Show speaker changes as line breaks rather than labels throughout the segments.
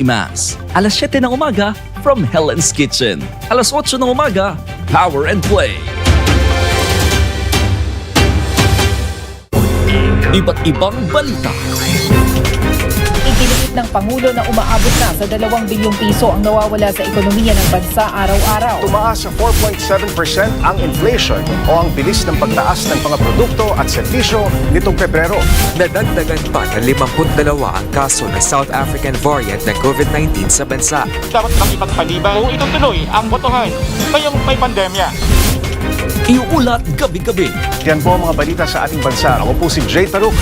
Imas. Alas 7 ng umaga, from Helen's Kitchen. Alas 8 ng umaga, Power and Play. Iba't ibang balita.
Iginiit ng Pangulo na umaabot na sa 2 bilyong piso ang nawawala sa ekonomiya ng bansa araw-araw.
Tumaas sa 4.7% ang inflation o ang bilis ng pagtaas ng mga produkto at serbisyo nitong Pebrero.
Nadagdagan pa ng 52 ang kaso ng South African variant ng COVID-19 sa bansa.
Dapat bang ipagpaliban kung itutuloy ang botohan ngayong may pandemya?
Iuulat gabi-gabi.
Yan po ang mga balita sa ating bansa. Ako po si Jay Taruk.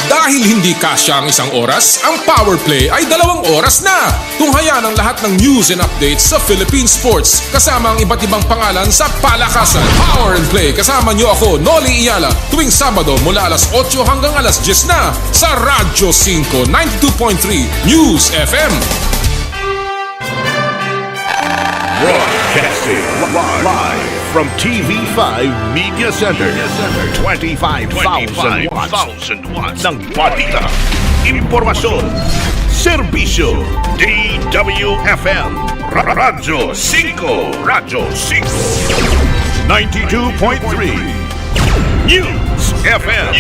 Dahil hindi kasya ang isang oras, ang Power Play ay 2 oras na. Tunghayan ang lahat ng news and updates sa Philippine sports kasama ang iba't ibang pangalan sa palakasan. Power and Play kasama niyo ako, Noli Iyala, tuwing Sabado mula alas 8 hanggang alas 10 na sa Radyo 5 92.3 News FM.
Broadcasting live from TV5 Media Center. 25,000 watts ng balita, impormasyon, serbisyo. DWFM Radyo 5 Radyo 5 92.3 News FM.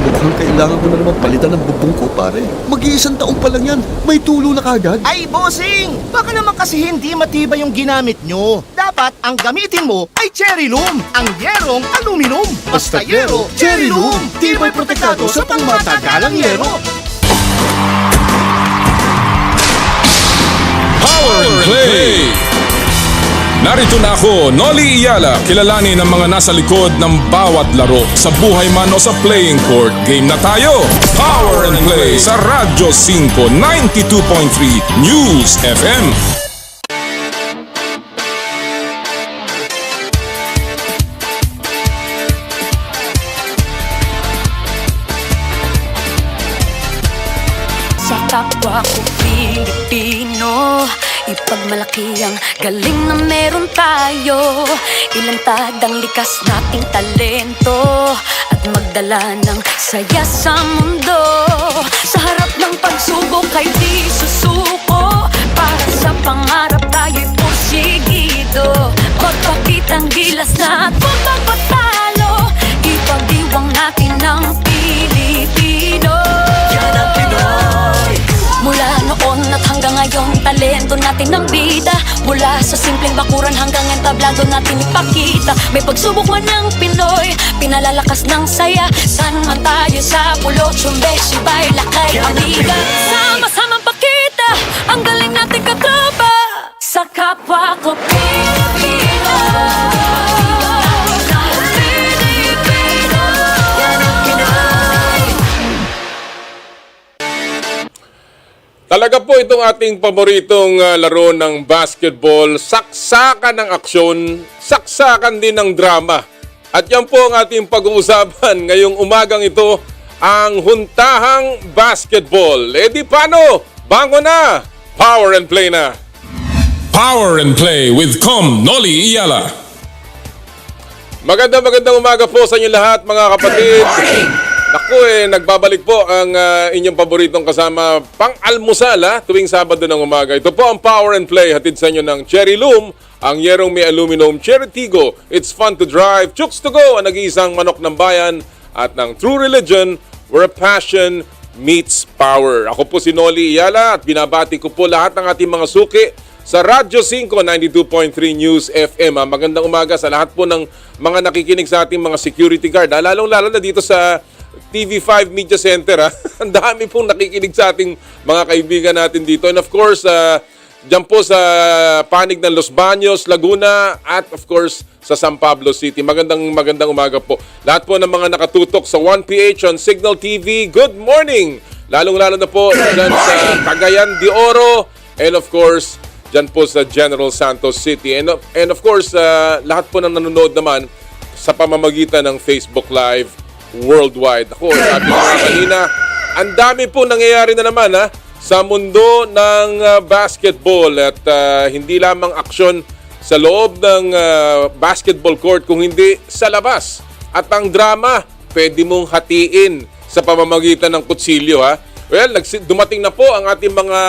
Mukhang kailangan ko na naman palitan ng bubong ko, pare. Mag-iisang taong pa lang yan. May tulo na kagad.
Ay, bossing! Baka naman kasi hindi matibay yung ginamit nyo. Dapat ang gamitin mo ay cherry loom, ang yerong aluminum. Basta yero, cherry loom. Tibay protektado sa pangmatagalang yero.
Power and Play! Narito na ako, Noli Iyala, kilalanin ang mga nasa likod ng bawat laro. Sa buhay man o sa playing court, game na tayo! Power and Play sa Radyo 5 92.3 News FM.
Sa kapwa ko Pilipino, ipagmalaki ang galing na meron tayo. Ilantad ang likas nating talento at magdala ng saya sa mundo. Sa harap ng pagsubok ay di susuko. Para sa pangarap tayo'y porsigido. Magpakitang gilas na at magpapatalo. Ipagdiwang natin ng Pilipino. Yan ang Pinoy. Mula noon at hanggang ngayon, talento natin ng bida. Mula sa simpleng bakuran hanggang entablado natin ipakita. May pagsubok man ng Pinoy, pinalalakas ng saya. San man tayo sa pulo, tsumbe, sibay, lakay, amiga. Sama-samang pakita, ang galing natin katropa. Sa kapwa ko Pilipino.
Talaga po itong ating paboritong laro ng basketball. Saksakan ng aksyon, saksakan din ng drama. At yan po ang ating pag-uusapan ngayong umagang ito, ang huntahang basketball. E di paano? Bango na! Power and Play na! Power and Play with Noli Iyala. Magandang umaga po sa inyo lahat, mga kapatid. Naku nagbabalik po ang inyong paboritong kasama pang-almusal tuwing Sabado ng umaga. Ito po ang Power and Play, hatid sa inyo ng Cherry Loom, ang yerong may aluminum Cherry Tigo. It's fun to drive, chooks to go, ang nag-iisang manok ng bayan at ng True Religion, where passion meets power. Ako po si Noli Iyala at binabati ko po lahat ng ating mga suki sa Radyo 5 92.3 News FM. Magandang umaga sa lahat po ng mga nakikinig sa ating mga security guard. Lalong-lalo na dito sa TV5 Media Center. Ang dami pong nakikinig sa ating mga kaibigan natin dito. And of course, dyan po sa panig ng Los Baños, Laguna, at of course sa San Pablo City. Magandang umaga po. Lahat po ng mga nakatutok sa 1PH on Signal TV, good morning! Lalong-lalo na po dyan sa Cagayan de Oro, and of course, dyan po sa General Santos City. And of course, lahat po ng nanonood naman sa pamamagitan ng Facebook Live worldwide. Ako, sabi ko nga kanina, ang dami po nangyayari na naman sa mundo ng basketball at hindi lamang aksyon sa loob ng basketball court kung hindi sa labas. At ang drama, pwede mong hatiin sa pamamagitan ng kutsilyo, ha? Well, dumating na po ang ating mga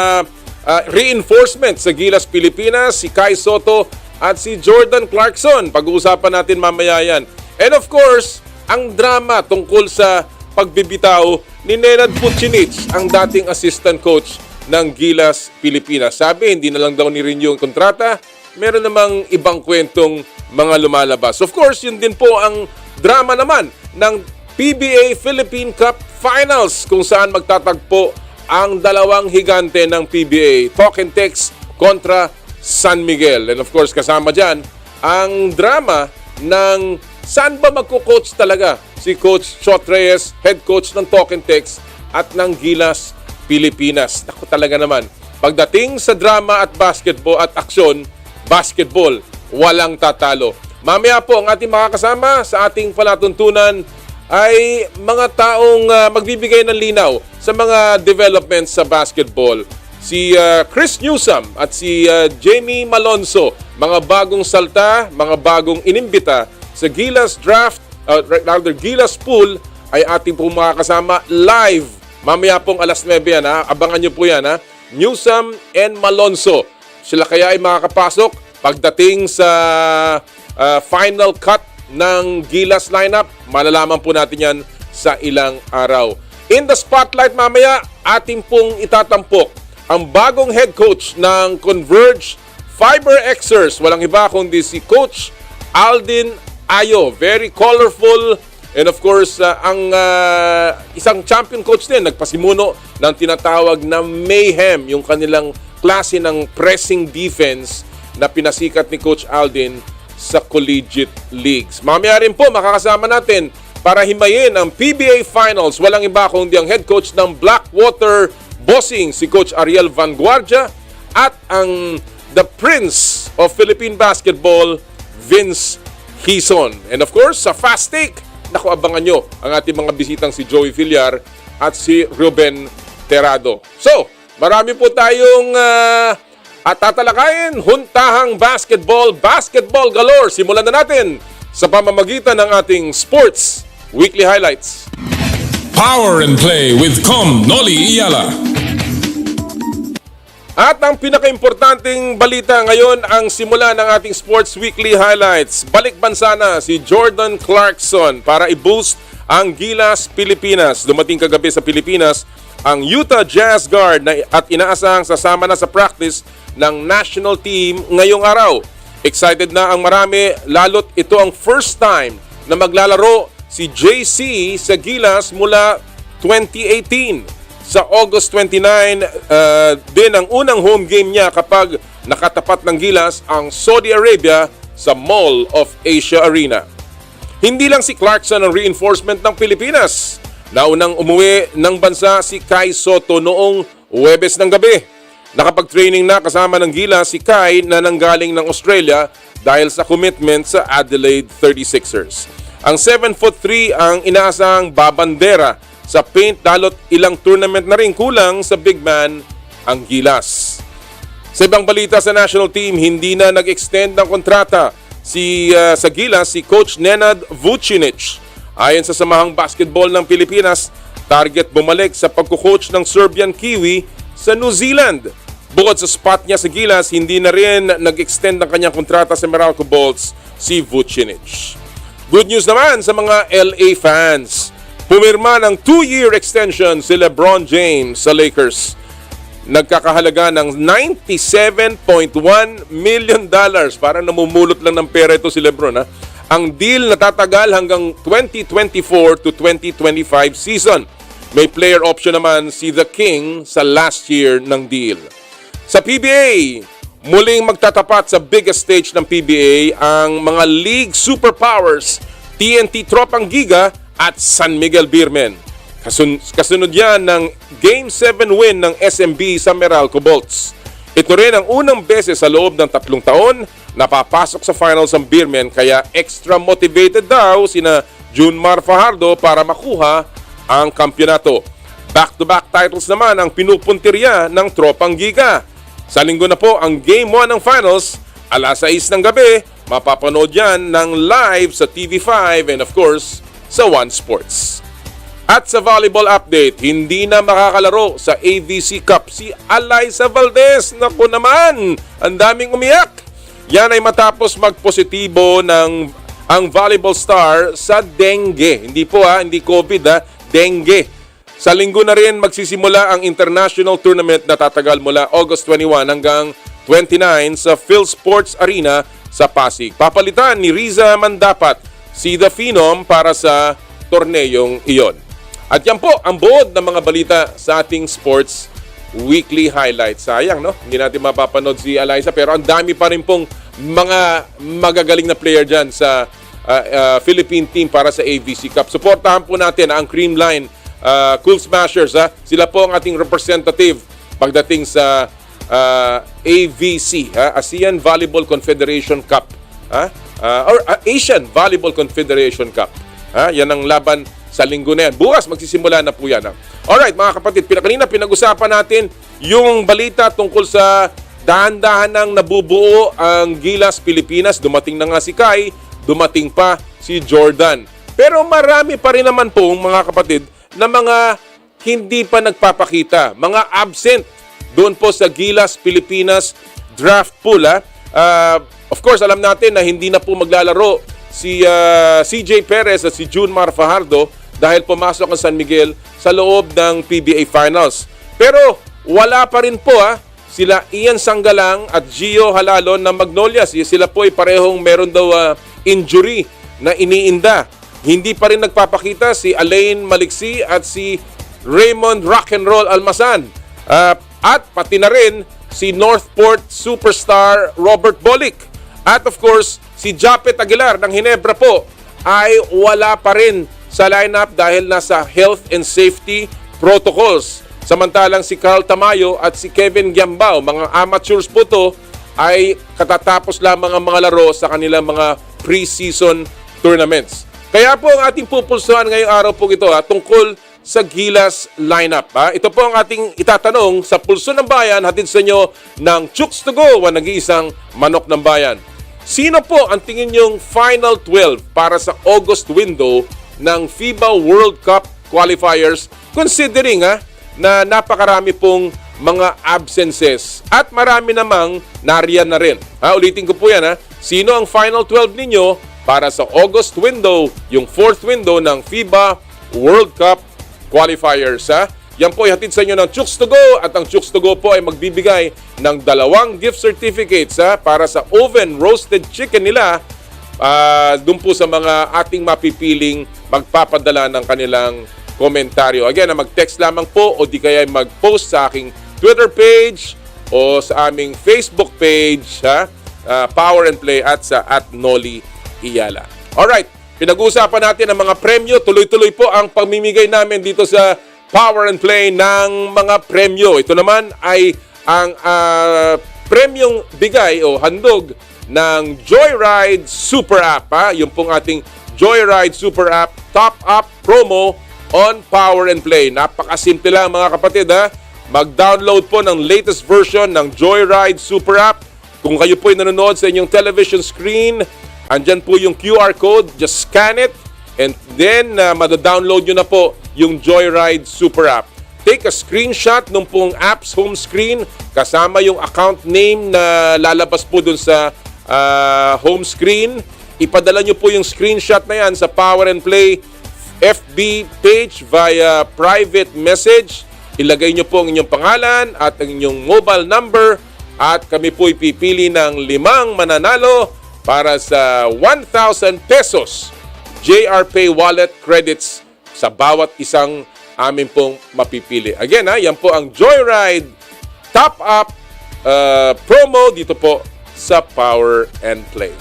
reinforcement sa Gilas Pilipinas, si Kai Sotto at si Jordan Clarkson. Pag-uusapan natin mamaya yan. And of course, ang drama tungkol sa pagbibitaw ni Nenad Vucinic, ang dating assistant coach ng Gilas Pilipinas. Sabi, hindi na lang daw ni-renew yung kontrata. Meron namang ibang kwentong mga lumalabas. Of course, yun din po ang drama naman ng PBA Philippine Cup Finals, kung saan magtatagpo ang dalawang higante ng PBA, Talk and Text kontra San Miguel. And of course, kasama dyan ang drama ng saan ba magko-coach talaga si Coach Chot Reyes, head coach ng Talk and Text at ng Gilas Pilipinas. Naku talaga naman, pagdating sa drama at basketball at aksyon, basketball, walang tatalo. Mamaya po ang ating makakasama sa ating palatuntunan ay mga taong magbibigay ng linaw sa mga developments sa basketball. Si Chris Newsome at si Jamie Malonzo, mga bagong salta, mga bagong inimbita sa Gilas Gilas Pool ay ating pong makakasama live. Mamaya pong alas 9 yan, ha? Abangan nyo po yan, ha? Newsome and Malonzo. Sila kaya ay makakapasok pagdating sa final cut ng Gilas lineup. Malalaman po natin yan sa ilang araw. In the spotlight mamaya, ating pong itatampok ang bagong head coach ng Converge Fiber Xers. Walang iba kundi si Coach Aldin Ayo. Very colorful. And of course, ang isang champion coach din, nagpasimuno ng tinatawag na mayhem, yung kanilang klase ng pressing defense na pinasikat ni Coach Aldin sa collegiate leagues. Mamaya rin po makakasama natin para himayin ang PBA Finals. Walang iba kundi ang head coach ng Blackwater Bossing, si Coach Ariel Vanguardia, at ang the Prince of Philippine Basketball, Vince Hison. And of course, sa Fast Take, naku, abangan nyo ang ating mga bisitang si Joey Villar at si Ruben Terrado. So, marami po tayong at tatalakayin, huntahang basketball galore. Simulan na natin sa pamamagitan ng ating Sports Weekly Highlights.
Power and Play with Com Noli Iyala.
At ang pinakaimportanteng balita ngayon ang simula ng ating Sports Weekly Highlights. Balik bansa na si Jordan Clarkson para i-boost ang Gilas Pilipinas. Dumating kagabi sa Pilipinas ang Utah Jazz guard at inaasahang sasama na sa practice ng national team ngayong araw. Excited na ang marami, lalo't ito ang first time na maglalaro si JC sa Gilas mula 2018. Sa August 29, din ang unang home game niya kapag nakatapat ng Gilas ang Saudi Arabia sa Mall of Asia Arena. Hindi lang si Clarkson ang reinforcement ng Pilipinas. Naunang umuwi ng bansa si Kai Sotto noong Huwebes ng gabi. Nakapag-training na kasama ng Gilas si Kai na nanggaling ng Australia dahil sa commitment sa Adelaide 36ers. Ang 7'3" ang inaasahang babandera sa paint, lalo't ilang tournament na rin kulang sa big man ang Gilas. Sa ibang balita sa national team, hindi na nag-extend ng kontrata sa Gilas si Coach Nenad Vucinic. Ayon sa Samahang Basketball ng Pilipinas, target bumalik sa pagkukoach ng Serbian Kiwi sa New Zealand. Bukod sa spot niya sa Gilas, hindi na rin nag-extend ng kanyang kontrata sa Meralco Bolts si Vucinic. Good news naman sa mga LA fans. Pumirma ng 2-year extension si LeBron James sa Lakers. Nagkakahalaga ng $97.1 million. Parang namumulot lang ng pera ito si LeBron, ha? Ang deal natatagal hanggang 2024 to 2025 season. May player option naman si The King sa last year ng deal. Sa PBA, muling magtatapat sa biggest stage ng PBA ang mga league superpowers, TNT Tropang Giga at San Miguel Beermen. Kasunod yan ng Game 7 win ng SMB sa Meralco Bolts. Ito rin ang unang beses sa loob ng 3 taon na papasok sa finals ang Beermen, kaya extra motivated daw sina Junmar Fajardo para makuha ang kampyonato. Back-to-back titles naman ang pinupuntirya ng Tropang Giga. Sa linggo na po ang Game 1 ng finals, alas 6 ng gabi, Mapapanood yan ng live sa TV5 and of course sa One Sports. At sa volleyball update, hindi na makakalaro sa AVC Cup si Alyssa Valdez. Naku naman, ang daming umiyak. Yan ay matapos magpositibo ng ang volleyball star sa dengue. Hindi po hindi COVID dengue. Sa linggo na rin magsisimula ang international tournament na tatagal mula August 21 hanggang 29 sa PhilSports Arena sa Pasig. Papalitan ni Riza Mandapat si The Phenom para sa torneyong iyon. At yan po ang buod ng mga balita sa ating sports weekly highlights. Sayang, no? Hindi natin mapapanood si Alyssa pero ang dami pa rin pong mga magagaling na player dyan sa Philippine team para sa AVC Cup. Suportahan po natin ang Creamline Cool Smashers. Sila po ang ating representative pagdating sa AVC, ASEAN Volleyball Confederation Cup. Or Asian Volleyball Confederation Cup. Yan ang laban sa linggo na yan. Bukas magsisimula na po yan. Alright mga kapatid, kanina pinag-usapan natin yung balita tungkol sa dahan-dahan ng nabubuo ang Gilas Pilipinas. Dumating na nga si Kai, dumating pa si Jordan. Pero marami pa rin naman po mga kapatid na mga hindi pa nagpapakita, mga absent doon po sa Gilas Pilipinas draft pool. Of course, alam natin na hindi na po maglalaro si CJ Perez at si Junmar Fajardo dahil pumasok ang San Miguel sa loob ng PBA Finals. Pero wala pa rin po sila Ian Sanggalang at Gio Halalon ng Magnolias. Sila po ay parehong meron daw injury na iniinda. Hindi pa rin nagpapakita si Alain Maliksi at si Raymond Rock'n'Roll Almasan. At pati na rin si Northport superstar Robert Bolick. At of course, si Japet Aguilar ng Ginebra po ay wala pa rin sa lineup dahil nasa health and safety protocols. Samantalang si Carl Tamayo at si Kevin Giambao, mga amateurs po to, ay katatapos lamang ang mga laro sa kanilang mga pre-season tournaments. Kaya po ang ating pupulsuhan ngayong araw po ito tungkol sa Gilas lineup. Ito po ang ating itatanong sa Pulso ng Bayan, hatid sa inyo ng Chooks to Go, nag-iisang manok ng bayan. Sino po ang tingin nyong Final 12 para sa August window ng FIBA World Cup Qualifiers, considering na napakarami pong mga absences at marami namang nariyan na rin. Ulitin ko po yan. Sino ang Final 12 ninyo para sa August window, yung 4th window ng FIBA World Cup Qualifiers? Yan po ay hatid sa inyo ng Chooks to Go at ang Chooks to Go po ay magbibigay ng 2 gift certificates para sa oven roasted chicken nila doon po sa mga ating mapipiling magpapadala ng kanilang komentaryo. Again, mag-text lamang po o di kaya mag-post sa aking Twitter page o sa aming Facebook page, Power and Play at sa @Noli Iyala. Alright, pinag-uusapan natin ang mga premyo. Tuloy-tuloy po ang pamimigay namin dito sa Power and Play ng mga premyo. Ito naman ay ang premyong bigay o handog ng Joyride Super App. Yung pong ating Joyride Super App Top Up Promo on Power and Play. Napakasimple lang mga kapatid. Mag-download po ng latest version ng Joyride Super App. Kung kayo po ay nanonood sa inyong television screen, andyan po yung QR code. Just scan it and then mada-download nyo na po yung Joyride Super App. Take a screenshot nung pong app's home screen kasama yung account name na lalabas po dun sa home screen. Ipadala nyo po yung screenshot na yan sa Power and Play FB page via private message. Ilagay nyo po ang inyong pangalan at ang inyong mobile number at kami po ipipili ng 5 mananalo para sa 1,000 pesos JR Pay Wallet credits sa bawat isang amin pong mapipili. Again, yan po ang Joyride Top Up promo dito po sa Power and Play.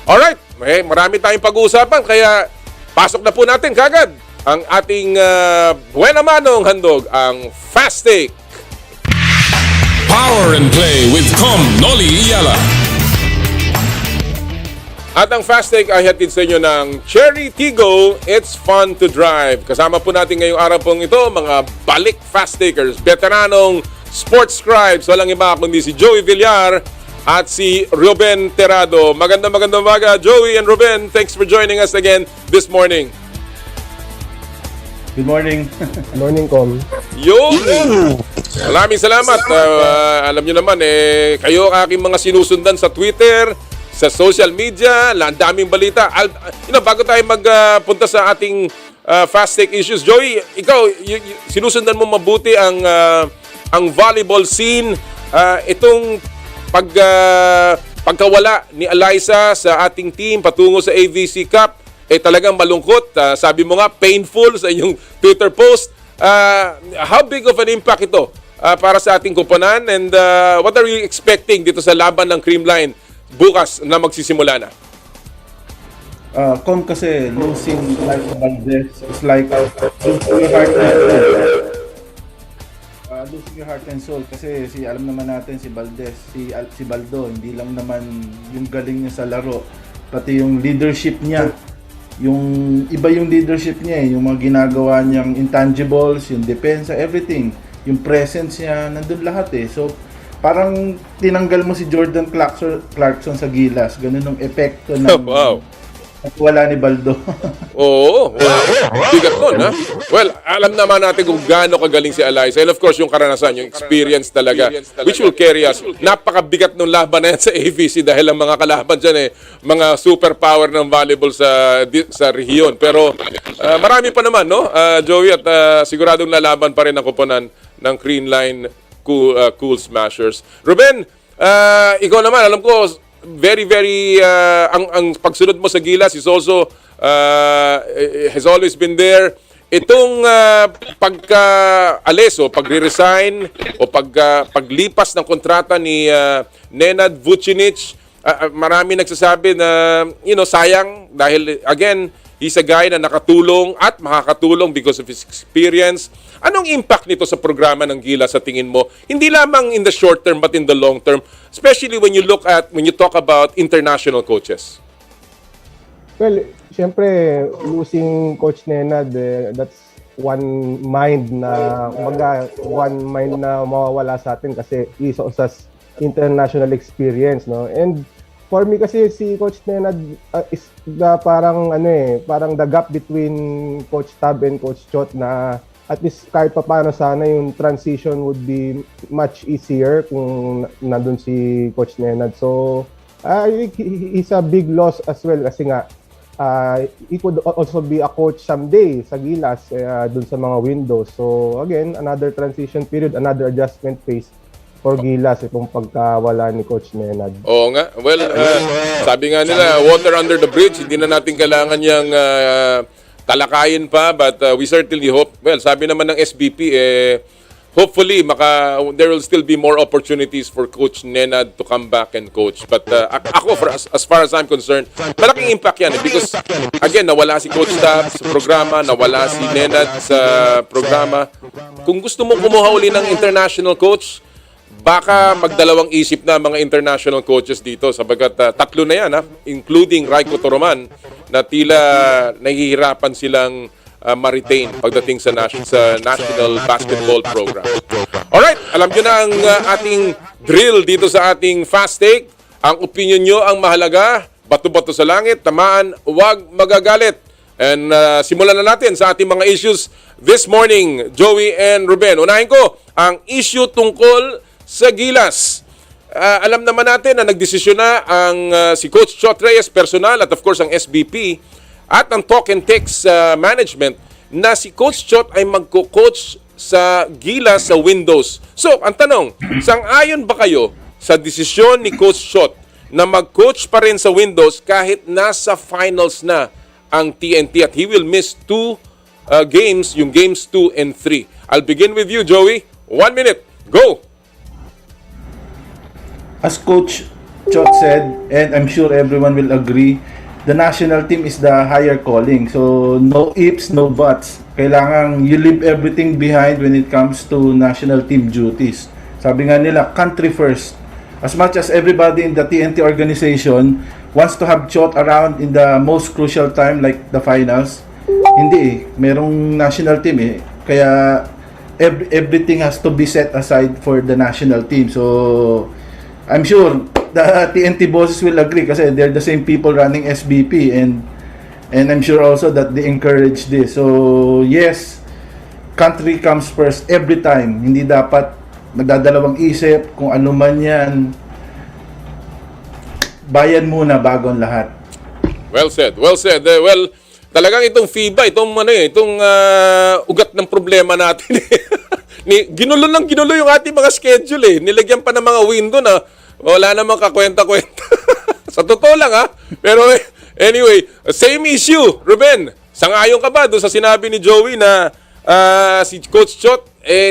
Alright, marami tayong pag-uusapan kaya pasok na po natin kagad ang ating buena manong handog, ang Fast Take.
Power and Play with Noli Iyala.
At ang Fast Take ay hatid sa inyo ng Cherry Tigo, It's Fun to Drive. Kasama po natin ngayong araw pong ito, mga balik Fast Takers, veteranong sports scribes, walang iba kundi si Joey Villar at si Ruben Terrado. Magandang umaga, Joey and Ruben. Thanks for joining us again this morning.
Good morning.
Morning, Com.
Yun! Maraming salamat. Alam nyo naman, kayo ang aking mga sinusundan sa Twitter, sa social media, ang daming balita. Bago tayo magpunta sa ating fast take issues, Joey, ikaw, sinusundan mo mabuti ang volleyball scene. Itong pagkawala ni Eliza sa ating team patungo sa AVC Cup, talagang malungkot. Sabi mo nga, painful sa inyong Twitter post. How big of an impact ito para sa ating koponan, and what are you expecting dito sa laban ng Creamline bukas na magsisimula na?
Kasi losing like Valdez is like losing your heart and soul, kasi alam naman natin si Valdez, si Baldo, hindi lang naman yung galing niya sa laro, pati yung leadership niya. Yung iba yung leadership niya, yung mga ginagawa niyang intangibles, yung depensa, everything, yung presence niya, nandun lahat So parang tinanggal mo si Jordan Clarkson sa Gilas, ganun ang epekto ng wala ni Baldo.
Oo, bigat nun, ha? Well, alam naman natin kung gaano kagaling si Eliza. And of course, yung karanasan, yung experience talaga, which will carry us. Napakabigat ng laban na yan sa AVC dahil ang mga kalaban dyan, mga superpower ng volleyball sa rehiyon. Pero marami pa naman, no, Joey, at siguradong lalaban pa rin ang koponan ng Creamline Cool Smashers. Ruben, ikaw naman, alam ko, very ang pagsunod mo sa Gilas is also has always been there. Itong pagka-alis o pagre-resign o paglipas ng kontrata ni Nenad Vucinic, marami nagsasabi na sayang dahil again he's a guy na nakatulong at makakatulong because of his experience. Anong impact nito sa programa ng Gilas sa tingin mo? Hindi lamang in the short term but in the long term, especially when you talk about international coaches.
Well, syempre, losing Coach Nenad, that's one mind na mawawala sa atin kasi he also has international experience, no? And for me kasi si Coach Nenad is parang the gap between Coach Tab and Coach Chot, na at least kahit paano sana yung transition would be much easier kung nandun si Coach Nenad. So he's a big loss as well kasi nga he could also be a coach someday sa Gilas dun sa mga windows. So again, another transition period, another adjustment phase for Gilas itong pagkawala ni Coach Nenad. Oo nga.
Well, sabi nga nila, water under the bridge. Hindi na natin kailangan niyang talakayin pa, but we certainly hope. Well, sabi naman ng SBP, hopefully, there will still be more opportunities for Coach Nenad to come back and coach. But ako, as far as I'm concerned, malaking impact yan. Because, again, nawala si Coach Tab sa programa, nawala si Nenad sa programa. Kung gusto mong kumuha uli ng international coach, baka magdalawang isip na mga international coaches dito sabagat tatlo na yan, including Raiko Toroman, na tila nahihirapan silang ma-retain pagdating sa National Basketball Program. Alright, alam nyo na ang ating drill dito sa ating Fast Take. Ang opinion nyo ang mahalaga. Bato-bato sa langit, tamaan, huwag magagalit. And simulan na natin sa ating mga issues this morning, Joey and Ruben. Unahin ko ang issue tungkol sa Gilas. Alam naman natin na nagdesisyon na ang si Coach Chot Reyes personal at of course ang SBP at ang Talk and Text management na si Coach Chot ay magko-coach sa Gilas sa Windows. So, ang tanong, sang-ayon ba kayo sa desisyon ni Coach Chot na mag-coach pa rin sa Windows kahit nasa finals na ang TNT at he will miss two games, yung games 2 and 3. I'll begin with you, Joey. 1 minute. Go!
As Coach Chot said, and I'm sure everyone will agree, the national team is the higher calling. So, no ifs, no buts. Kailangan you leave everything behind when it comes to national team duties. Sabi nga nila, country first. As much as everybody in the TNT organization wants to have Chot around in the most crucial time like the finals, hindi merong national team Kaya, everything has to be set aside for the national team. So, I'm sure the TNT bosses will agree kasi they're the same people running SBP, and I'm sure also that they encourage this. So yes, country comes first every time. Hindi dapat nagdadalawang isip kung ano man yan. Bayan muna bago ang lahat.
Well said. Well said. Well, talagang itong FIBA, itong ugat ng problema natin. Ginulo yung ating mga schedule eh. Nilagyan pa ng mga window na wala namang kakwenta-kwenta. Sa totoo lang ha. Pero anyway, same issue. Ruben, sangayon ka ba doon sa sinabi ni Joey na si Coach Chot,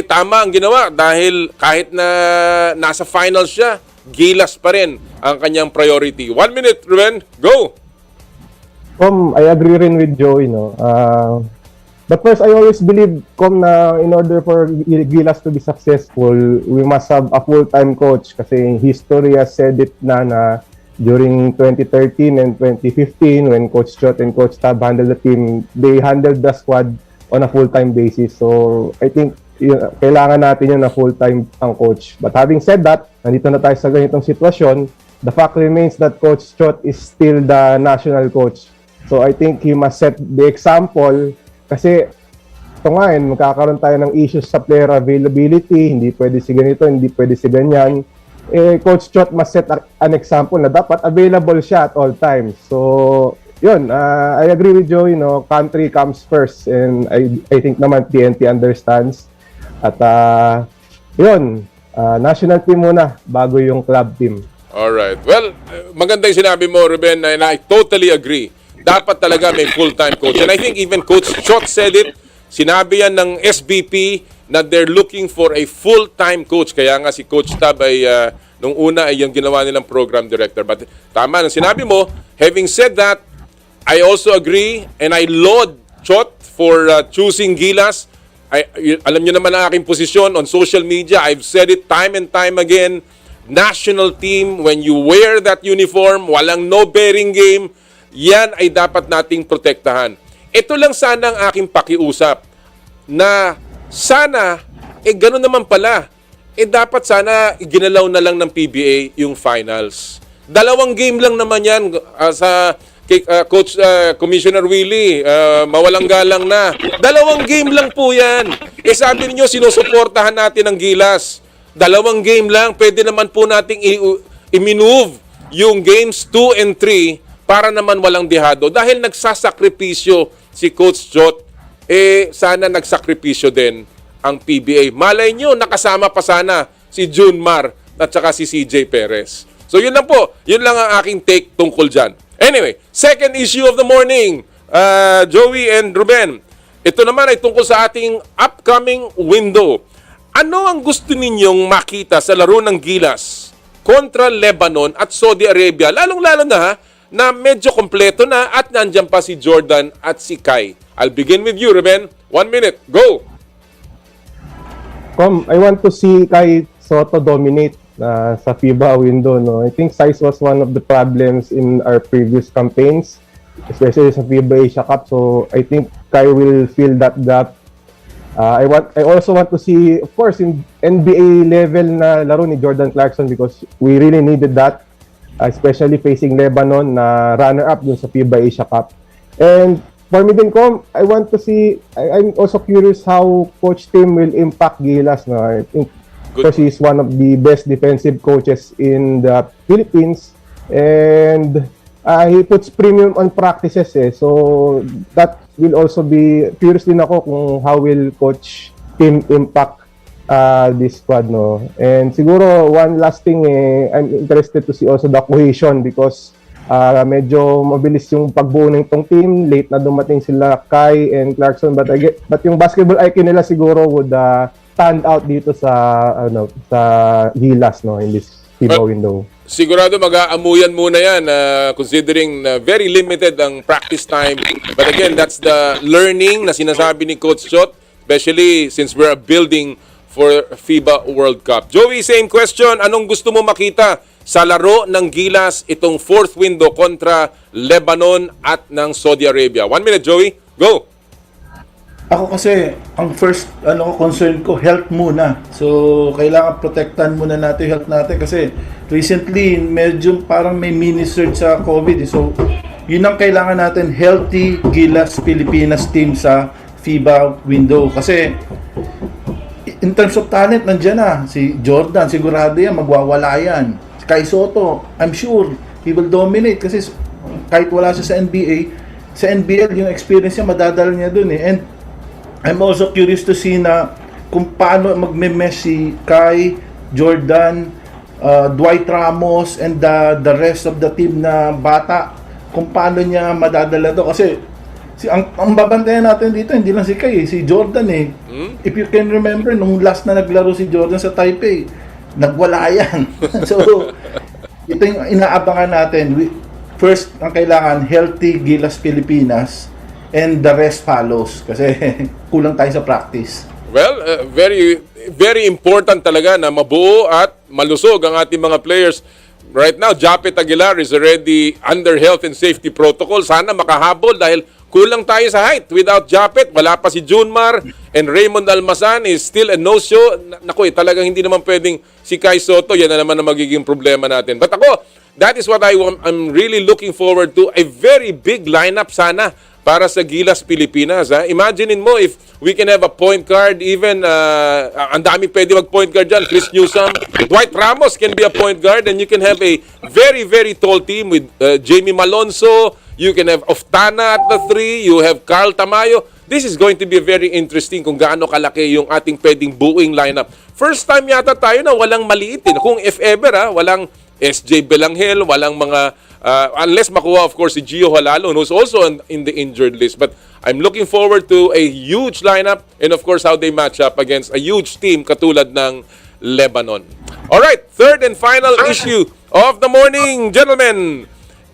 tama ang ginawa dahil kahit na nasa final siya, Gilas pa rin ang kanyang priority. 1 minute, Ruben. Go!
I agree rin with Joey, no? But first, I always believe, na in order for Gilas to be successful, we must have a full-time coach kasi history has said it na during 2013 and 2015 when Coach Chot and Coach Tab handled the team, they handled the squad on a full-time basis. So, I think kailangan natin yun na full-time ang coach. But having said that, nandito na tayo sa ganitong sitwasyon, the fact remains that Coach Chot is still the national coach. So I think he must set the example kasi ito nga magkakaroon tayo ng issues sa player availability, hindi pwede si ganito, hindi pwede si ganyan. Coach Chot must set an example na dapat available siya at all times. So yun, I agree with Joey, country comes first, and I think naman TNT understands. At yun, national team muna bago yung club team.
Alright. Well, maganda yung sinabi mo, Ruben, and I totally agree. Dapat talaga may full-time coach. And I think even Coach Chot said it. Sinabi yan ng SBP na they're looking for a full-time coach. Kaya nga si Coach Tab ay nung una ay yung ginawa nilang program director. But tama nang sinabi mo. Having said that, I also agree and I laud Chot for choosing Gilas. Alam nyo naman ang aking posisyon on social media. I've said it time and time again. National team, when you wear that uniform, walang no-bearing game, yan ay dapat nating protektahan. Ito lang sana ang aking pakiusap na sana, gano'n naman pala. Dapat sana ginalaw na lang ng PBA yung finals. 2 game lang naman yan sa Coach Commissioner Willie, mawalang galang na. 2 game lang po yan. Sabi niyo sinusuportahan natin ang Gilas. 2 game lang, pwede naman po nating i-move yung games 2 and 3 para naman walang dehado. Dahil nagsasakripisyo si Coach Chot, sana nagsakripisyo din ang PBA. Malay nyo, nakasama pa sana si Junmar at saka si CJ Perez. So yun lang po, yun lang ang aking take tungkol dyan. Anyway, second issue of the morning, Joey and Ruben. Ito naman ay tungkol sa ating upcoming window. Ano ang gusto ninyong makita sa laro ng Gilas kontra Lebanon at Saudi Arabia? Lalong-lalo na na medyo kompleto na at nandiyan pa si Jordan at si Kai. I'll begin with you, Ruben. 1 minute. Go!
I want to see Kai Sotto dominate sa FIBA window. I think size was one of the problems in our previous campaigns, especially sa FIBA Asia Cup. So I think Kai will fill that gap. I also want to see, of course, in NBA level na laro ni Jordan Clarkson because we really needed that, especially facing Lebanon na runner-up dun sa FIBA Asia Cup. And for me din, I want to see, I'm also curious how Coach Tim will impact Gilas. I think because he's one of the best defensive coaches in the Philippines, and he puts premium on practices. So that will also be curious din ako kung how will Coach Tim impact this squad. And siguro one last thing, I'm interested to see also the cohesion because medyo mabilis yung pagbuo ng itong team. Late na dumating sila Kai and Clarkson, but yung basketball IQ nila siguro would stand out dito sa Gilas in this FIBA window.
Sigurado mag-aamuyan muna yan considering very limited ang practice time. But again, that's the learning na sinasabi ni Coach Chot, especially since we're building for FIBA World Cup. Joey, same question. Anong gusto mo makita sa laro ng Gilas itong 4th window kontra Lebanon at ng Saudi Arabia? 1 minute, Joey. Go!
Ako kasi, ang first concern ko, health muna. So, kailangan protektan muna natin health natin kasi recently, medyo parang may mini-surge sa COVID. So, yun ang kailangan natin, healthy Gilas Pilipinas team sa FIBA window. Kasi, in terms of talent, nandiyan na. Si Jordan, sigurado yan, magwawala yan. Si Kai Sotto, I'm sure, he will dominate kasi kahit wala siya sa NBL, yung experience niya, madadala niya dun eh. And I'm also curious to see na kung paano magme-mesh si Kai, Jordan, Dwight Ramos, and the rest of the team na bata, kung paano niya madadala to. Kasi ang babantayan natin dito, hindi lang si Kai, si Jordan eh. If you can remember, nung last na naglaro si Jordan sa Taipei, nagwala yan. So, ito yung inaabangan natin. First, ang kailangan, healthy Gilas Pilipinas, and the rest follows kasi kulang tayo sa practice.
Well, very very important talaga na mabuo at malusog ang ating mga players. Right now, Japet Aguilar is already under health and safety protocol. Sana makahabol dahil kulang tayo sa height. Without Japet, wala pa si Junmar, and Raymond Almazan is still a no-show. Naku, talagang hindi naman pwedeng si Kai Sotto. Yan na naman ang magiging problema natin. But ako, that is what I'm really looking forward to. A very big lineup sana para sa Gilas Pilipinas. Ha? Imaginein mo if we can have a point guard, even, ang dami pwede mag-point guard dyan. Chris Newsome, Dwight Ramos can be a point guard, and you can have a very, very tall team with Jamie Malonzo. You can have Oftana at the 3. You have Carl Tamayo. This is going to be very interesting kung gaano kalaki yung ating pwedeng buuing lineup. First time yata tayo na walang maliit. Kung if ever, walang SJ Belanghel, walang mga unless makuha of course si Gio Halalo, who's also in the injured list. But I'm looking forward to a huge lineup and of course how they match up against a huge team katulad ng Lebanon. Alright, third and final issue of the morning, gentlemen.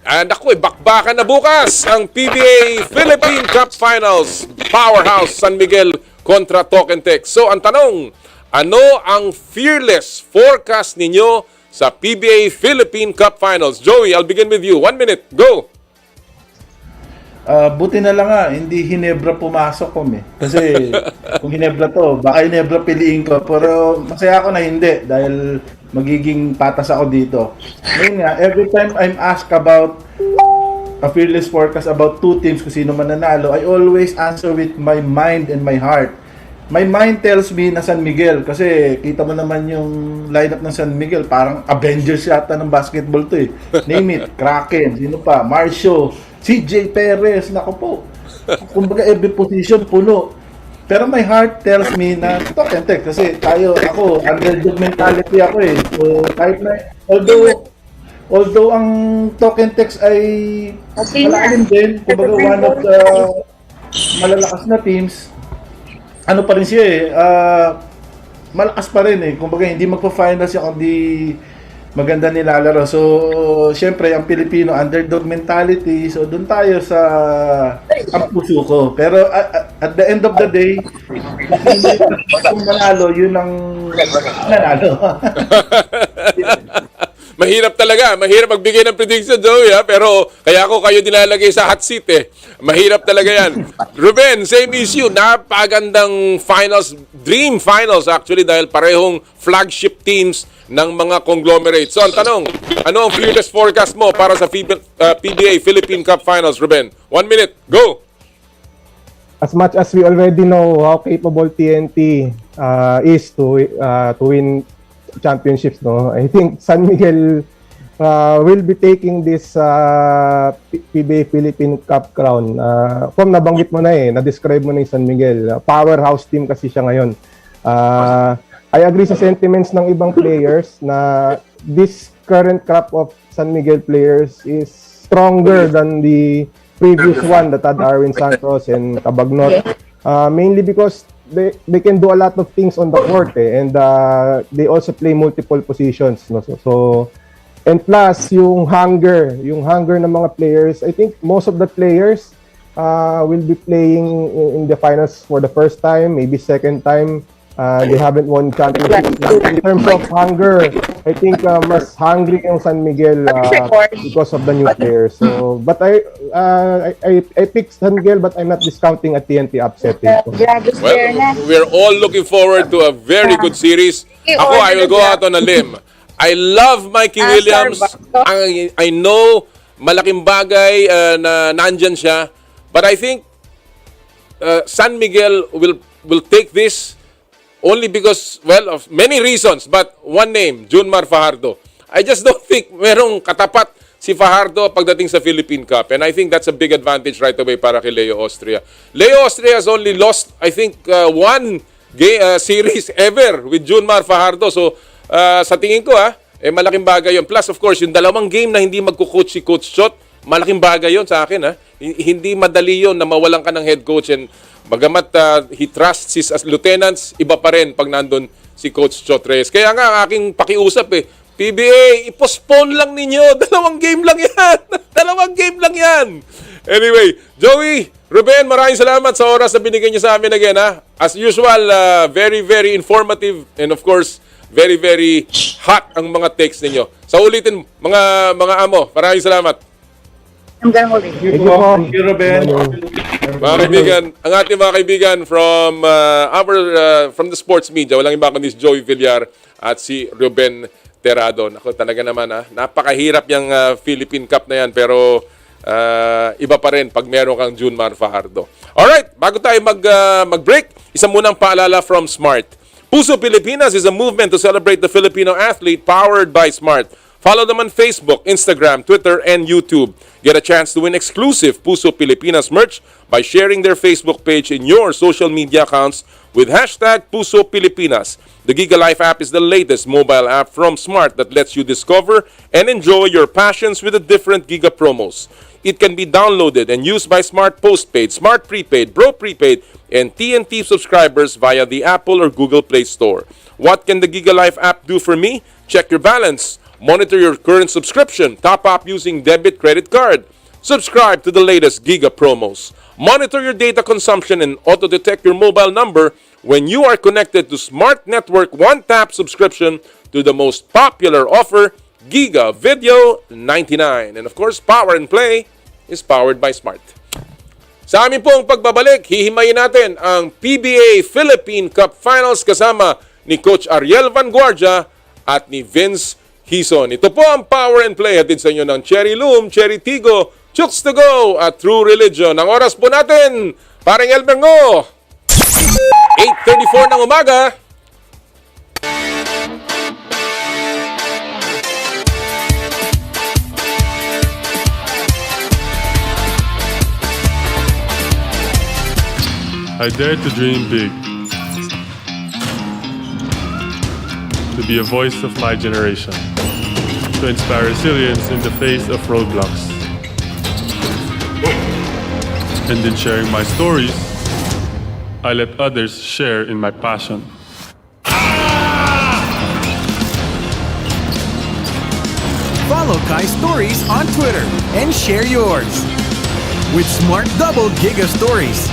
And ako, bakbakan na bukas ang PBA Philippine Cup Finals. Powerhouse San Miguel kontra Tokentex. So ang tanong, ano ang fearless forecast ninyo sa PBA Philippine Cup Finals? Joey, I'll begin with you. 1 minute. Go!
Buti na lang hindi Hinebra pumasok ko Kasi kung Hinebra to, baka Hinebra piliin ko. Pero masaya ako na hindi dahil magiging patas ako dito. Ngayon nga, every time I'm asked about a fearless forecast about two teams kung sino man nanalo, I always answer with my mind and my heart. My mind tells me na San Miguel kasi kita mo naman yung lineup ng San Miguel, parang Avengers yata ng basketball to eh. Name it, Kraken, sino pa, Marcio, CJ Perez, nako po. Kumbaga every position puno. Pero my heart tells me na Tokentex kasi ako, underdog mentality ako eh. So kahit na, although ang Tokentex ay malalim din, kumbaga one of the malalakas na teams, ano pa rin siya malakas pa rin kumbaga hindi magpa-final siya kundi maganda nilalaro. So syempre ang Pilipino underdog mentality, so doon tayo sa ang puso ko. Pero at the end of the day, kung manalo, yun ang nanalo.
Mahirap talaga. Mahirap magbigay ng prediction, Joey, pero kaya ako kayo nilalagay sa hot seat Mahirap talaga yan. Ruben, same issue. Napagandang finals, dream finals actually, dahil parehong flagship teams ng mga conglomerates. So ang tanong, ano ang fearless forecast mo para sa PBA Philippine Cup Finals, Ruben? 1 minute, go!
As much as we already know how capable TNT is to win championships, I think San Miguel will be taking this PBA Philippine Cup crown. Kung nabanggit mo na-describe mo na yung San Miguel. Powerhouse team kasi siya ngayon. I agree sa sentiments ng ibang players na this current crop of San Miguel players is stronger than the previous one that had Arwin Santos and Cabagnot. Mainly because they can do a lot of things on the court and they also play multiple positions. So and plus yung hunger ng mga players, I think most of the players will be playing in the finals for the first time, maybe second time. They haven't won championships. In terms of hunger, I I think mas hungry yung San Miguel because of the new players. So, but I picked San Miguel, but I'm not discounting a TNT upset.
Well, we're all looking forward to a very good series. Ako, I will go out on a limb. I love Mikey Williams. I know malaking bagay na nandyan siya. But I think San Miguel will take this only because, well, of many reasons. But one name, Junmar Fajardo. I just don't think merong katapat si Fajardo pagdating sa Philippine Cup. And I think that's a big advantage right away para kay Leo Austria. Leo Austria has only lost, I think, one series ever with Junmar Fajardo. So, sa tingin ko, malaking bagay yun. Plus, of course, yung dalawang game na hindi magkukoach si Coach Chot, malaking bagay yun sa akin. Hindi madali yun na mawalan ka ng head coach. And bagamat he trusts his lieutenants, iba pa rin pag nandun si Coach Chot Reyes. Kaya nga, ang aking pakiusap PBA, i-postpone lang ninyo. Dalawang game lang yan. Dalawang game lang yan. Anyway, Joey, Ruben, maraming salamat sa oras na binigay niyo sa amin again. As usual, very, very informative and of course, very, very hot ang mga takes ninyo. Sa ulitin, mga amo, maraming salamat.
Thank you, Ruben.
Mga kaibigan, ang ating mga kaibigan from from the sports media, walang iba kundi si Joey Villar at si Ruben Terrado. Naku, talaga naman napakahirap yung Philippine Cup na yan, pero iba pa rin pag meron kang Junmar Fajardo. Alright, bago tayo mag-break, isa munang paalala from Smart. Puso Pilipinas is a movement to celebrate the Filipino athlete powered by Smart. Follow them on Facebook, Instagram, Twitter, and YouTube. Get a chance to win exclusive Puso Pilipinas merch by sharing their Facebook page in your social media accounts with hashtag Puso Pilipinas. The Gigalife App is the latest mobile app from Smart that lets you discover and enjoy your passions with the different Giga promos. It can be downloaded and used by Smart Postpaid, Smart Prepaid, Bro Prepaid, and TNT subscribers via the Apple or Google Play Store. What can the Gigalife app do for me? Check your balance. Monitor your current subscription. Top up using debit credit card. Subscribe to the latest Giga promos. Monitor your data consumption and auto-detect your mobile number when you are connected to Smart Network one-tap subscription to the most popular offer, Giga Video 99. And of course, Power and Play is powered by Smart. Sa amin pong pagbabalik, hihimayin natin ang PBA Philippine Cup Finals kasama ni Coach Ariel Vanguardia at ni Vince Hison. Ito po ang Power and Play. Hatid sa inyo ng Cherry Loom, Cherry Tigo, Chooks to Go at True Religion. Ang oras po natin, parang Elmer Ngo, 8:34 ng umaga.
I dare to dream big. To be a voice of my generation. To inspire resilience in the face of roadblocks. And in sharing my stories, I let others share in my passion.
Follow Kai's stories on Twitter and share yours. With Smart Double Giga Stories.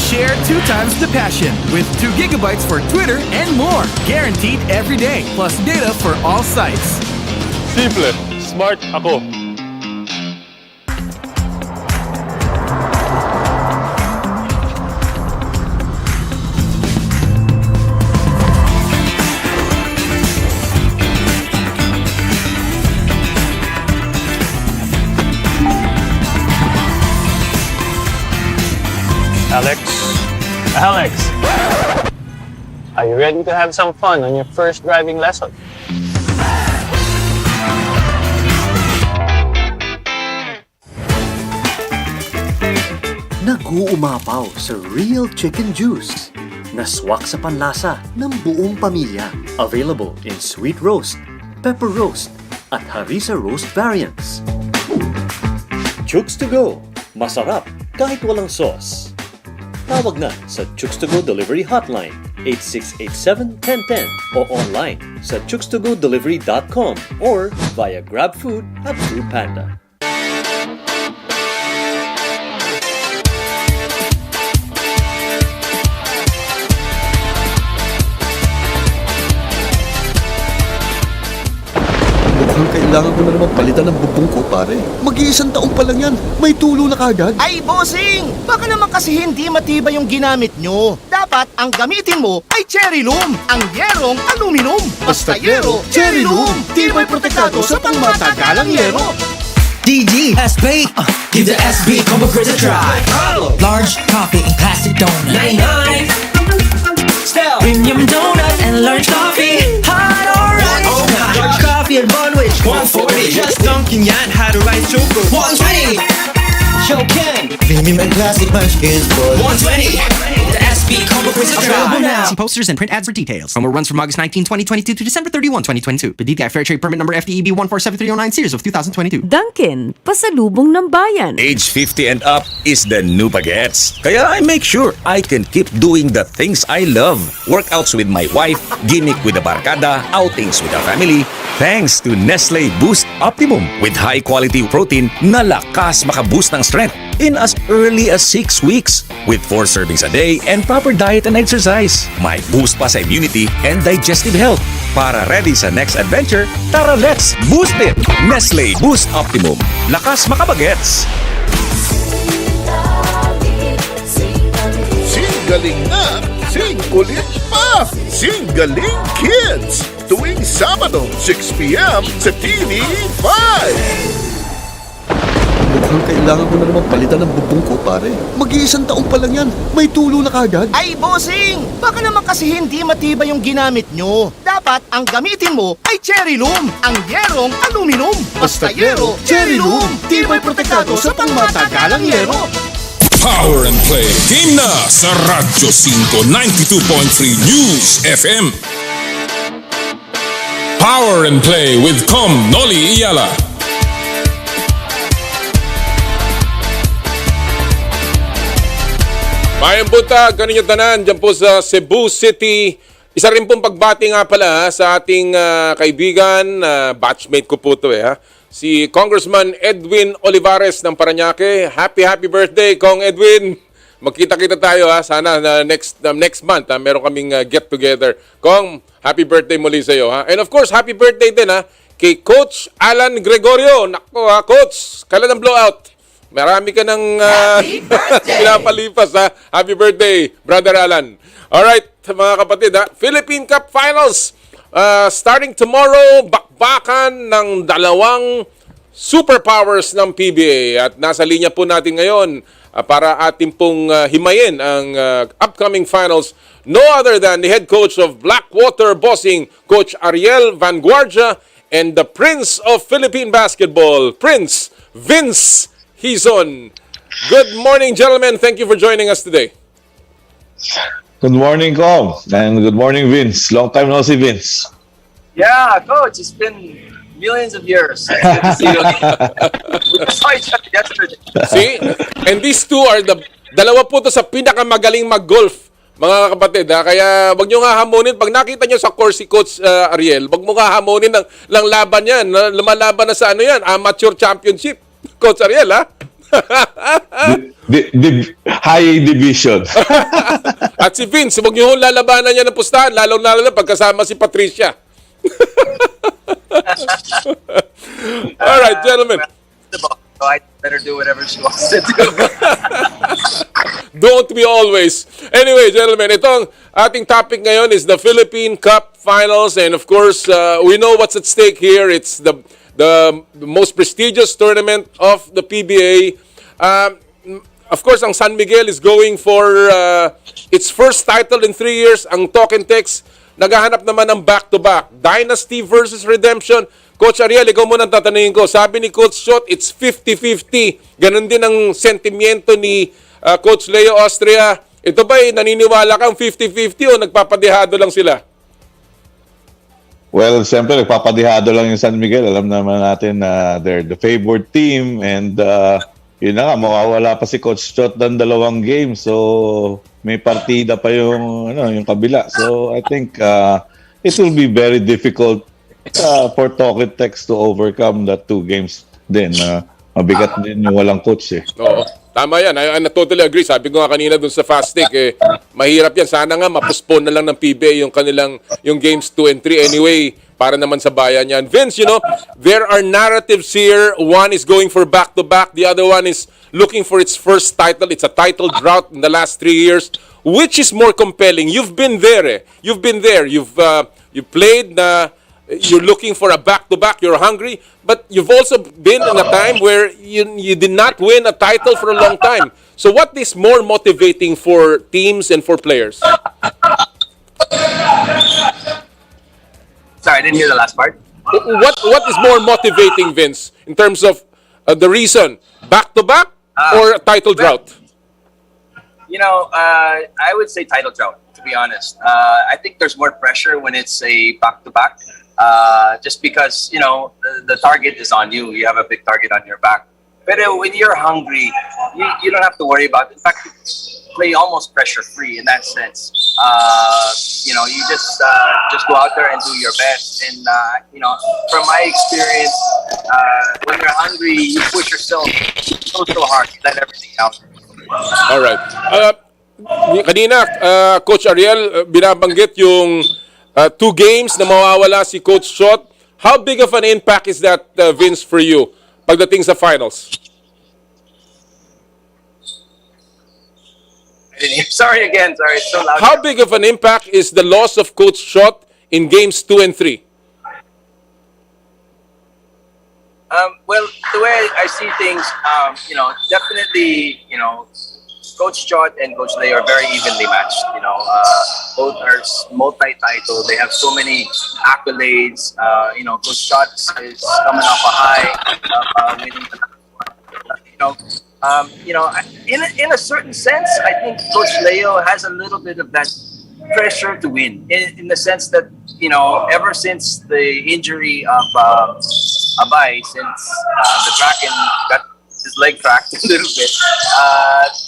Share 2 times the passion with 2 gigabytes for Twitter and more. Guaranteed every day, plus data for all sites.
Simple, smart ako.
Alex, are you ready to have some fun on your first driving lesson?
Nag-uumapaw sa real chicken juice na swak sa panlasa ng buong pamilya. Available in sweet roast, pepper roast, at harissa roast variants. Chooks to Go. Masarap kahit walang sauce. Tawag na sa Chooks to Go Delivery Hotline 8687-1010 o online sa chookstogodelivery.com or via GrabFood at Foodpanda.
kailangan ko na naman palitan ng bubong ko, pare. Mag-iisang taon pa lang yan. May tulo na kagad.
Ay, bossing! Baka naman kasi hindi matibay yung ginamit nyo. Dapat ang gamitin mo ay cherry loom, ang yerong aluminum. Basta yero, cherry loom. Tibay protektado sa pangmatagalang yero.
DG, SB, give the SB Combo Quiz a try. Large coffee in plastic donut. 99. Still, premium donut and large coffee. Hot orange. Large coffee and Bonwich. 140. Just dunking yan. Hot rice choco. 120. Chokin. Premium and classic munchkins for 120. The SB Combo Quiz a try.
Available now. See posters and print ads for details. Promo runs from August 19, 2022 to December 31, 2022. Bibida Fair Trade Permit number FTEB 147309 series of 2022.
Dunkin, pasalubong ng bayan.
Age 50 and up is the new bagets. Kaya I make sure I can keep doing the things I love. Workouts with my wife, gimmick with the barkada, outings with the family. Thanks to Nestle Boost Optimum with high quality protein na lakas makaboost ng strength in as early as 6 weeks with 4 servings a day and proper diet and exercise. May boost pa sa immunity and digestive health. Para ready sa next adventure, tara let's boost it! Nestle Boost Optimum. Lakas makabagets!
Singaling na, singkulit pa, Singaling Kids! Tuwing Sabado, 6 p.m. sa TV5!
Mukhang kailangan ko na naman palitan ng bubong ko, pare. Mag-iisang taon pa lang yan. May tulo na kagad.
Ay, bossing! Baka naman kasi hindi matibay yung ginamit nyo. Dapat ang gamitin mo ay cherry loom, ang yerong aluminum. Basta yero, cherry loom. Tibay protektado sa pangmatagalang yero.
Power and Play. Game na sa Radyo 5 92.3 News FM. Power and Play with Noli Iyala.
Mayang buntag, kaninyo tanan, dyan po sa Cebu City. Isa rin pong pagbati nga pala sa ating kaibigan, batchmate ko po ito si Congressman Edwin Olivares ng Parañaque. Happy birthday, Kong Edwin! Magkita-kita tayo sana next month meron kaming get together. Kong, happy birthday muli sa iyo And of course, happy birthday din kay Coach Alan Gregorio. Nako Coach, kailan ang blowout? Marami ka ng pinapalipas Happy birthday, Brother Alan. Alright, mga kapatid Philippine Cup Finals. Starting tomorrow, bakbakan ng dalawang superpowers ng PBA. At nasa linya po natin ngayon para ating pong himayin ang upcoming finals. No other than the head coach of Blackwater Bossing, Coach Ariel Vanguardia, and the Prince of Philippine Basketball, Prince Vince Hizon. Good morning, gentlemen. Thank you for joining us today.
Good morning, Com. And good morning, Vince. Long time no see, Vince.
Yeah, Coach. It's been millions of years. Good to see you again. We saw each other yesterday.
See? And these two are dalawa po to sa pinakamagaling mag-golf, mga kapatid. Kaya wag nyo nga hamunin. Pag nakita nyo sa course si Coach Ariel, wag mo nga hamunin ng laban yan. Lumalaban na sa amateur championship. Coach Ariel,
High division.
At si Vince, huwag niyo lalabanan niya ng pustahan, lalo na pagkasama si Patricia. All right, gentlemen.
So I better do whatever she wants to do.
Don't we always? Anyway, gentlemen, itong ating topic ngayon is the Philippine Cup Finals. And of course, we know what's at stake here. It's the most prestigious tournament of the PBA. Of course, ang San Miguel is going for its first title in 3 years. Ang Token Tex, naghahanap naman ng back-to-back. Dynasty versus Redemption. Coach Ariel, ikaw muna ang tatanungin ko. Sabi ni Coach Shot, it's 50-50. Ganon din ang sentimiento ni Coach Leo Austria. Ito ba'y naniniwala kang 50-50 o nagpapadihado lang sila?
Well, siyempre, nagpapadihado lang yung San Miguel. Alam naman natin na they're the favored team and yun na nga, mawawala pa si Coach Shot ng 2 games. So, may partida pa yung kabila. So, I think it will be very difficult for Token Tex to overcome that 2 games din. Mabigat din yung walang coach
Oo. Tama yan. I totally agree. Sabi ko nga kanina dun sa Fast Stick, mahirap yan. Sana nga mapospone na lang ng PBA yung games 2 and 3 anyway, para naman sa bayan yan. Vince, there are narratives here. One is going for back-to-back. The other one is looking for its first title. It's a title drought in the last 3 years. Which is more compelling? You've been there. You've been there. You've played na... You're looking for a back-to-back, you're hungry, but you've also been in a time where you did not win a title for a long time. So what is more motivating for teams and for players?
Sorry, I didn't hear the last part.
What is more motivating, Vince, in terms of the reason? Back-to-back or a title drought?
I would say title drought, to be honest. I think there's more pressure when it's a back-to-back. Just because, the target is on you. You have a big target on your back. But when you're hungry, you don't have to worry about it. In fact, you play almost pressure-free in that sense. You just go out there and do your best. And, from my experience, when you're hungry, you push yourself so hard. You let everything out.
All right. Kanina, Coach Ariel, binabanggit yung 2 games na mawawala si Coach Shot. How big of an impact is that, Vince, for you pagdating sa finals?
Sorry again. Sorry, it's so loud.
How big of an impact is the loss of Coach Shot in games 2 and 3?
Well, the way I see things, definitely, Coach Chot and Coach Lay are very evenly matched. Both are multi-title. They have so many accolades. Coach Chot is coming off a high, winning. In a certain sense, I think Coach Leo has a little bit of that pressure to win. In the sense that ever since the injury of Abay, since the Kraken got his leg cracked a little bit,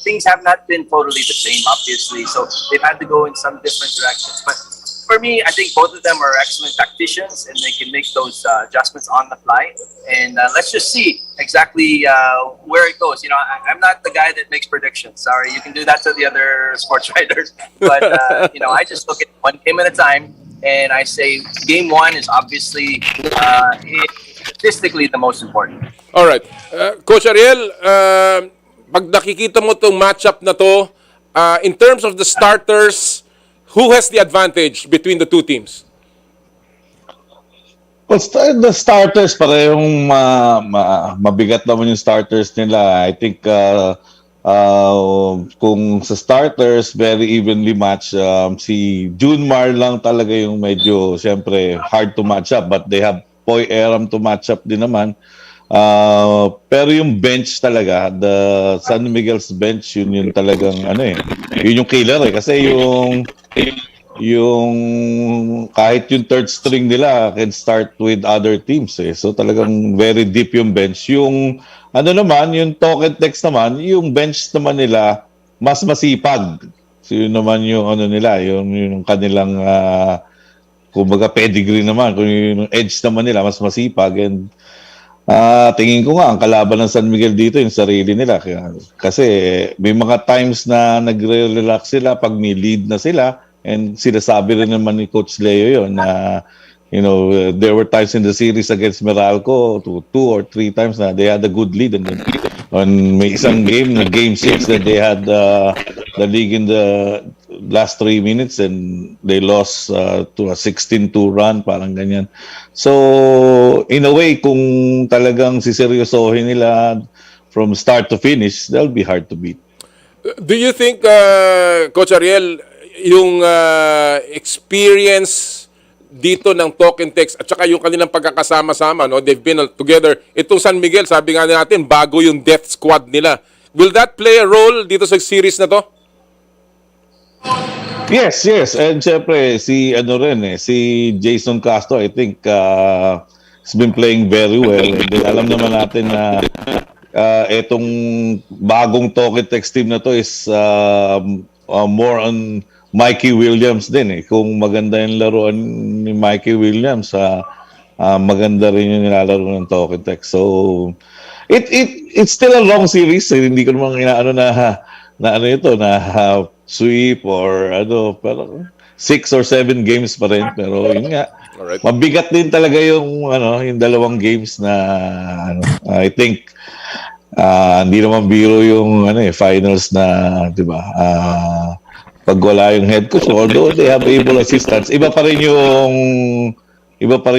things have not been totally the same, obviously. So they've had to go in some different directions. But for me, I think both of them are excellent tacticians, and they can make those adjustments on the fly. And let's just see exactly where it goes. I'm not the guy that makes predictions. Sorry, you can do that to the other sports writers. But I just look at one game at a time, and I say game 1 is obviously statistically the most important.
All right. Coach Ariel, pag nakikita mo itong matchup na to, in terms of the starters, who has the advantage between the 2 teams?
Well, the starters, parehong mabigat naman yung starters nila. I think kung sa starters, very evenly matched. Si Junmar lang talaga yung medyo, siyempre, hard to match up. But they have Poy Eram to match up din naman. Pero yung bench talaga, the San Miguel's bench, yun talagang yun yung killer kasi yung kahit yung third string nila can start with other teams so talagang very deep yung bench. Yung naman, yung talk and text naman, yung bench naman nila mas masipag. So yun naman yung nila, yung kanilang kumbaga pedigree naman, kung yung edge naman nila mas masipag. And tingin ko nga, ang kalaban ng San Miguel dito, yung sarili nila. Kasi may mga times na nagre-relax sila pag may lead na sila. And sinasabi rin naman ni Coach Leo yun na, there were times in the series against Meralco, 2 or 3 times na they had a good lead. And then, may isang game, na game 6, that they had the league in the last 3 minutes and they lost to a 16-2 run, parang ganyan. So, in a way, kung talagang siseryosohin nila from start to finish, they'll be hard to beat.
Do you think, Coach Ariel, yung experience dito ng talk and text at saka yung kanilang pagkakasama-sama, they've been together. Itong San Miguel, sabi nga natin, bago yung death squad nila. Will that play a role dito sa series na to?
Yes. And syempre, si Jason Castro, I think, has been playing very well. And alam naman natin na itong bagong talk and text team na to is more on Mikey Williams din Kung maganda yung laruan ni Mikey Williams, maganda rin yung nilalaro ng talk and text. So, it's still a long series. Hindi ko naman inaano na ano ito, na sweep or ano, pero 6 or 7 games pa rin. Pero yun nga,
Alright.
mabigat din talaga yung dalawang games na I think hindi naman biro yung finals na, 'di ba? Pag wala yung head coach, although they have able assistants, iba pa rin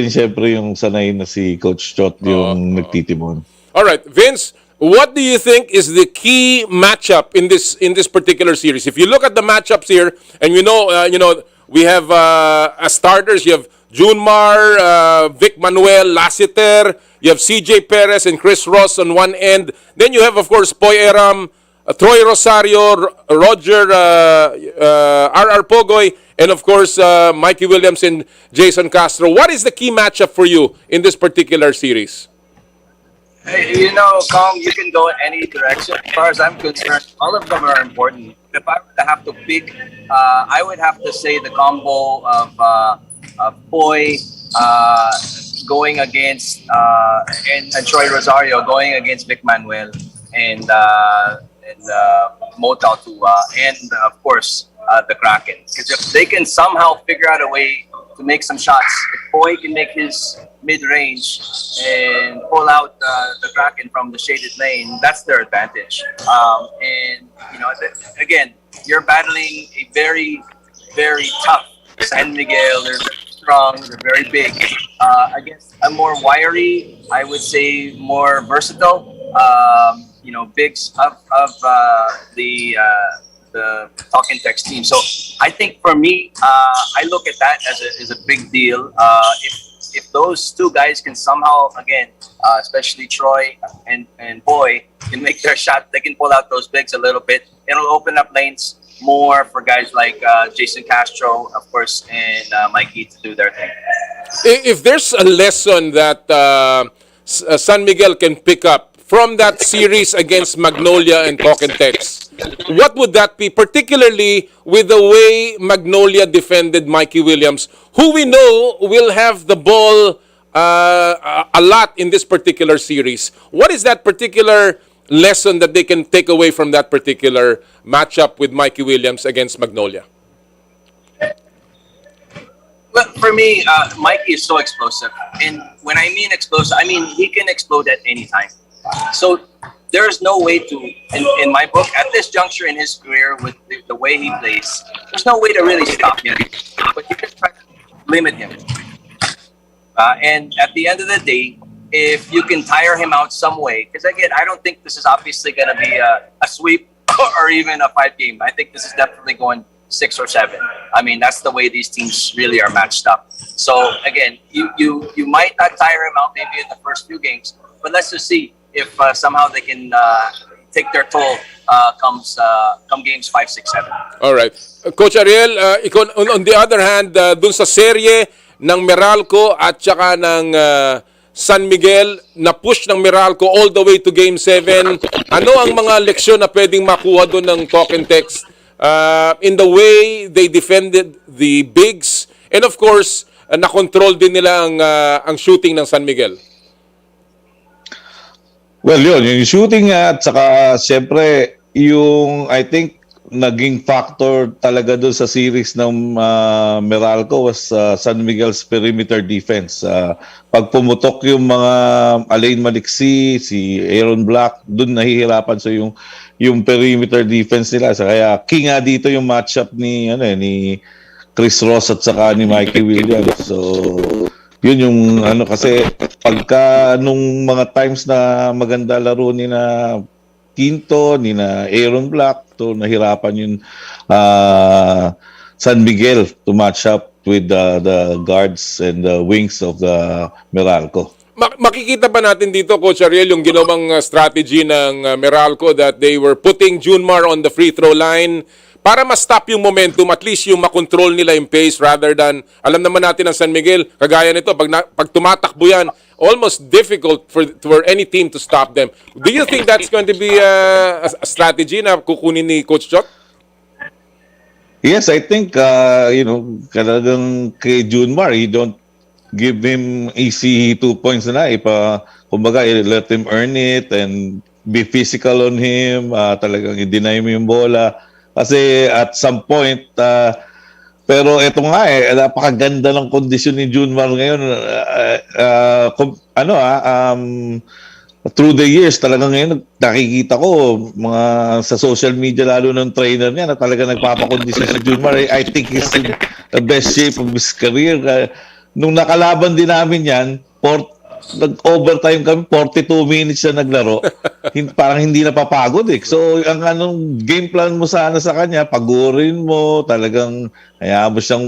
syempre yung sanay na si Coach Chot yung nagtitimon.
Alright, Vince, what do you think is the key matchup in this particular series? If you look at the matchups here, and we have as starters, you have Junmar, Vic Manuel, Lassiter, you have CJ Perez and Chris Ross on one end. Then you have, of course, Poy Eram, Troy Rosario, Roger, RR Pogoy, and of course, Mikey Williams and Jason Castro. What is the key matchup for you in this particular series?
Hey, Kong, you can go in any direction. As far as I'm concerned, all of them are important. If I were to have to pick, I would have to say the combo of Poy going against and Troy Rosario going against Vic Manuel and Mo Taltua and of course the Kraken. Because if they can somehow figure out a way to make some shots, if Poy can make his mid-range and pull out the Kraken from the shaded lane, that's their advantage. Again, you're battling a very, very tough San Miguel. They're very strong, they're very big. Against a more wiry, I would say more versatile, bigs of the Talking Text team. So I think for me, I look at that as a big deal. If those two guys can somehow, again, especially Troy and Boy, can make their shot, they can pull out those bigs a little bit. It'll open up lanes more for guys like Jason Castro, of course, and Mikey to do their thing.
If there's a lesson that San Miguel can pick up from that series against Magnolia and Talking Text, what would that be, particularly with the way Magnolia defended Mikey Williams, who we know will have the ball a lot in this particular series? What is that particular lesson that they can take away from that particular matchup with Mikey Williams against Magnolia?
Well, for me, Mikey is so explosive. And when I mean explosive, I mean he can explode at any time. So there's no way to, in my book, at this juncture in his career with the way he plays, there's no way to really stop him. But you can try to limit him. And at the end of the day, if you can tire him out some way, because again, I don't think this is obviously going to be a sweep or even a 5-game. I think this is definitely going 6 or 7. I mean, that's the way these teams really are matched up. So again, you might not tire him out maybe in the first few games, but let's just see if somehow they can take their toll come games 5, 6, 7.
All right. Coach Ariel, on the other hand, dun sa serye ng Meralco at saka ng San Miguel, na-push ng Meralco all the way to Game 7. Ano ang mga leksyon na pwedeng makuha doon ng Talking Text in the way they defended the bigs? And of course, na-control din nila ang shooting ng San Miguel.
Well, yung shooting at saka siyempre yung I think naging factor talaga doon sa series ng Meralco was San Miguel's perimeter defense. Pag pumutok yung mga Alain Maliksi, si Aaron Black, doon nahihirapan so yung perimeter defense nila. So, kaya king nga dito yung matchup ni Chris Ross at saka ni Mikey Williams. So yun yung kasi pagka nung mga times na maganda laro ni na Quinto, ni na Aaron Black, to nahirapan yung San Miguel to match up with the guards and the wings of the Meralco.
Makikita ba natin dito, Coach Ariel, yung ginawang strategy ng Meralco that they were putting Junmar on the free throw line para ma-stop yung momentum, at least yung makontrol nila yung pace rather than, alam naman natin ng San Miguel, kagaya nito, pag tumatakbo yan, almost difficult for any team to stop them. Do you think that's going to be a strategy na kukunin ni Coach Chot?
Yes, I think, talagang kay Junmar, you don't give him easy 2 points na. Kumbaga, let him earn it and be physical on him, talagang i-deny mo yung bola. Kasi at some point, pero ito nga napakaganda ng kondisyon ni Junmar ngayon. Through the years, talagang ngayon nakikita ko mga sa social media lalo ng trainer niya na talaga nagpapakondisyon si Junmar. I think he's in the best shape of his career. Nung nakalaban din namin yan, nag-overtime kami, 42 minutes siya naglaro. Parang hindi napapagod eh. So, ang anong game plan mo sana sa kanya, pagurin mo, talagang hayaan mo siyang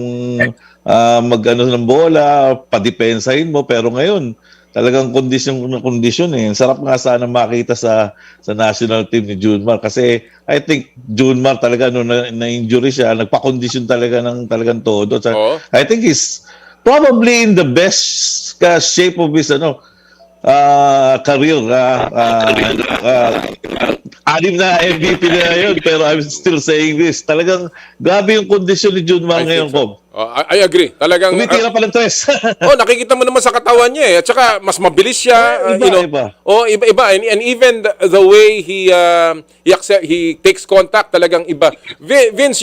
mag-ano ng bola, padepensahin mo. Pero ngayon, talagang kondisyon eh. Sarap nga sana makita sa national team ni Junmar kasi I think Junmar talaga nung na-injury siya, nagpa-kondisyon talaga ng talagang todo. So, I think he's probably in the best shape of his career. Anim na MVP na yun, pero I'm still saying this. Talagang grabe yung kondisyon ni Junmar ngayon, Bob.
I agree. Talagang
tumitira pa ng tres.
Nakikita mo naman sa katawan niya eh. At saka mas mabilis siya,
iba.
Iba. And even the way he takes contact, talagang iba. Vince,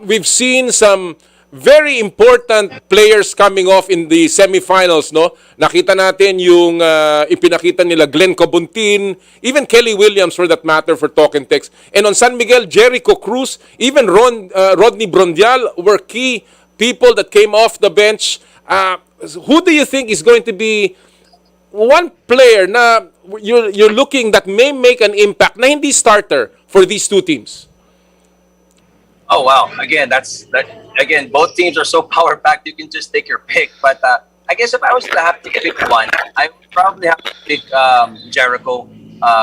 we've seen some very important players coming off in the semifinals, no? Nakita natin yung ipinakita nila Glenn Cobuntin, even Kelly Williams for that matter for Talk and Text. And on San Miguel, Jericho Cruz, even Rodney Brondial were key people that came off the bench. Who do you think is going to be one player na you're looking that may make an impact na hindi starter for these two teams?
Oh wow! Again, again, both teams are so power packed. You can just take your pick. But I guess if I was to have to pick one, I would probably have to pick Jericho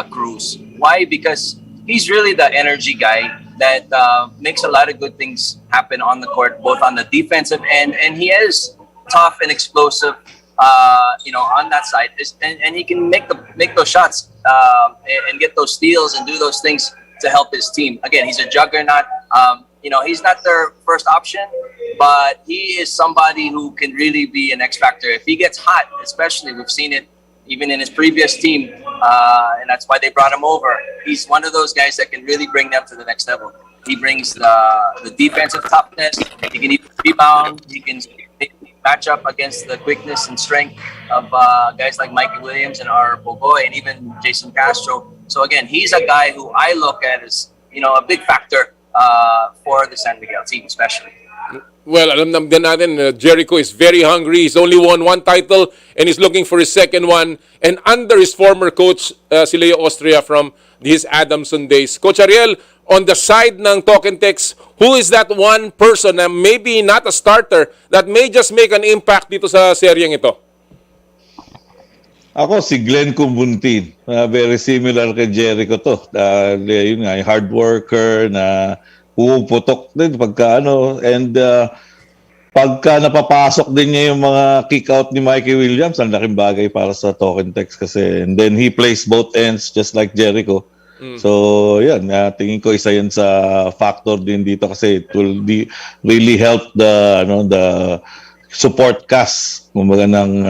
Cruz. Why? Because he's really the energy guy that makes a lot of good things happen on the court, both on the defensive end, and he is tough and explosive. On that side, and he can make those shots and get those steals and do those things to help his team. Again, he's a juggernaut. He's not their first option, but he is somebody who can really be an X factor. If he gets hot, especially, we've seen it even in his previous team, and that's why they brought him over. He's one of those guys that can really bring them to the next level. He brings the defensive toughness. He can even rebound. He can match up against the quickness and strength of guys like Mikey Williams and our Bogoy and even Jason Castro. So again, he's a guy who I look at as a big factor for the San Miguel team, especially.
Well, alam din natin, Jericho is very hungry. He's only won one title and he's looking for his second one. And under his former coach, si Leo Austria from his Adamson days. Coach Ariel, on the side ng Talk and Text, who is that one person na maybe not a starter that may just make an impact dito sa seryeng ito?
Ako, si Glenn Cobuntin. Very similar kay Jericho to. Yun nga, hard worker na puputok din pagka and pagka napapasok din niya yung mga kick-out ni Mikey Williams, ang laking bagay para sa Talk and Text kasi. And then he plays both ends just like Jericho. So, yan, tingin ko isa yan sa factor din dito kasi it will really help the support cast kumbaga ng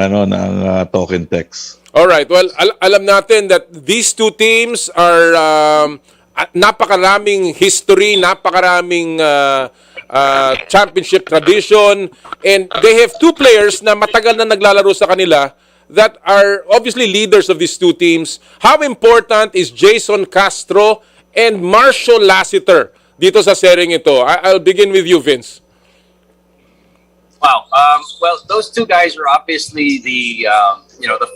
Talk and Text.
All right. Well, alam natin that these two teams are napakaraming history, napakaraming championship tradition, and they have two players na matagal na naglalaro sa kanila that are obviously leaders of these two teams. How important is Jason Castro and Marshall Lassiter dito sa seryeng ito? I'll begin with you, Vince.
Wow. Well, those two guys are obviously the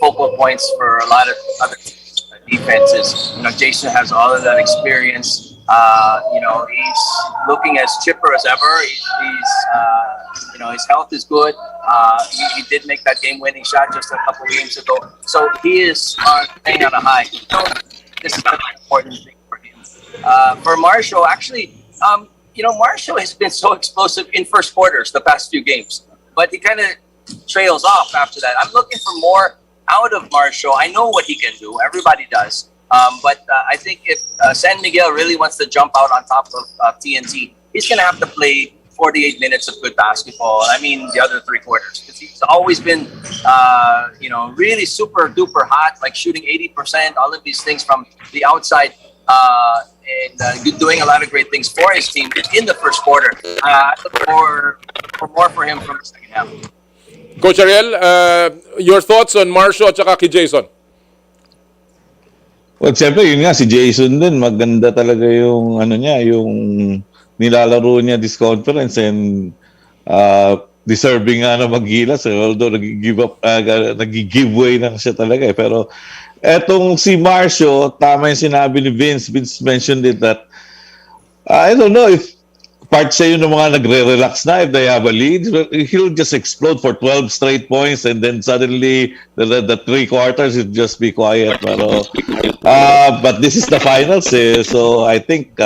focal points for a lot of other defenses. Jason has all of that experience. He's looking as chipper as ever. His health is good. He did make that game-winning shot just a couple games ago. So he is playing on a high. This is an important thing for him. For Marshall, actually, Marshall has been so explosive in first quarters the past few games, but he kind of trails off after that. I'm looking for more out of Marshall. I know what he can do. Everybody does. But I think if San Miguel really wants to jump out on top of TNT, he's going to have to play 48 minutes of good basketball. I mean, the other 3 quarters. Because he's always been, really super duper hot, like shooting 80%, all of these things from the outside, and doing a lot of great things for his team in the first quarter. I look for more for him from the second half.
Coach Ariel, your thoughts on Marcio at saka kay Jason?
Well, siyempre, yun nga, si Jason din, maganda talaga yung, yung nilalaro niya this conference and deserving nga na mag-Gilas. Although, nag-give way na siya talaga. Pero, etong si Marcio, tama yung sinabi ni Vince. Vince mentioned it that, I don't know if part siya yun ng mga nagre-relax na if they have a lead. He'll just explode for 12 straight points and then suddenly the 3 quarters will just be quiet. Pero, but this is the finals so I think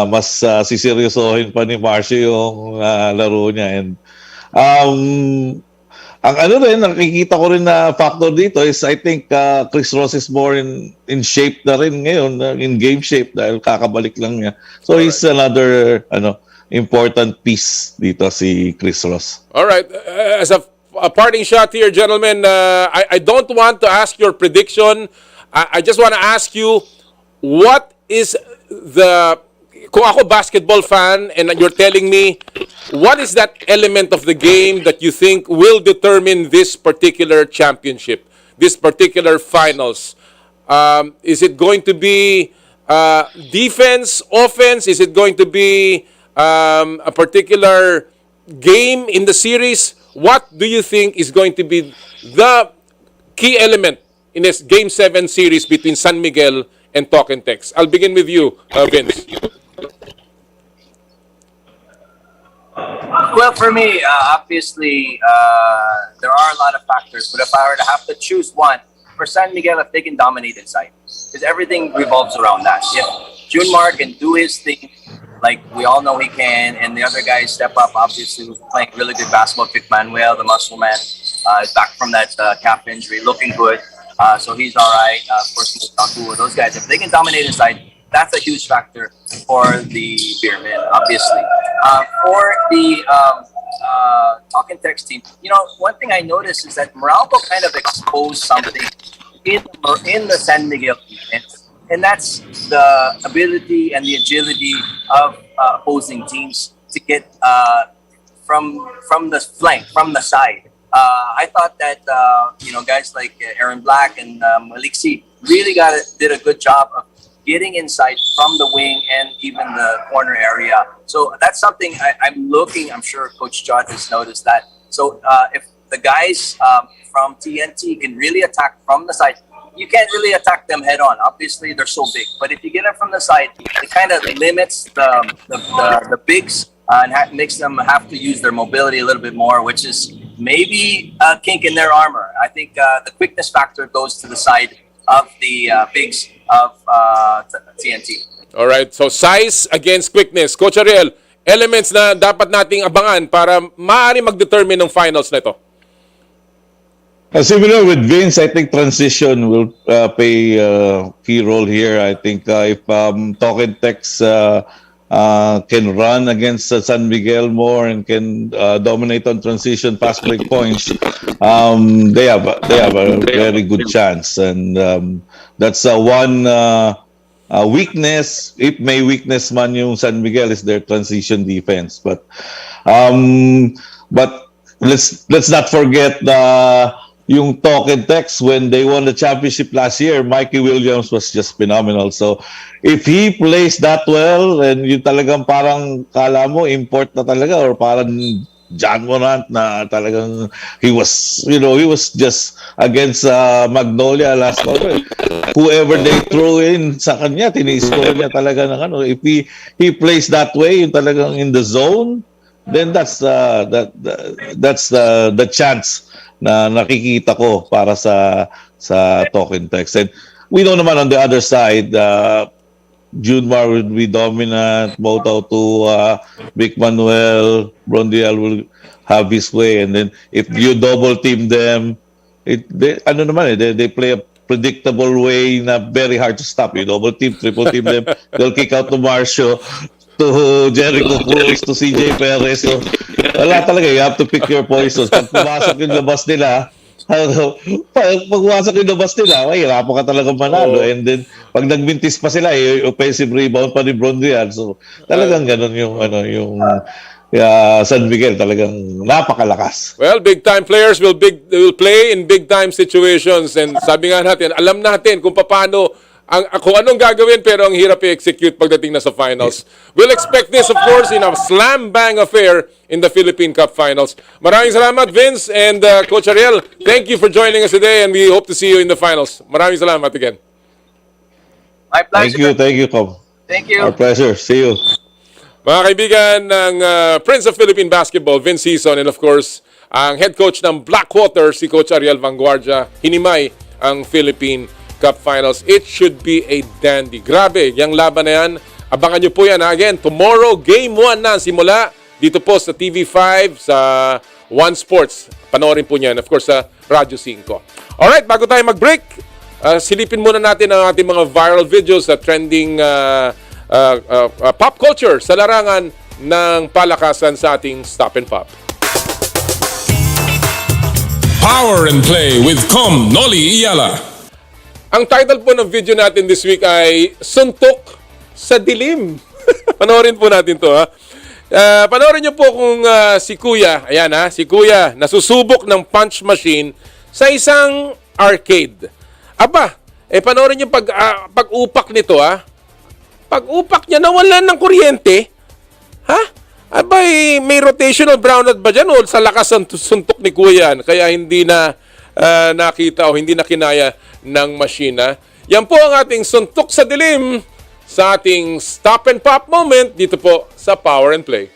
mas siseryosohin pa ni Marcio yung laro niya. And ang nakikita ko rin na factor dito is I think Chris Ross is more in shape na rin ngayon, in game shape dahil kakabalik lang niya. So he's another important piece dito si Chris Ross.
All right, as a parting shot here, gentlemen, I don't want to ask your prediction. I just want to ask you, what is kung ako basketball fan and you're telling me, what is that element of the game that you think will determine this particular championship, this particular finals? Is it going to be defense, offense? Is it going to be a particular game in the series? What do you think is going to be the key element in this Game 7 series between San Miguel and Talk and Text? I'll begin with you, Vince.
Well, for me, obviously, there are a lot of factors. But if I were to have to choose one, for San Miguel, if they can dominate inside, because everything revolves around that. If Junmar can do his thing, like we all know he can, and the other guys step up, obviously, who's playing really good basketball. Pick Manuel, the muscle man, is back from that calf injury, looking good. So he's all right. Of course, those guys, if they can dominate inside, that's a huge factor for the Beermen, obviously. For the Talk and Text team, one thing I noticed is that Meralco kind of exposed something in the San Miguel defense, and that's the ability and the agility of opposing teams to get from the flank, from the side. I thought that guys like Aaron Black and Maliksi really did a good job of getting inside from the wing and even the corner area. So that's something I'm looking. I'm sure Coach John has noticed that. So if the guys from TNT can really attack from the side, you can't really attack them head on. Obviously, they're so big. But if you get them from the side, it kind of limits the bigs and makes them have to use their mobility a little bit more, which is maybe a kink in their armor. I think the quickness factor goes to the side of the bigs of TNT.
All right, so size against quickness. Coach Ariel, elements na dapat nating abangan para maaari mag-determine ng finals na ito.
Similar with Vince, I think transition will play a key role here. I think if Talk and Text can run against San Miguel more and can dominate on transition, fast break points, they have a very good chance. And that's one weakness. If may weakness man yung San Miguel is their transition defense. But let's not forget yung Talk and Text when they won the championship last year. Mikey Williams was just phenomenal. So if he plays that well, and yung talagang parang kala mo import na talaga, or parang John Morant na talagang he was just against Magnolia last quarter. Whoever they throw in sa kanya, tini-score niya talaga ng ano. If he plays that way, yung talagang in the zone, then that's the chance na nakikita ko para sa Talk and Text. And we know naman on the other side, Junmar will be dominant, Moto to Vic Manuel, Brondial will have his way, and then if you double team them, they play a predictable way na very hard to stop. You double team, triple team them, they'll kick out to Marcio. to Jericho Cruz, to CJ Perez. So, wala talaga. You have to pick your poisons. Pag pumasok yung labas nila, mahirapan ka talaga manalo. And then, pag nagmintis pa sila, offensive rebound pa ni Brondrian. So, talagang ganun yung San Miguel, talagang napakalakas.
Well, big-time players will play in big-time situations. And sabi nga natin, alam natin kung paano kung anong gagawin, pero ang hirap i-execute pagdating na sa finals. We'll expect this, of course, in a slam-bang affair in the Philippine Cup Finals. Maraming salamat, Vince and Coach Ariel. Thank you for joining us today, and we hope to see you in the finals. Maraming salamat again.
My pleasure.
Thank you, Cobb.
Thank you.
Our pleasure. See you.
Mga kaibigan ng Prince of Philippine Basketball, Vince Hison, and of course, ang head coach ng Blackwater, si Coach Ariel Vanguardia, hinimay ang Philippine Cup Finals. It should be a dandy. Grabe, yung laban na yan. Abangan nyo po yan. Again, tomorrow, Game 1 na simula dito po sa TV5, sa One Sports. Panoorin po niyan, of course, sa Radyo 5. Alright, bago tayo mag-break, silipin muna natin ang ating mga viral videos sa trending pop culture sa larangan ng palakasan sa ating Stop and Pop.
Power and Play with Com Noli Iyala.
Ang title po ng video natin this week ay Suntok sa Dilim. Panoorin po natin to, ha. Panoorin niyo po kung si Kuya, ayan ha, si Kuya nasusubok ng punch machine sa isang arcade. Aba, panoorin niyo pag-upak nito, ha. Pag-upak niya, nawalan ng kuryente. Ha? Aba, may rotational brownout ba dyan o sa lakas ng suntok ni Kuya? Kaya hindi na nakita o hindi na kinaya ng machine. Yan po ang ating suntok sa dilim sa ating Stop and Pop moment dito po sa Power and Play.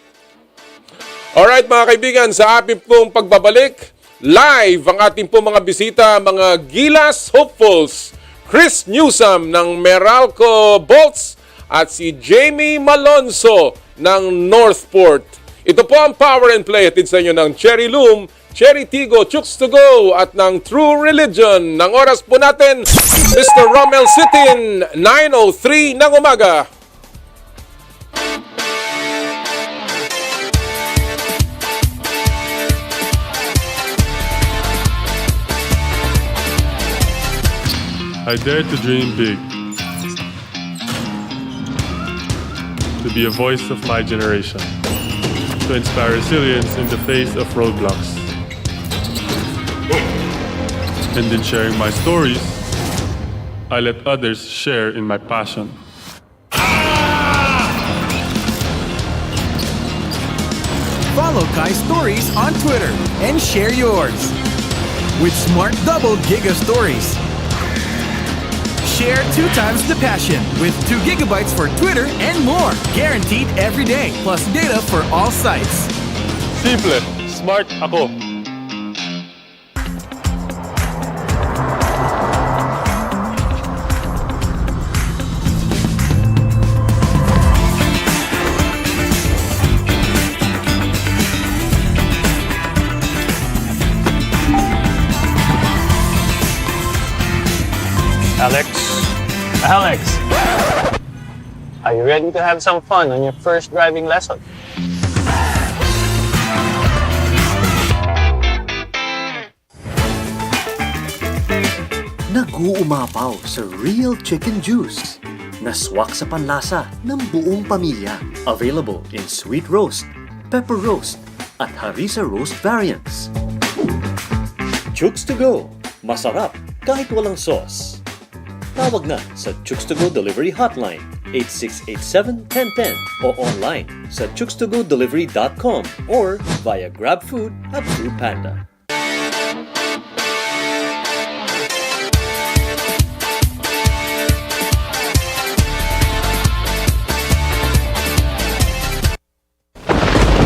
Alright mga kaibigan, sa ating pong pagbabalik, live ang ating pong mga bisita, mga Gilas hopefuls, Chris Newsome ng Meralco Bolts at si Jamie Malonzo ng Northport. Ito po ang Power and Play hatid sa inyo ng Cherry Loom, Cherry Tigo, Chooks to Go at ng True Religion. Ng oras po natin, Mr. Romel Sitin, 9:03 ng umaga.
I dare to dream big. To be a voice of my generation. To inspire resilience in the face of roadblocks. And in sharing my stories, I let others share in my passion.
Follow Kai Stories on Twitter and share yours. With Smart Double Giga Stories. Share 2 times the passion with 2 gigabytes for Twitter and more. Guaranteed every day, plus data for all sites.
Simple, smart ako.
Alex, are you ready to have some fun on your first driving lesson?
Nag-uumapaw sa real chicken juice. Naswak sa panlasa ng buong pamilya. Available in sweet roast, pepper roast, at harissa roast variants. Chooks to Go. Masarap kahit walang sauce. Tawag na sa Chooks to Go Delivery Hotline 8687-1010 o online sa chookstogodelivery.com or via GrabFood at Foodpanda.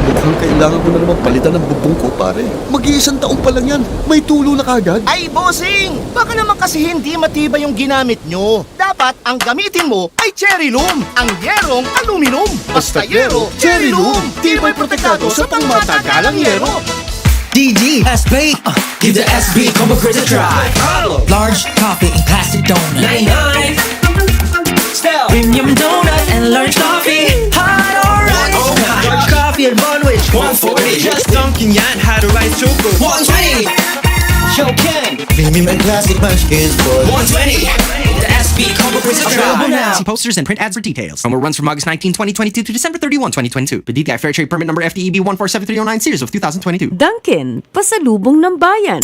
Mukhang kailangan ko na naman palitan ng bubong ko, pare. Mag-iisang taong pa lang yan. May tulo na kagad.
Ay, bossing! Baka naman kasi hindi matibay yung ginamit nyo. Dapat ang gamitin mo ay Cherry Loom, ang yerong aluminum. Basta yero, Cherry Loom. Tibay protektado sa pangmatagalang yero.
DG, SB, give the SB Combo Grid a try. Large coffee in plastic donut. 99. Premium donut and large coffee. Hot coffee and bun with 140.
Just dunking yan, had a rice choco.
120. Shokin. Premium and classic munchkins for 120. The SB combo quiz is available now.
See posters and print ads for details. Promo runs from August 19, 2022 to December 31, 2022. Bibida Fair Trade Permit number FTEB 147309 series of 2022.
Dunkin, pasalubong ng bayan.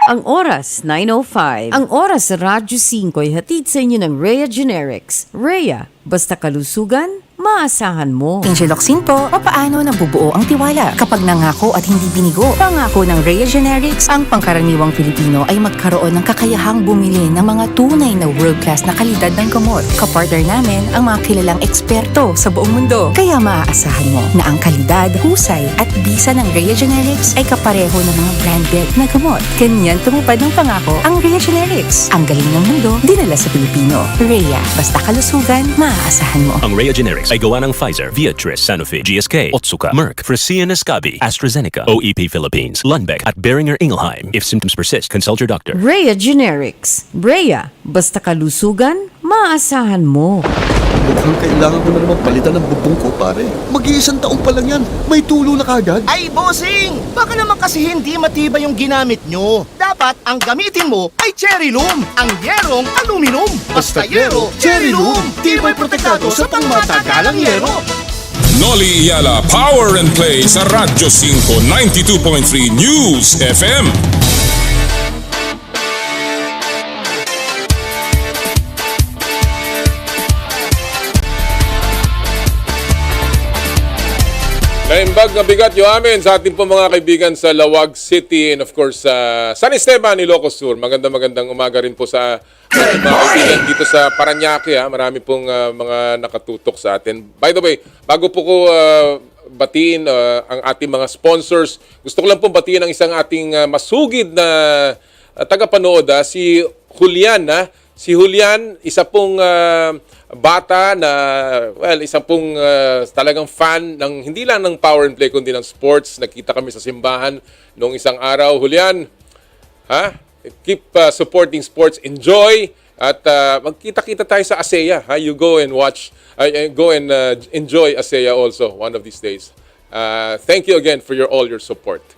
Ang oras, 9:05. Ang oras sa Radyo 5 ay hatid sa inyo ng Rhea Generics. Rhea, basta kalusugan, maasahan mo.
Ingeloxin po, paano nabubuo ang tiwala? Kapag nangako at hindi binigo, pangako ng Rhea Generics, ang pangkaraniwang Pilipino ay magkaroon ng kakayahang bumili ng mga tunay na world-class na kalidad ng gamot. Kapartner namin ang mga kilalang eksperto sa buong mundo. Kaya maaasahan mo na ang kalidad, husay at bisa ng Rhea Generics ay kapareho ng mga branded na gamot. Ganyan tumupad ng pangako ang Rhea Generics. Ang galing ng mundo, dinala sa Pilipino. Rhea, basta kalusugan, maaasahan mo.
Ang Rhea Generics ay gawa ng Pfizer, Viatris, Sanofi, GSK, Otsuka, Merck, Fresenius Kabi, AstraZeneca, OEP Philippines, Lundbeck at Boehringer Ingelheim. If symptoms persist, consult your doctor.
Rhea Generics. Rhea, basta kalusugan, maasahan mo.
Mukhang kailangan ko na naman palitan ng bubong ko, pare. Mag-iisang taong pa lang yan. May tulo na kagad.
Ay, bossing! Baka naman kasi hindi matibay yung ginamit nyo. Dapat ang gamitin mo ay Cherry Loom, ang yerong aluminum. Basta yero, Cherry Loom. Tibay protektado sa pangmatagalang yero.
Noli Iyala Power and Play sa Radyo 5 92.3 News FM.
Naimbag na bigat yung amin sa ating po mga kaibigan sa Lawag City and of course sa San Esteban, Ilocos Sur. Magandang umaga rin po sa ating mga kaibigan dito sa Parañaque. Marami pong mga nakatutok sa atin. By the way, bago po ko batiin ang ating mga sponsors, gusto ko lang pong batiin ang isang ating masugid na tagapanood, si Julian. Si Julian, isa pong bata na, isang pong talagang fan ng hindi lang ng power and play kundi ng sports. Nakita kami sa simbahan noong isang araw. Julian, keep supporting sports. Enjoy at magkita-kita tayo sa ASEA. You go and watch, go and enjoy ASEA also one of these days. Thank you again for all your support.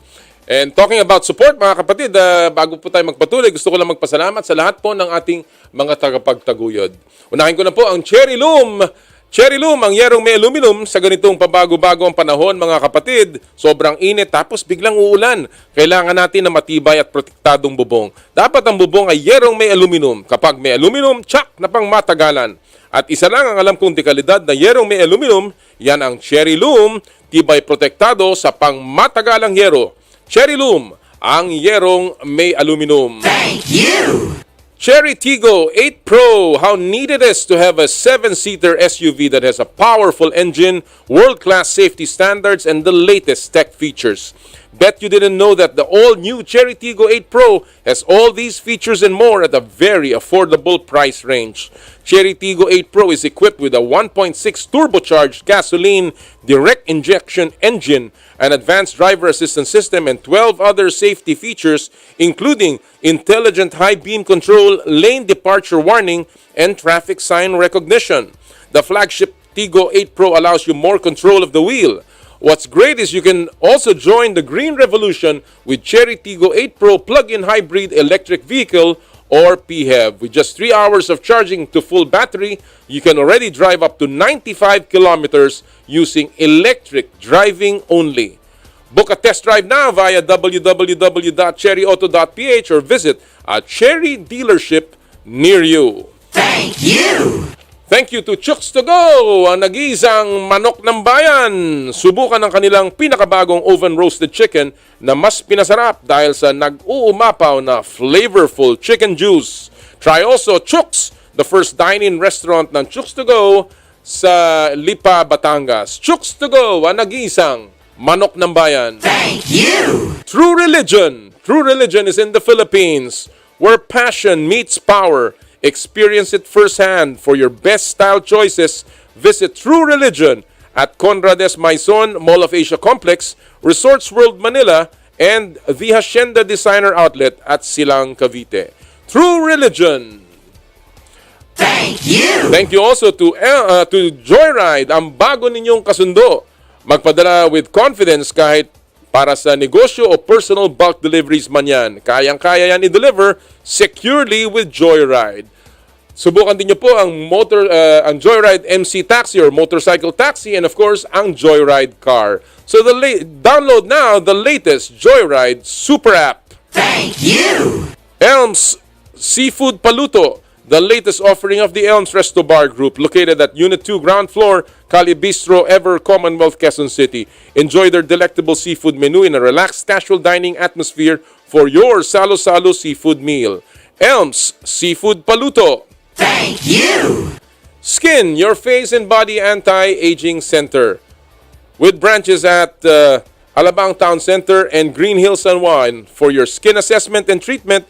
And talking about support, mga kapatid, bago po tayo magpatuloy, gusto ko lang magpasalamat sa lahat po ng ating mga tagapagtaguyod. Unahin ko na po ang Cherry Loom. Cherry Loom, ang yerong may aluminum sa ganitong pabago-bago ang panahon, mga kapatid. Sobrang init tapos biglang uulan. Kailangan natin na matibay at protektadong bubong. Dapat ang bubong ay yerong may aluminum. Kapag may aluminum, tsak na pang matagalan. At isa lang ang alam kong dekalidad na yerong may aluminum, yan ang Cherry Loom, tibay protektado sa pang matagalang yero. Cherry Loom, ang yerong may aluminum.
Thank you!
Cherry Tiggo 8 Pro, how neat it is to have a 7-seater SUV that has a powerful engine, world-class safety standards, and the latest tech features. Bet you didn't know that the all-new Cherry Tiggo 8 Pro has all these features and more at a very affordable price range. Cherry Tiggo 8 Pro is equipped with a 1.6 turbocharged gasoline direct injection engine, an advanced driver assistance system, and 12 other safety features, including intelligent high beam control, lane departure warning, and traffic sign recognition. The flagship Tiggo 8 Pro allows you more control of the wheel. What's great is you can also join the green revolution with Cherry Tiggo 8 Pro plug-in hybrid electric vehicle or PHEV. With just 3 hours of charging to full battery, you can already drive up to 95 kilometers using electric driving only. Book a test drive now via www.cherryauto.ph or visit a Cherry dealership near you.
Thank you!
Thank you to Chooks to Go, ang nag-iisang manok ng bayan. Subukan ang kanilang pinakabagong oven-roasted chicken na mas pinasarap dahil sa nag-uumapaw na flavorful chicken juice. Try also Chooks, the first dine-in restaurant ng Chooks to Go sa Lipa, Batangas. Chooks to Go, ang nag-iisang manok ng bayan.
Thank you!
True religion. True religion is in the Philippines, where passion meets power. Experience it firsthand. For your best style choices, visit True Religion at Conrades Maison Mall of Asia Complex, Resorts World Manila, and the Hacienda Designer Outlet at Silang, Cavite. True Religion.
Thank you!
Thank you also to Joyride, ang bago ninyong kasundo. Magpadala with confidence kahit para sa negosyo o personal bulk deliveries man yan. Kayang-kaya yan i-deliver securely with Joyride. Subukan din nyo po ang Joyride MC Taxi or motorcycle taxi, and of course, ang Joyride car. So download now the latest Joyride super app.
Thank you!
Elms Seafood Paluto, the latest offering of the Elms Resto Bar Group, located at Unit 2, ground floor, Cali Bistro, Ever Commonwealth, Quezon City. Enjoy their delectable seafood menu in a relaxed, casual dining atmosphere for your salo-salo seafood meal. Elms Seafood Paluto.
Thank you!
Skin, your face and body anti-aging center. With branches at Alabang Town Center and Green Hills, San Juan. For your skin assessment and treatment,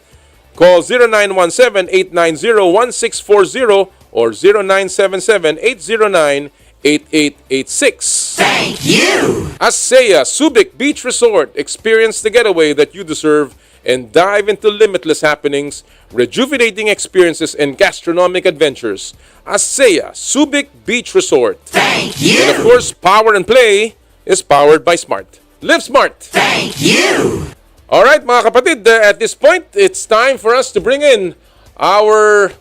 call 0917-890-1640 or 0977-809-8886.
Thank you!
ASEA Subic Beach Resort. Experience the getaway that you deserve and dive into limitless happenings, rejuvenating experiences, and gastronomic adventures. ASEA Subic Beach Resort.
Thank you!
And of course, Power and Play is powered by Smart. Live Smart!
Thank you!
Alright mga kapatid, at this point, it's time for us to bring in our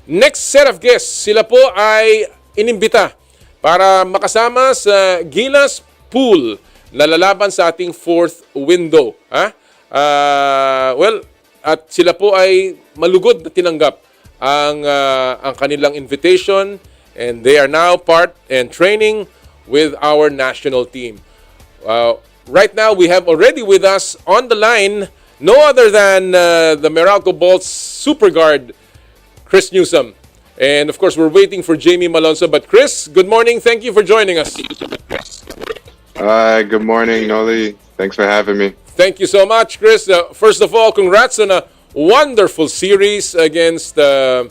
next set of guests. Sila po ay inimbita para makasama sa Gilas Pool na lalaban sa ating fourth window. At sila po ay malugod na tinanggap ang kanilang invitation, and they are now part and training with our national team. Right now, we have already with us on the line no other than the Meralco Bolts super guard, Chris Newsome. And of course, we're waiting for Jamie Malonzo. But Chris, good morning. Thank you for joining us.
Good morning, Noli. Thanks for having me.
Thank you so much, Chris. First of all, congrats on a wonderful series against San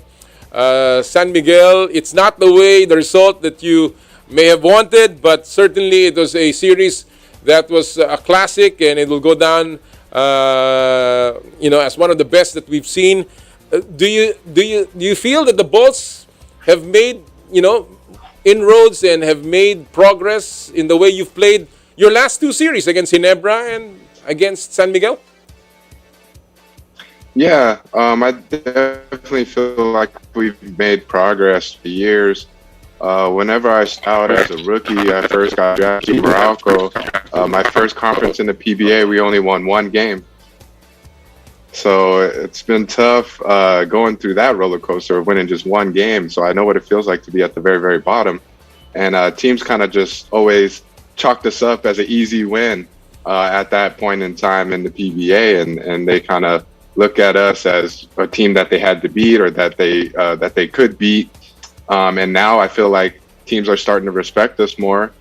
Miguel. It's not the result that you may have wanted, but certainly it was a series that was a classic, and it will go down, as one of the best that we've seen. Do you feel that the Bolts have made, inroads and have made progress in the way you've played your last two series against Ginebra and against San Miguel?
Yeah, I definitely feel like we've made progress for years. Whenever I started as a rookie, I first got drafted to Meralco. My first conference in the PBA, we only won one game. So it's been tough going through that roller coaster of winning just one game. So I know what it feels like to be at the very, very bottom. And teams kind of just always chalked us up as an easy win at that point in time in the PBA. And they kind of look at us as a team that they had to beat or that they could beat. And now I feel like teams are starting to respect us more.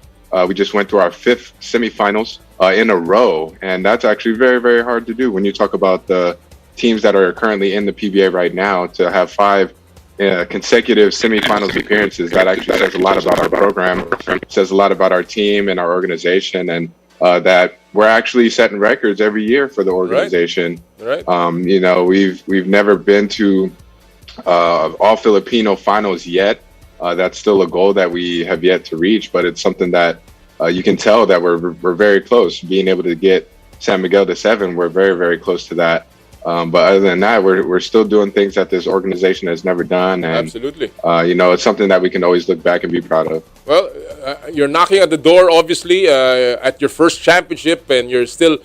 We just went through our fifth semifinals in a row, and that's actually very, very hard to do when you talk about the teams that are currently in the PBA right now. To have five consecutive semifinals appearances, that actually says a lot about our program, says a lot about our team and our organization, and that we're actually setting records every year for the organization.
Right.
We've never been to all Filipino finals yet. That's still a goal that we have yet to reach, but it's something that you can tell that we're very close. Being able to get San Miguel to 7, we're very, very close to that. But other than that, we're still doing things that this organization has never done. And,
absolutely.
It's something that we can always look back and be proud of.
Well, you're knocking at the door, obviously, at your first championship, and you're still...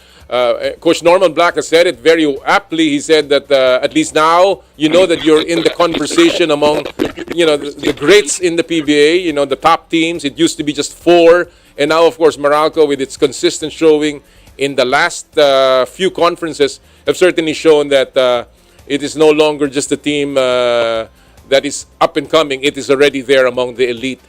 Coach Norman Black has said it very aptly. He said that at least now you know that you're in the conversation among the greats in the PBA, the top teams. It used to be just 4, and now of course Meralco, with its consistent showing in the last few conferences, have certainly shown that it is no longer just a team that is up and coming. It is already there among the elite.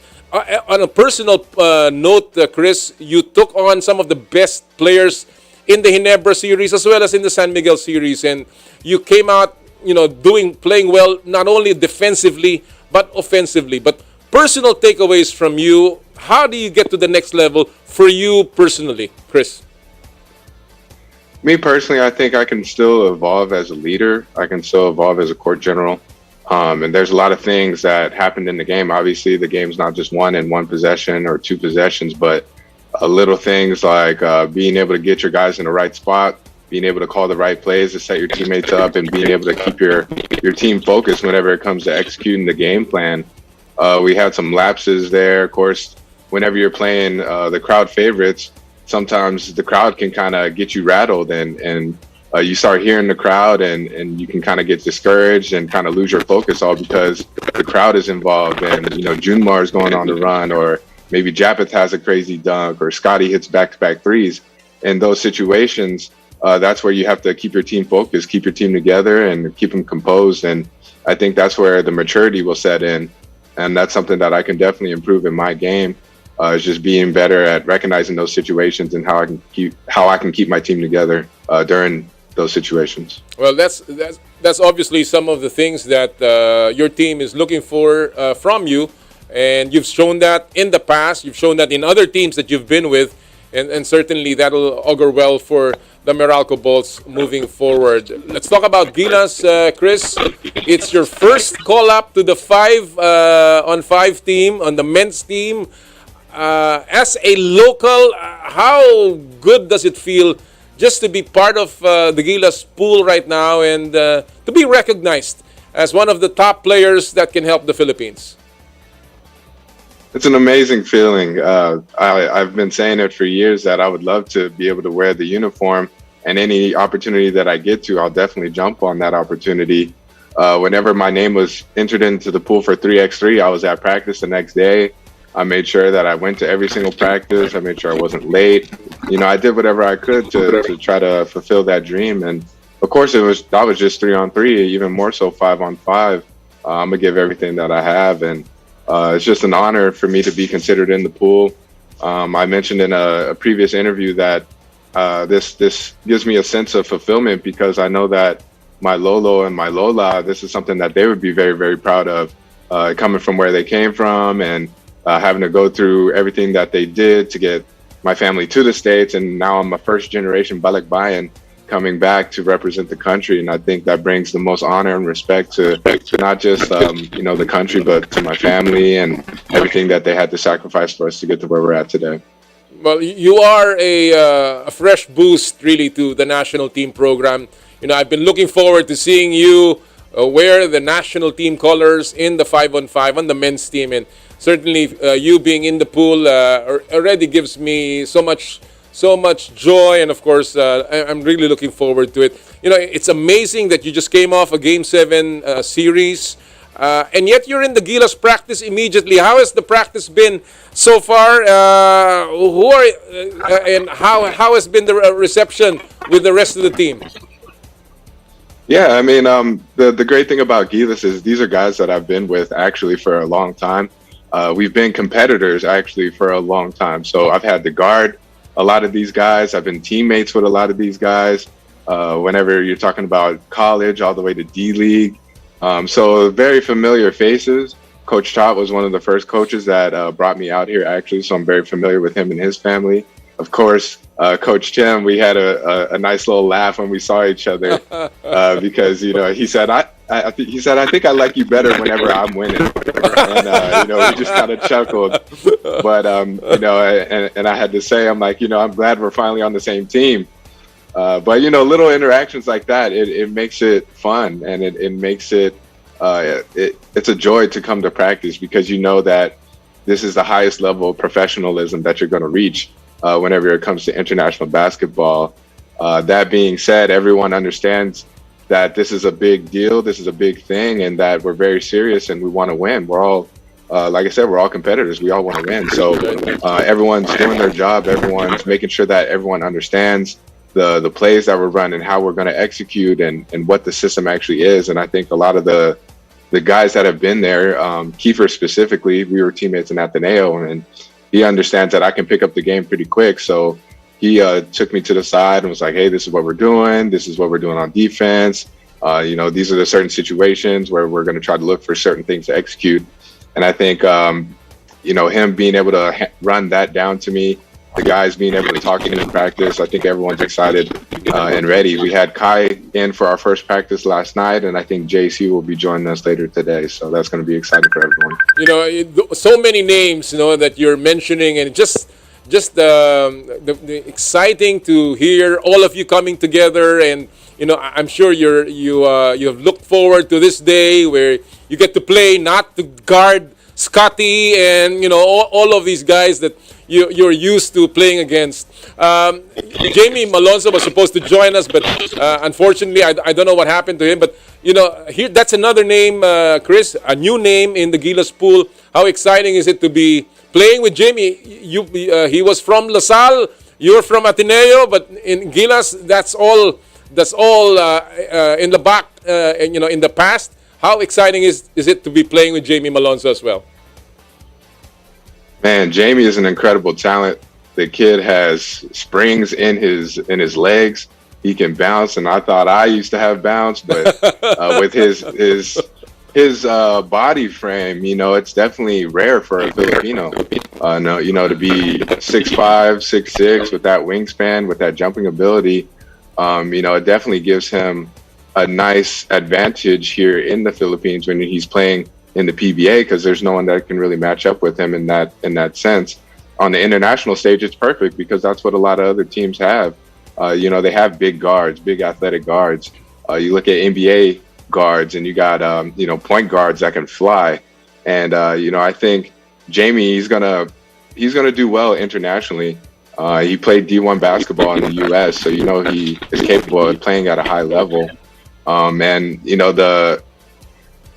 On a personal note, Chris, you took on some of the best players in the Ginebra series as well as in the San Miguel series, and you came out, playing well not only defensively but offensively. But personal takeaways from you, how do you get to the next level for you personally, Chris?
Me personally, I think I can still evolve as a leader. I can still evolve as a court general. And there's a lot of things that happened in the game. Obviously, the game's not just won in one possession or two possessions, but little things like being able to get your guys in the right spot, being able to call the right plays to set your teammates up, and being able to keep your team focused whenever it comes to executing the game plan. We had some lapses there. Of course, whenever you're playing the crowd favorites, sometimes the crowd can kind of get you rattled, and you start hearing the crowd, and you can kind of get discouraged and kind of lose your focus, all because the crowd is involved, and Junmar is going on the run, or maybe Japeth has a crazy dunk, or Scotty hits back-to-back threes. In those situations, that's where you have to keep your team focused, keep your team together, and keep them composed. And I think that's where the maturity will set in, and that's something that I can definitely improve in my game. Is just being better at recognizing those situations and how I can keep my team together during those situations.
Well, that's obviously some of the things that your team is looking for from you, and you've shown that in the past. You've shown that in other teams that you've been with, and certainly that'll augur well for the Meralco Bolts moving forward. Let's talk about Gilas, Chris. It's your first call-up to the 5-on-5 team, on the men's team. As a local, how good does it feel just to be part of the Gilas Pool right now, and to be recognized as one of the top players that can help the Philippines?
It's an amazing feeling. I've been saying it for years that I would love to be able to wear the uniform, and any opportunity that I get to, I'll definitely jump on that opportunity. Whenever my name was entered into the pool for 3x3, I was at practice the next day. I made sure that I went to every single practice. I made sure I wasn't late. I did whatever I could to try to fulfill that dream. And of course, that was just 3-on-3, even more so 5-on-5. I'm gonna give everything that I have, and it's just an honor for me to be considered in the pool. I mentioned in a previous interview that this gives me a sense of fulfillment, because I know that my Lolo and my Lola, this is something that they would be very, very proud of, coming from where they came from, and having to go through everything that they did to get my family to the States. And now I'm a first generation Balikbayan coming back to represent the country. And I think that brings the most honor and respect to not just, the country, but to my family and everything that they had to sacrifice for us to get to where we're at today.
Well, you are a fresh boost, really, to the national team program. I've been looking forward to seeing you wear the national team colors in the 5-on-5 on the men's team, and certainly you being in the pool already gives me so much joy, and of course I'm really looking forward to it. It's amazing that you just came off a Game 7 series, and yet you're in the Gilas practice immediately. How has the practice been so far? And how has been the reception with the rest of the team?
Yeah, I mean, the great thing about Gilas is these are guys that I've been with actually for a long time. We've been competitors actually for a long time. So I've had to guard a lot of these guys. I've been teammates with a lot of these guys. Whenever you're talking about college all the way to D-League. So very familiar faces. Coach Tot was one of the first coaches that brought me out here actually. So I'm very familiar with him and his family. Of course, Coach Tim, we had a nice little laugh when we saw each other because he said I think I like you better whenever I'm winning, and we just kind of chuckled. But and I had to say, I'm like, I'm glad we're finally on the same team. But little interactions like that, it makes it fun, and it makes it's a joy to come to practice, because you know that this is the highest level of professionalism that you're going to reach. Whenever it comes to international basketball. That being said, everyone understands that this is a big deal, this is a big thing, and that we're very serious and we want to win. We're all, like I said, we're all competitors. We all want to win. So everyone's doing their job. Everyone's making sure that everyone understands the plays that we're running, how we're going to execute, and what the system actually is. And I think a lot of the guys that have been there, Kiefer specifically, we were teammates in Aldin Ayo, and he understands that I can pick up the game pretty quick. So he took me to the side and was like, hey, this is what we're doing. This is what we're doing on defense. These are the certain situations where we're going to try to look for certain things to execute. And I think, him being able to run that down to me, the guys being able to talk to me in practice, I think everyone's excited and ready. We had Kai in for our first practice last night, and I think JC will be joining us later today. So that's going to be exciting for everyone.
So many names, that you're mentioning, and just just the exciting to hear all of you coming together, and I'm sure you have looked forward to this day where you get to play, not to guard Scotty and all of these guys that you're used to playing against. Jamie Malonzo was supposed to join us, but unfortunately, I don't know what happened to him. But here that's another name, Chris, a new name in the Gilas Pool. How exciting is it to be playing with Jamie? He was from LaSalle, you're from Ateneo, but in Gilas, that's all in the back, in the past. How exciting is it to be playing with Jamie Malonzo as well?
Man, Jamie is an incredible talent. The kid has springs in his legs. He can bounce, and I thought I used to have bounce, but with his body frame, it's definitely rare for a Filipino. To be 6'5", 6'6", with that wingspan, with that jumping ability, it definitely gives him a nice advantage here in the Philippines when he's playing in the PBA, because there's no one that can really match up with him in that sense. On the international stage, it's perfect because that's what a lot of other teams have. They have big guards, big athletic guards. You look at NBA guards, and you got point guards that can fly. And I think Jamie, he's gonna do well internationally. He played D1 basketball in the U.S., so he is capable of playing at a high level. And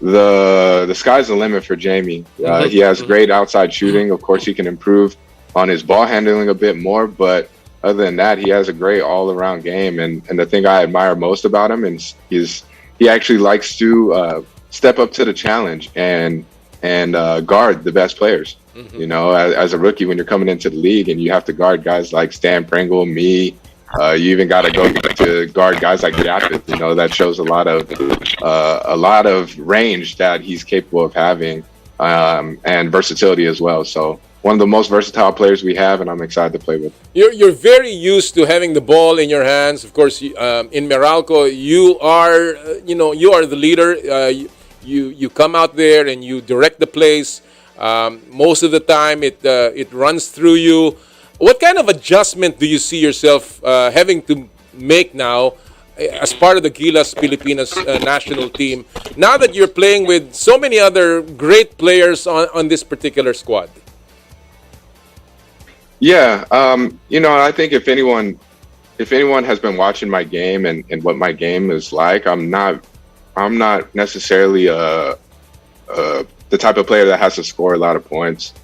the sky's the limit for Jamie. He has great outside shooting. Of course, he can improve on his ball handling a bit more, but other than that, he has a great all-around game. And the thing I admire most about him is he actually likes to step up to the challenge and guard the best players. As a rookie, when you're coming into the league and you have to guard guys like Stan Pringle, me, you even got to go to guard guys like Yapit. That shows a lot of range that he's capable of having, and versatility as well. So one of the most versatile players we have, and I'm excited to play with.
You're very used to having the ball in your hands. Of course, in Meralco, you are the leader. You come out there and you direct the plays. Most of the time, it runs through you. What kind of adjustment do you see yourself having to make now as part of the Gilas Pilipinas national team, now that you're playing with so many other great players on this particular squad?
Yeah, I think if anyone has been watching my game and what my game is like, I'm not necessarily the type of player that has to score a lot of points.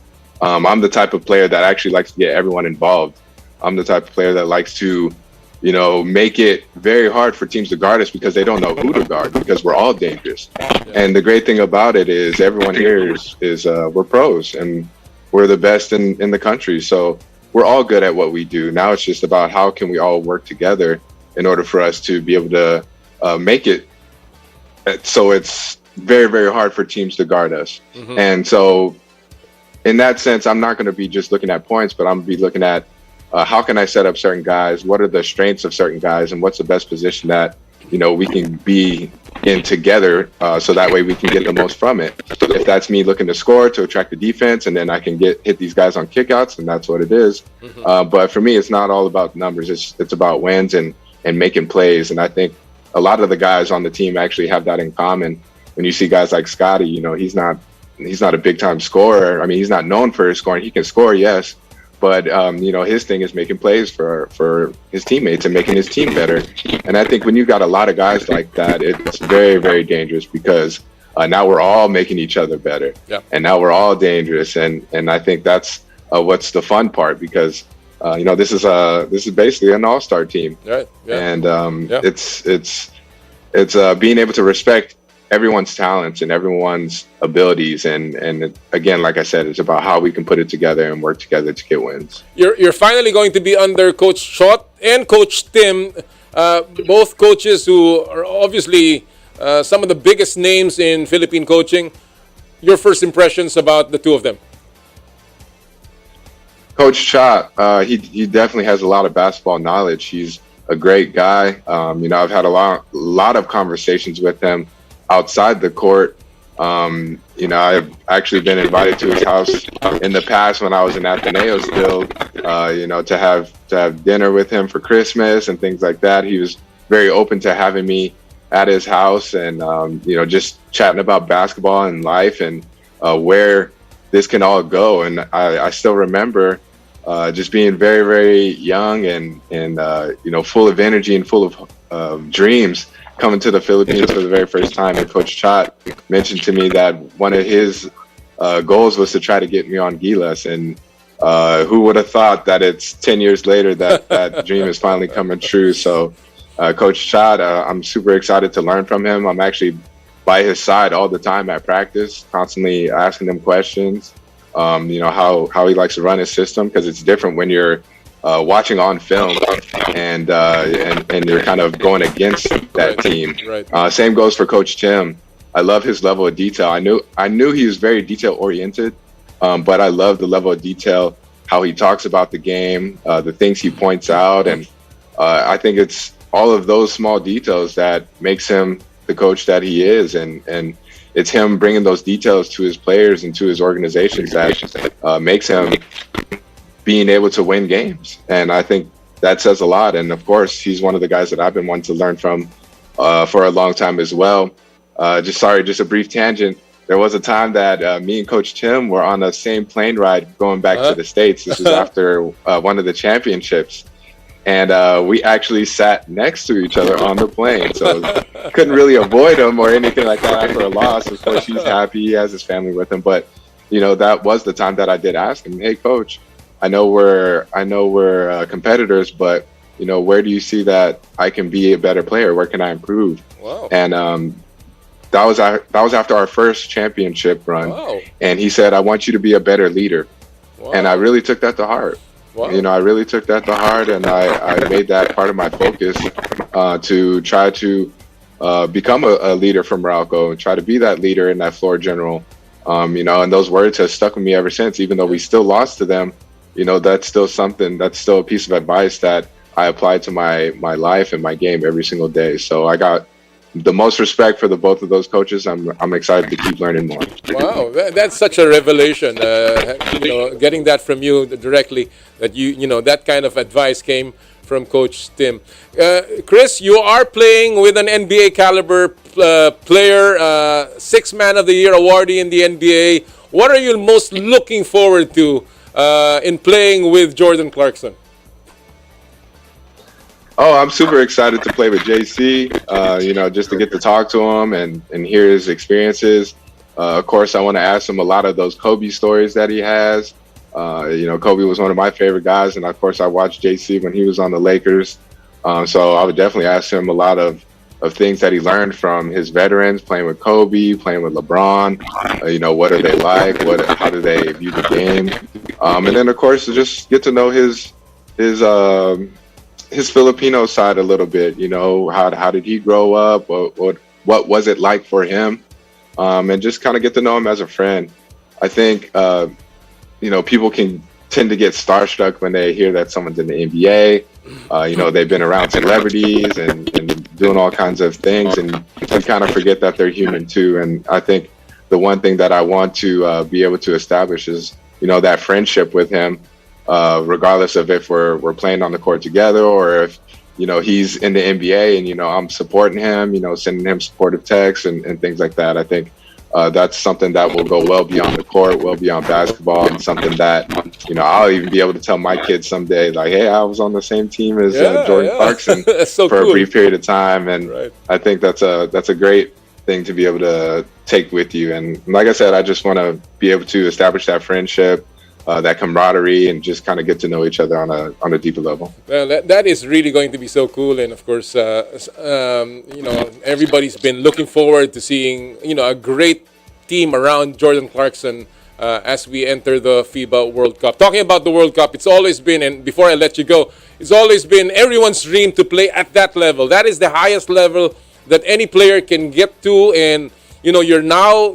I'm the type of player that actually likes to get everyone involved. I'm the type of player that likes to, make it very hard for teams to guard us because they don't know who to guard, because we're all dangerous. And the great thing about it is everyone here is we're pros and we're the best in the country. So we're all good at what we do. Now it's just about how can we all work together in order for us to be able to make it so it's very, very hard for teams to guard us. And so in that sense, I'm not going to be just looking at points, but I'm going to be looking at how can I set up certain guys? What are the strengths of certain guys? And what's the best position that, we can be in together so that way we can get the most from it. If that's me looking to score, to attract the defense, and then I can hit these guys on kickouts, and that's what it is. But for me, it's not all about numbers. It's about wins and making plays. And I think a lot of the guys on the team actually have that in common. When you see guys like Scotty, he's not a big time scorer. I mean, he's not known for his scoring. He can score, yes, but his thing is making plays for his teammates and making his team better. And I think when you've got a lot of guys like that, it's very, very dangerous because now we're all making each other better, and now we're all dangerous. And I think that's what's the fun part, because this is basically an all-star team,
right?
And it's being able to respect everyone's talents and everyone's abilities, and again, like I said, it's about how we can put it together and work together to get wins.
You're finally going to be under Coach Shot and Coach Tim, both coaches who are obviously some of the biggest names in Philippine coaching. Your first impressions about the two of them?
Coach Shot, he definitely has a lot of basketball knowledge. He's a great guy. I've had a lot of conversations with him outside the court, I've actually been invited to his house in the past when I was in Aldin Ayo still, to have dinner with him for Christmas and things like that. He was very open to having me at his house and, just chatting about basketball and life and where this can all go. And I still remember just being very, very young and full of energy and full of dreams coming to the Philippines for the very first time. And Coach Chot mentioned to me that one of his goals was to try to get me on Gilas. And who would have thought that it's 10 years later that that dream is finally coming true. So Coach Chot, I'm super excited to learn from him. I'm actually by his side all the time at practice, constantly asking him questions, how he likes to run his system, because it's different when you're watching on film and you're kind of going against that team.
Right.
Same goes for Coach Tim. I love his level of detail. I knew he was very detail oriented, but I love the level of detail, how he talks about the game, the things he points out, and I think it's all of those small details that makes him the coach that he is, and it's him bringing those details to his players and to his organizations that makes him being able to win games. And I think that says a lot. And of course, he's one of the guys that I've been wanting to learn from for a long time as well. Just a brief tangent. There was a time that me and Coach Tim were on the same plane ride going back to the States. This was after one of the championships. And we actually sat next to each other on the plane. So couldn't really avoid him or anything like that after a loss. Of course, he's happy. He has his family with him. But, that was the time that I did ask him, hey, Coach, I know we're competitors, but, where do you see that I can be a better player? Where can I improve?
Wow.
And that was after our first championship run.
Wow.
And he said, I want you to be a better leader.
Wow.
And I really took that to heart.
Wow.
I really took that to heart, and I made that part of my focus to try to become a leader from Meralco and try to be that leader in that floor general. And those words have stuck with me ever since, even though we still lost to them. That's still a piece of advice that I apply to my life and my game every single day. So I got the most respect for the both of those coaches. I'm excited to keep learning more.
Wow, that's such a revelation. Getting that from you directly, that that kind of advice came from Coach Tim. Chris, you are playing with an NBA caliber player, Sixth Man of the Year awardee in the NBA. What are you most looking forward to in playing with Jordan Clarkson?
Oh, I'm super excited to play with JC, just to get to talk to him and hear his experiences. Of course, I want to ask him a lot of those Kobe stories that he has. Kobe was one of my favorite guys, and of course, I watched JC when he was on the Lakers. So I would definitely ask him a lot of things that he learned from his veterans, playing with Kobe, playing with LeBron. What are they like? How do they view the game? And then, of course, to just get to know his Filipino side a little bit. How did he grow up? What was it like for him? And just kind of get to know him as a friend. I think people can tend to get starstruck when they hear that someone's in the NBA. They've been around celebrities and doing all kinds of things, and you kind of forget that they're human too. And I think the one thing that I want to be able to establish is that friendship with him. Regardless of if we're playing on the court together or if he's in the NBA and I'm supporting him, sending him supportive texts and things like that. I think that's something that will go well beyond the court, well beyond basketball, and something that I'll even be able to tell my kids someday, like, hey, I was on the same team as Jordan Clarkson for a brief period of time. And I think that's a great thing to be able to take with you. And like I said, I just want to be able to establish that friendship, that camaraderie, and just kind of get to know each other on a deeper level.
Well, that is really going to be so cool, and of course, everybody's been looking forward to seeing a great team around Jordan Clarkson as we enter the FIBA World Cup. Talking about the World Cup, it's always been, and before I let you go, it's always been everyone's dream to play at that level. That is the highest level that any player can get to, and you're now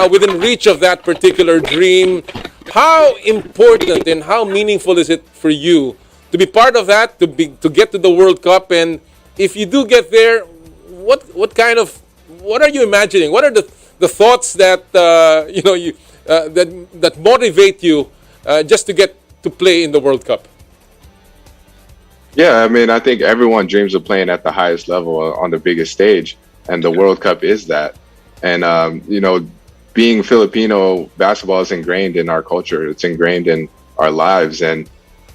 within reach of that particular dream. How important and how meaningful is it for you to be part of that, to get to the World Cup? And if you do get there, what are you imagining? What are the the thoughts that that motivate you just to get to play in the World Cup?
Yeah, I mean, I think everyone dreams of playing at the highest level on the biggest stage, and the World Cup is that. And being Filipino, basketball is ingrained in our culture. It's ingrained in our lives, and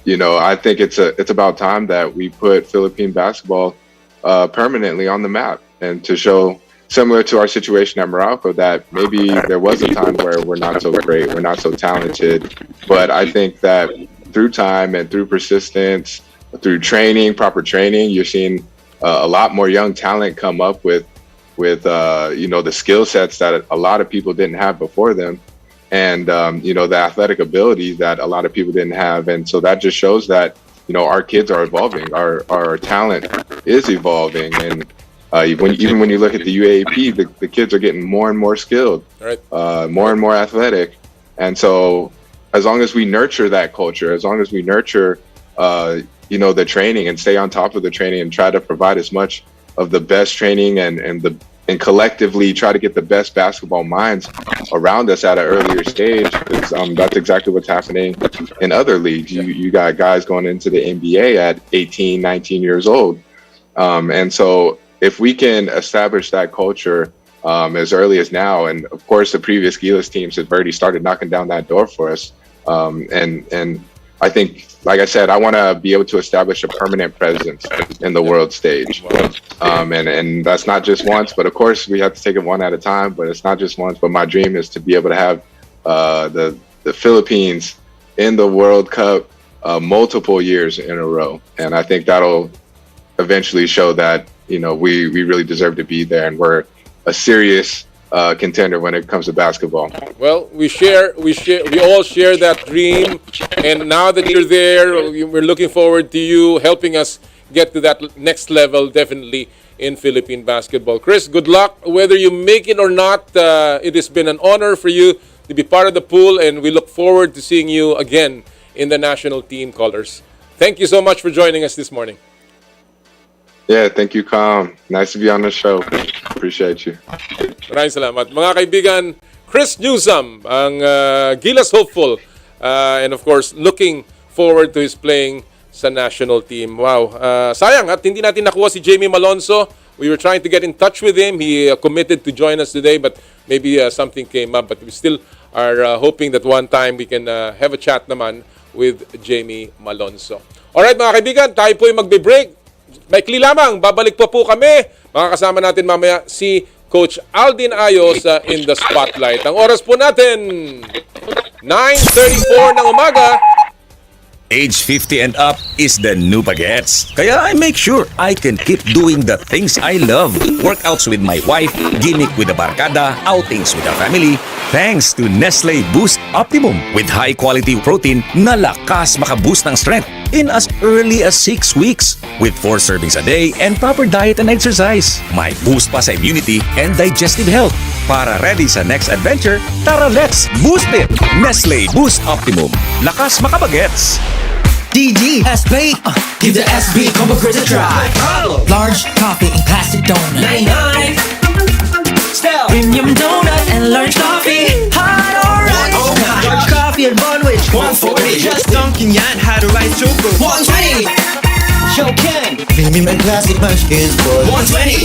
I think it's about time that we put Philippine basketball permanently on the map, and to show, similar to our situation at Morocco, that maybe there was a time where we're not so great, we're not so talented, but I think that through time and through persistence, through training, proper training, you're seeing a lot more young talent come up with the skill sets that a lot of people didn't have before them, and the athletic ability that a lot of people didn't have. And so that just shows that our kids are evolving, our talent is evolving, and even when you look at the UAAP, the kids are getting more and more skilled,
right,
more and more athletic. And so as long as we nurture that culture, as long as we nurture the training and stay on top of the training and try to provide as much of the best training and collectively try to get the best basketball minds around us at an earlier stage, because that's exactly what's happening in other leagues. You got guys going into the NBA at 18, 19 years old. And so if we can establish that culture as early as now, and of course the previous Gilas teams have already started knocking down that door for us, and I think, like I said, I want to be able to establish a permanent presence in the world stage. And that's not just once, but of course we have to take it one at a time, but it's not just once. But my dream is to be able to have the Philippines in the World Cup multiple years in a row. And I think that'll eventually show that, we really deserve to be there, and we're a serious contender when it comes to basketball.
Well, we all share that dream, and now that you're there, we're looking forward to you helping us get to that next level, definitely in Philippine basketball. Chris, good luck. Whether you make it or not, it has been an honor for you to be part of the pool, and we look forward to seeing you again in the national team colors. Thank you so much for joining us this morning.
Yeah, thank you, Kam. Nice to be on the show. Appreciate you.
Maraming salamat. Mga kaibigan, Chris Newsome, ang Gilas hopeful, and of course, looking forward to his playing sa national team. Wow. Sayang at hindi natin nakuha si Jamie Malonzo. We were trying to get in touch with him. He committed to join us today, but maybe something came up. But we still are hoping that one time we can have a chat naman with Jamie Malonzo. Alright mga kaibigan, tayo po yung magbe-break. Maikli lamang, babalik po kami. Makakasama natin mamaya si Coach Aldin Ayo sa In the Spotlight. Ang oras po natin, 9:34 ng umaga.
Age 50 and up is the new bagets. Kaya I make sure I can keep doing the things I love. Workouts with my wife, gimmick with the barkada, outings with the family. Thanks to Nestle Boost Optimum with high-quality protein na lakas makaboost ng strength in as early as 6 weeks with 4 servings a day and proper diet and exercise. May boost pa sa immunity and digestive health. Para ready sa next adventure, tara let's boost it! Nestle Boost Optimum. Lakas makabagets!
DG, SB, give the SB combo quiz a try. Large coffee and plastic donut. 99. Stell, premium donut and large coffee. Hot orange. Oh my. Large coffee and bun which 140. Just Dunkin' yan, had a rice choco. 120. Show Ken. Premium and classic munchkins for 120.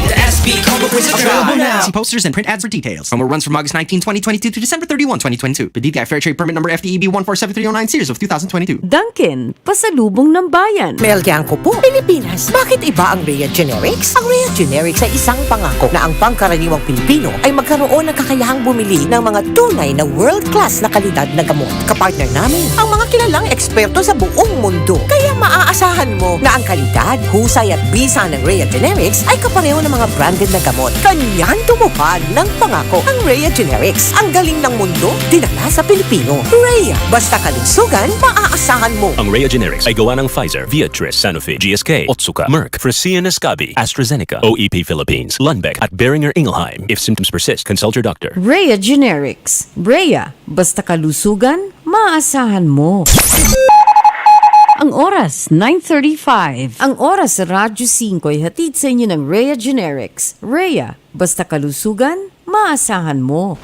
The SB combo quiz a try.
See posters and print ads for details. Promo runs from August 19, 2022 to December 31, 2022. Bibida Fair Trade Permit number FTEB 147309 series of 2022.
Dunkin, pasalubong ng bayan.
Melgiang ko po, Pilipinas. Bakit iba ang Rhea Generics? Ang Rhea Generics ay isang pangako na ang pangkaraniwang Pilipino ay magkaroon ng kakayahang bumili ng mga tunay na world-class na kalidad na gamot. Kapartner namin ang mga kilalang eksperto sa buong mundo. Kaya maaasahan mo na ang kalidad, husay at bisa ng Rhea Generics ay kapareho ng mga branded na gamot. Kanyan tumupad ng pangako ang Rhea Generics. Ang galing ng mundo, dinala sa Pilipino. Rhea, basta kalusugan, maaasahan mo.
Ang Rhea Generics ay gawa ng Pfizer, Viatris, Sanofi, GSK, Otsuka, Merck, sina, AstraZeneca, OEP Philippines, Lundbeck at Boehringer Ingelheim. If symptoms persist, consult your doctor.
Rhea Generics. Rhea, basta kalusugan, maaasahan mo. Ang oras, 9:35. Ang oras sa Radyo 5 ay hatid sa inyo ng Rhea Generics. Rhea, basta kalusugan, maasahan mo.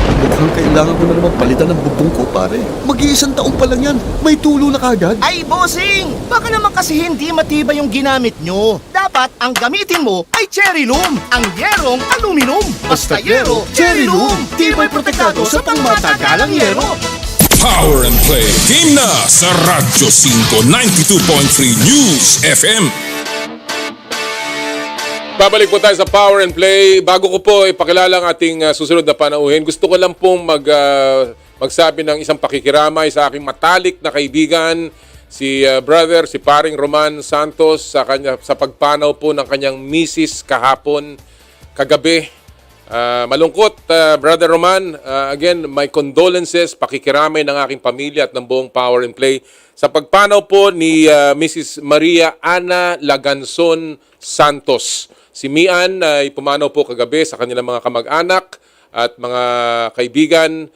Mukhang kailangan ko na naman palitan ng bubong ko, pare. Mag-iisang taong pa lang yan. May tulo na kagad.
Ay, bossing! Baka naman kasi hindi matibay yung ginamit nyo. Dapat ang gamitin mo ay cherry loom, ang yerong aluminum. Basta yero, cherry loom. Tibay protektado sa pangmatagalang yero.
Power and Play Team na sa Radyo 5 92.3 News FM.
Babalik po tayo sa Power and Play. Bago ko po ipakilala ang ating susunod na panauhin, gusto ko lang pong magsabi ng isang pakikiramay sa aking matalik na kaibigan, si si paring Roman Santos sa pagpanaw po ng kanyang misis kagabi. Malungkot, Brother Roman. Again, my condolences, pakikiramay ng aking pamilya at ng buong Power and Play sa pagpanaw po ni Mrs. Maria Ana Laganson Santos. Si Mian ay pumanaw po kagabi sa kanilang mga kamag-anak at mga kaibigan.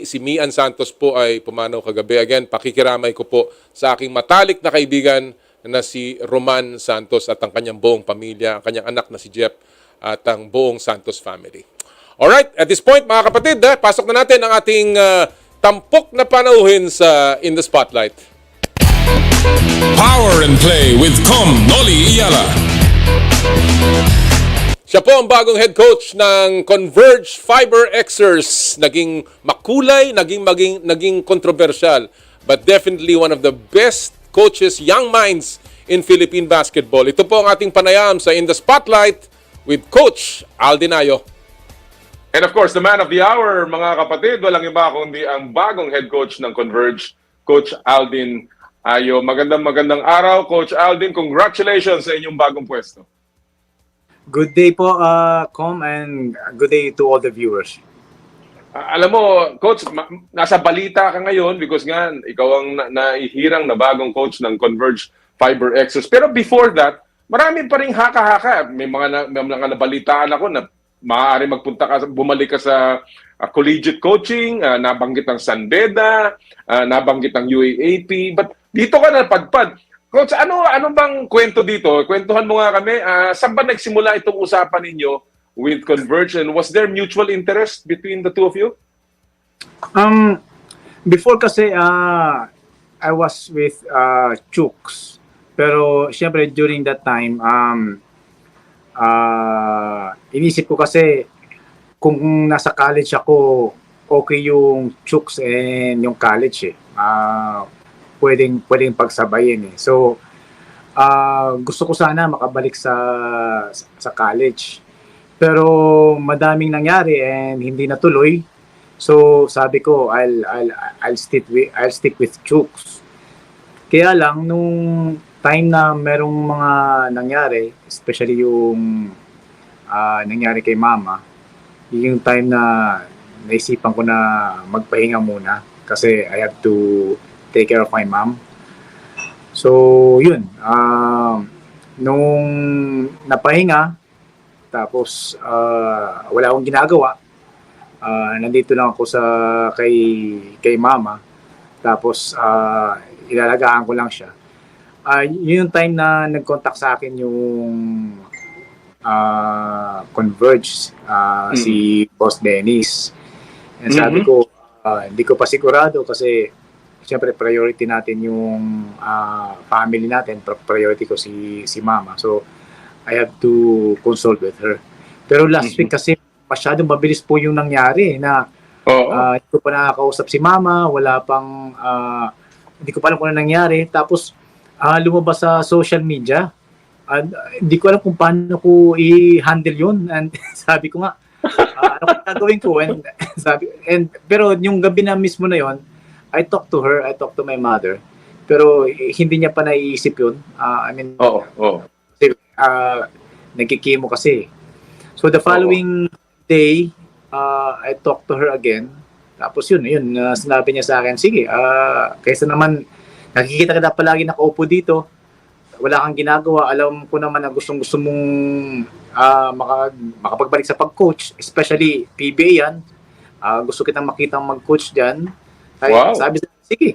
Si Mian Santos po ay pumanaw kagabi. Again, pakikiramay ko po sa aking matalik na kaibigan na si Roman Santos at ang kanyang buong pamilya, ang kanyang anak na si Jeff at ang buong Santos family. Alright, at this point mga kapatid, pasok na natin ang ating tampok na panauhin sa In the Spotlight.
Power and Play with Com Noli Iyala.
Siya po ang bagong head coach ng Converge Fiber Xers. Naging makulay, naging controversial, but definitely one of the best coaches, young minds in Philippine basketball. Ito po ang ating panayam sa In the Spotlight with Coach Aldin Ayo. And of course, the man of the hour, mga kapatid, walang iba kundi ang bagong head coach ng Converge, Coach Aldin Ayo. Magandang araw, Coach Aldin. Congratulations sa inyong bagong pwesto.
Good day po, Com, and good day to all the viewers.
Alam mo, Coach, nasa balita ka ngayon because nga, ikaw ang naihirang na bagong coach ng Converge Fiber Xers. Pero before that, marami pa rin haka-haka. May mga nabalitaan ako na maaari bumalik ka sa collegiate coaching, nabanggit ang San Beda, nabanggit ang UAAP. But dito ka napadpad. Coach, ano bang kwento dito? Kwentuhan mo nga kami. Saan ba nagsimula itong usapan ninyo with Converge, and was there mutual interest between the two of you?
Before kasi, I was with Chooks. Pero syempre during that time, inisip ko kasi kung nasa college ako, okay yung Chooks and yung college eh. Pwedeng pagsabayin eh. So, gusto ko sana makabalik sa college. Pero madaming nangyari and hindi natuloy. So, sabi ko, I'll stick with Chooks. Kaya lang nung time na merong mga nangyari, especially yung nangyari kay Mama, yung time na naisipan ko na magpahinga muna kasi I have to take care of my mom. So, yun. Nung napahinga, tapos wala akong ginagawa, nandito lang ako kay Mama. Tapos, ilalagaan ko lang siya. Yun yung time na nag-contact sa akin yung Converge, si Boss Dennis. And sabi ko, hindi ko pa sigurado kasi siyempre priority natin yung family natin, priority ko si Mama. So I have to consult with her. Pero last week kasi masyadong mabilis po yung nangyari na hindi ko pa nakakausap si Mama, wala pang hindi ko pa alam kung ano nangyari. Tapos lumabas sa social media. Hindi ko alam kung paano ko i-handle yun. And sabi ko nga, ano ko gagawin ko? Pero yung gabi na mismo na yon, I talked to her, I talked to my mother, pero hindi niya pa naiisip yun. Nagkikimo kasi. So the following day, I talked to her again. Tapos yun, sinabi niya sa akin, sige, kaysa naman, nakikita ka na palagi nakaupo dito, wala kang ginagawa, alam ko naman na gustong-gusto mong makapagbalik sa pag-coach, especially PBA yan. Gusto kitang makitang mag-coach dyan. Wow. Sabi sa sige,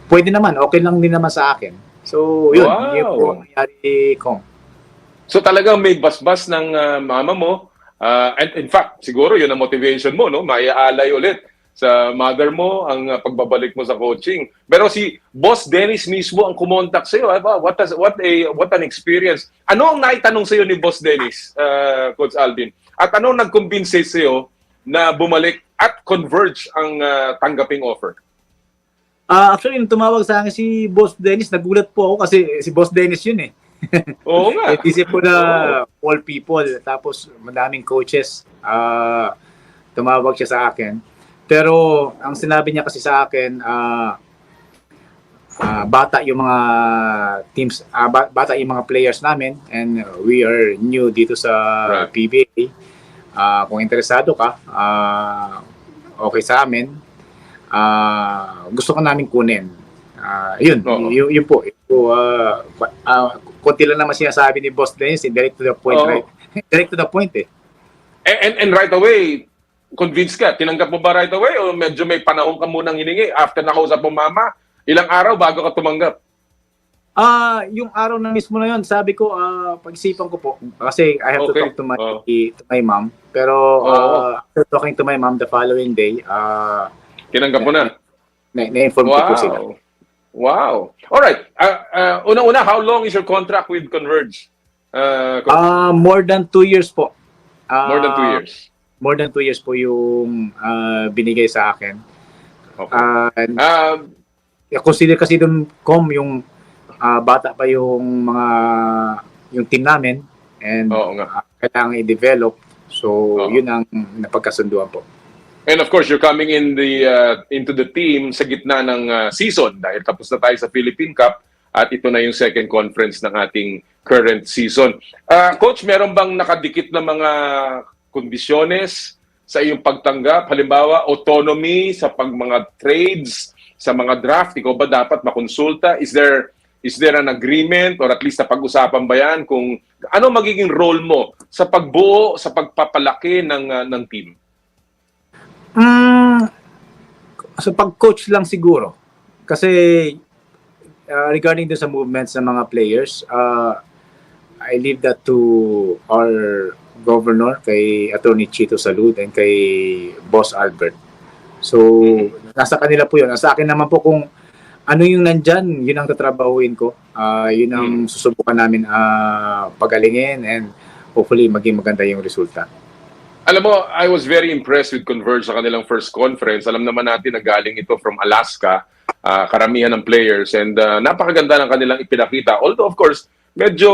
pwede naman, okay lang din naman sa akin. So, yun, yun po nangyari ko.
So talagang may basbas ng mama mo And in fact, siguro yun ang motivation mo, no? Maiaalay ulit sa mother mo ang pagbabalik mo sa coaching. Pero si Boss Dennis mismo ang kumontak sa iyo. What an experience. Ano ang naitanong sa iyo ni Boss Dennis, Coach Aldin? At ano nag-convince sa iyo na bumalik at converge ang tanggaping offer?
Actually, nung tumawag sa akin si Boss Dennis, nagulat po ako kasi si Boss Dennis yun eh.
Oo nga.
Isip ko na all people, tapos madaming coaches, tumawag siya sa akin. Pero ang sinabi niya kasi sa akin, bata yung mga teams, bata yung mga players namin, and we are new dito sa PBA. Kung interesado ka, okay sa amin. Gusto ko namin kunin. Yun po. Kunti lang naman sinasabi ni Boss Dennis, direct to the point, right? Direct to the point eh.
And right away, convinced ka? Tinanggap mo ba right away o medyo may panahon ka munang hiningi after nakausap mo mama? Ilang araw bago ka tumanggap?
Yung araw na mismo na yun, sabi ko, pag-isipan ko po. Kasi I have to talk to my mom. Pero after talking to my mom the following day,
tinanggap mo na?
Na-inform ko po sila.
Wow. Alright. Una-una, how long is your contract with Converge?
More than 2 years po.
More than 2 years?
More than 2 years po yung binigay sa akin.
Okay.
Consider kasi dun, yung bata pa yung team namin, and kailangan i-develop. So, yun ang napagkasunduan po.
And of course, you're coming into the team sa gitna ng season dahil tapos na tayo sa Philippine Cup at ito na yung second conference ng ating current season. Coach, meron bang nakadikit na mga kondisyones sa iyong pagtanggap? Halimbawa, autonomy sa mga trades, sa mga draft, ikaw ba dapat makonsulta? Is there an agreement or at least na pag-usapan ba yan kung ano magiging role mo sa pagbuo, sa pagpapalaki ng team?
So pag-coach lang siguro. Kasi regarding sa movements ng mga players, I leave that to our governor, kay Attorney Chito Salud, and kay Boss Albert. So, nasa kanila po yun. Sa akin naman po kung ano yung nandyan, yun ang tatrabahuin ko. Yun ang susubukan namin pagalingin, and hopefully maging maganda yung resulta.
Alam mo, I was very impressed with Converge sa kanilang first conference. Alam naman natin na galing ito from Alaska, karamihan ng players, and napakaganda ng kanilang ipinakita. Although, of course, medyo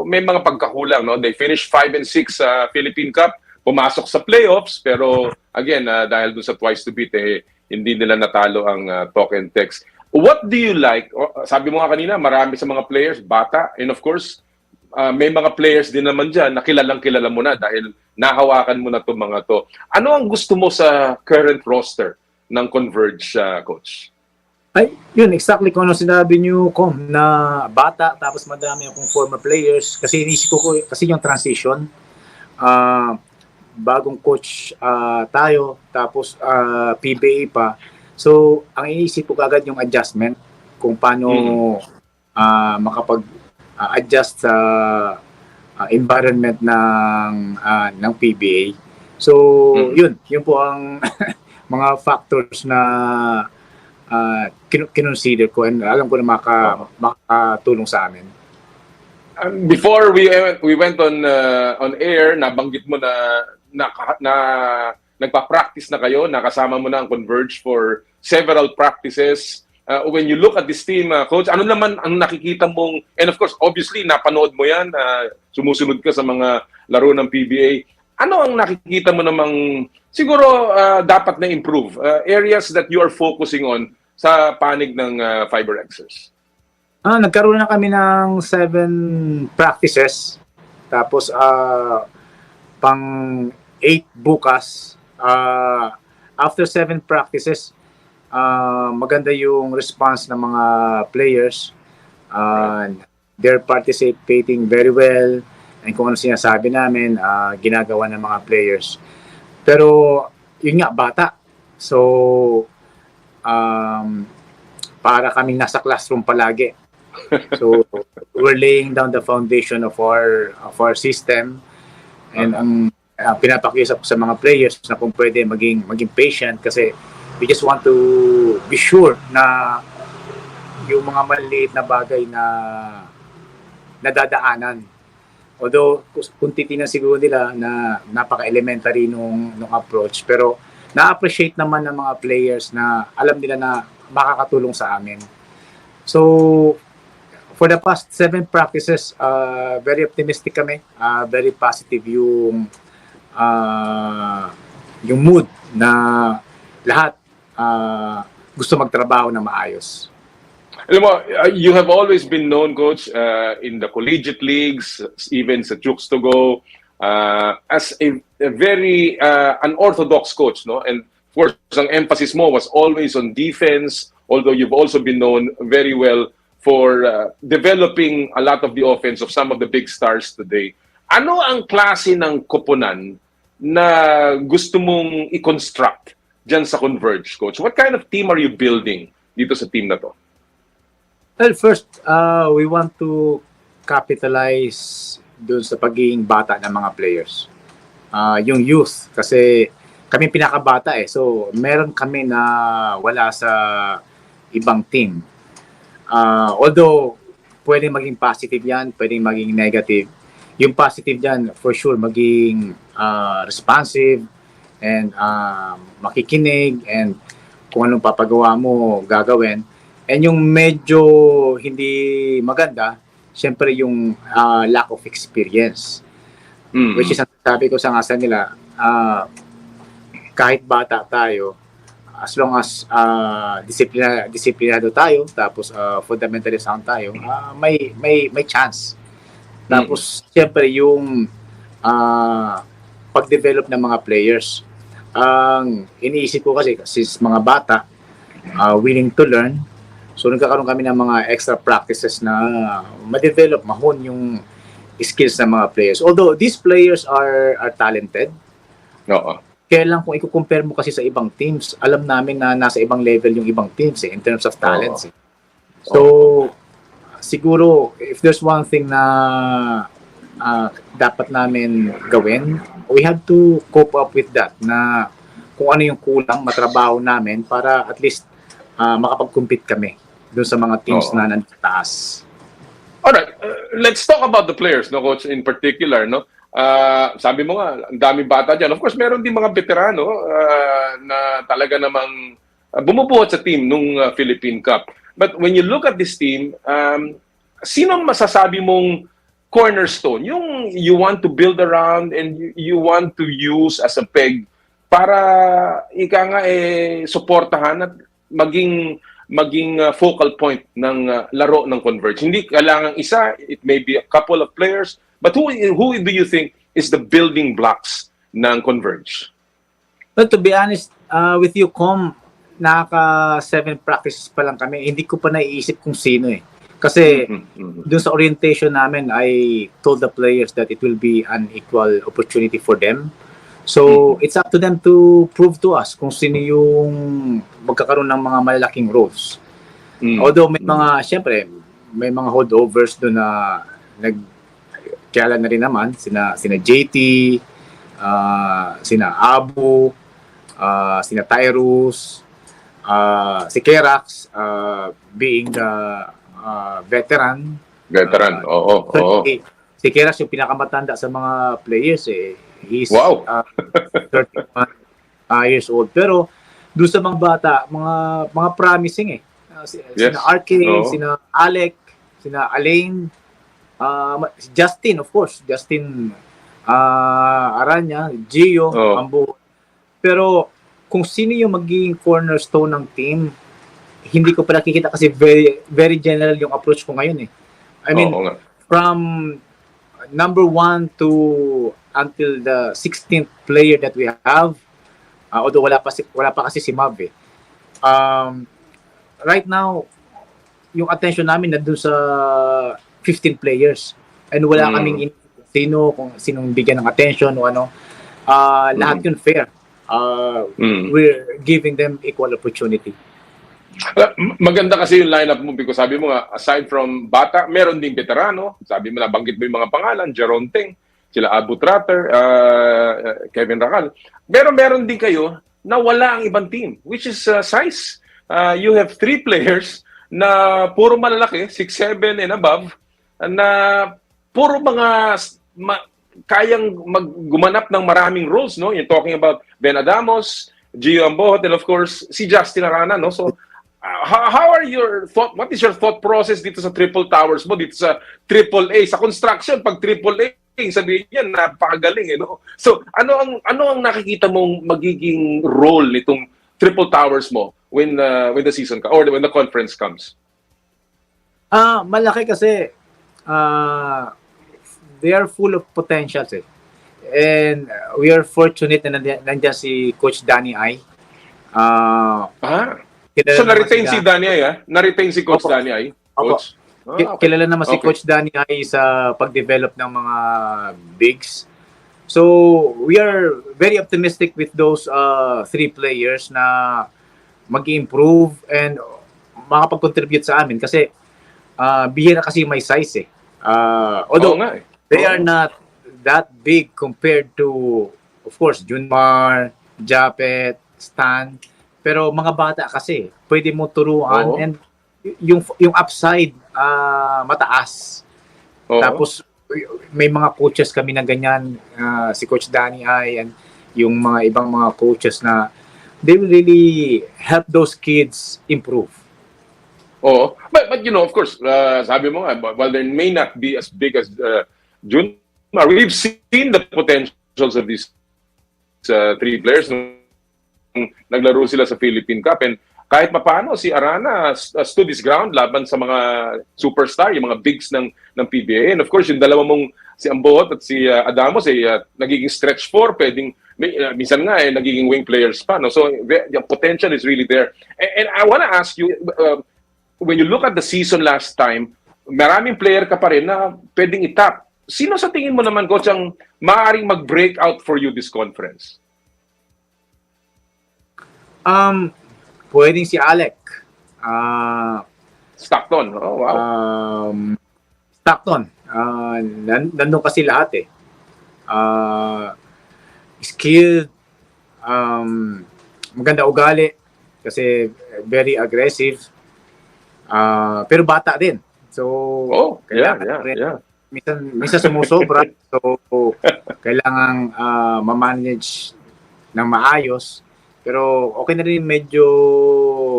may mga pagkakulang. No? They finished 5-6 sa Philippine Cup, pumasok sa playoffs, pero again, dahil doon sa twice to beat, hindi nila natalo ang talk and text. What do you like? Sabi mo nga kanina, marami sa mga players, bata, and of course, may mga players din naman dyan na kilalang-kilala mo na dahil nahawakan mo na itong mga to. Ano ang gusto mo sa current roster ng Converge, Coach?
Ay, yun, exactly kung ano sinabi niyo, na bata, tapos madami akong former players. Kasi inisip ko kasi yung transition, bagong coach tayo, tapos PBA pa. So, ang inisip ko agad yung adjustment, kung paano makapag-adjust sa environment ng PBA. So, yun po ang mga factors na kinonsider ko, and alam ko na makatulong sa amin.
Before we went on air, nabanggit mo na nagpa-practice na kayo, nakasama mo na ang Converge for several practices. When you look at this team, Coach, ano naman ang nakikita mong, and of course, obviously, napanood mo yan, sumusunod ka sa mga laro ng PBA. Ano ang nakikita mo namang siguro dapat na improve? Areas that you are focusing on sa panig ng Fiber Xers?
Nagkaroon na kami ng 7 practices. Tapos, pang 8 bukas. After 7 practices, maganda yung response ng mga players. They're participating very well. And kung ano sinasabi namin, ginagawa ng mga players. Pero, yun nga, bata. So, para kaming nasa classroom palagi. So, we're laying down the foundation of our system. And ang pinapakiusap ko sa mga players na kung pwede maging patient kasi we just want to be sure na yung mga maliliit na bagay na nadadaanan. Although kung titingnan siguro nila na napaka-elementary nung approach, pero na-appreciate naman ng mga players na alam nila na makakatulong sa amin. So, for the past 7 practices, very optimistic kami. Very positive yung mood na lahat gusto magtrabaho na maayos.
Alam mo, you have always been known, Coach, in the collegiate leagues, even sa Chooks to Go, as a very unorthodox coach, no? And of course, ang emphasis mo was always on defense, although you've also been known very well for developing a lot of the offense of some of the big stars today. Ano ang klase ng koponan na gusto mong i-construct dyan sa Converge, Coach? What kind of team are you building dito sa team na to?
Well, first, we want to capitalize dun sa pagiging bata ng mga players. Yung youth, kasi kami pinakabata eh. So, meron kami na wala sa ibang team. Although, pwedeng maging positive yan, pwedeng maging negative. Yung positive yan, for sure, maging responsive and makikinig and kung anong papagawa mo, gagawin. And yung medyo hindi maganda, syempre yung lack of experience. Which is, sabi ko sa ngasa nila, kahit bata tayo, as long as disiplinado tayo, tapos fundamentally sound tayo, may chance. Tapos, syempre yung pag-develop ng mga players. Ang iniisip ko kasi, since mga bata, willing to learn, so nagkakaroon kami ng mga extra practices na ma-develop, mahon yung skills ng mga players. Although these players are talented.
Oo.
Kaya lang kung i-compare mo kasi sa ibang teams, alam namin na nasa ibang level yung ibang teams in terms of talents. So siguro if there's one thing na dapat namin gawin, we have to cope up with that, na kung ano yung kulang, matrabaho namin para at least makapag-compete kami doon sa mga teams na nandito taas.
Alright, let's talk about the players, no, Coach, in particular, no? Sabi mo nga, ang daming bata dyan. Of course, meron din mga veterano na talaga namang bumubuhat sa team nung Philippine Cup. But when you look at this team, sino masasabi mong cornerstone, yung you want to build around and you want to use as a peg para ika nga suportahan at maging focal point ng laro ng Converge. Hindi kailangan isa, it may be a couple of players, but who do you think is the building blocks ng Converge?
Well, to be honest with you, nakaka 7 practices pa lang kami. Hindi ko pa naiisip kung sino eh. Kasi dun sa orientation namin, I told the players that it will be an equal opportunity for them. So, it's up to them to prove to us kung sino yung magkakaroon ng mga malalaking roles. Although may mga, syempre, may mga holdovers doon na nagkala na rin naman, sina JT, sina Abu, sina Tyrus, si Kerax, being the veteran.
Oo.
Si Kerax yung pinakamatanda sa mga players eh. He's 31 years old. Pero doon sa mga bata, mga promising eh. Sina RK, sina Alec, sina Alain, Justin, of course. Justin Aranya, Gio, Ambo. Pero kung sino yung magiging cornerstone ng team, hindi ko pa nakikita kasi very, very general yung approach ko ngayon eh. I mean, from number 1 to until the 16th player that we have, although wala pa kasi si Mav eh. Right now, yung attention namin nandun sa 15 players and wala kaming kung sinong bigyan ng attention o ano. Lahat yun fair. We're giving them equal opportunity.
Maganda kasi yung lineup mo because sabi mo nga, aside from bata, meron ding veterano. Sabi mo, nabanggit mo yung mga pangalan, Jeron Teng, sila Abu Tratter, Kevin Racal. Pero meron din kayo na wala ang ibang team, which is size. You have 3 players na puro malalaki, 6'7" and above, na puro mga kayang gumanap ng maraming roles, no? You're talking about Ben Adamos, Gio Ambohot, and of course, si Justin Arana, no? So, how are your what is your thought process dito sa triple towers mo, dito sa triple A? Sa construction, pag triple A, sabihin niyan, napakagaling, no? So, ano ang nakikita mong magiging role nitong triple towers mo when the season or when the conference comes?
Malaki kasi they are full of potentials eh. And we are fortunate na nandiyan si Coach Danny Ay.
So na-retain si Danny Ay, Na-retain si Coach Danny Ay, Coach?
Okay. Kilala naman si Coach Danny Ay sa pag-develop ng mga bigs. So we are very optimistic with those 3 players na mag-improve and makapag-contribute sa amin kasi bihira kasi may size eh. Although they are not that big compared to, of course, Junmar, Japet, Stan. Pero mga bata kasi, pwede mo turuan and yung upside mataas. Tapos may mga coaches kami na ganyan, si Coach Danny Ay and yung mga ibang mga coaches na they will really help those kids improve.
But you know, of course, sabi mo nga, while they may not be as big as Junmar, we've seen the potentials of these 3 players nung naglaro sila sa Philippine Cup, and kahit papaano si Arana stood his ground laban sa mga superstar, yung mga bigs ng PBA. And of course, yung dalawa mong si Ambohot at si Adamos nagiging stretch 4, pwedeng minsan nga nagiging wing players pa, no? So the potential is really there. And I want to ask you, when you look at the season last time, maraming player ka pa rin na pwedeng itap. Sino sa tingin mo naman, Coach, ang maaaring mag-break out for you this conference?
Pwedeng si Alec.
Stockton. Oh, wow.
Stockton. Nandun kasi lahat eh. Skilled, maganda ugali, kasi very aggressive. Pero bata din. So, kailangan minsan sumusobra. So, kailangan mamanage ng maayos. Pero okay na rin medyo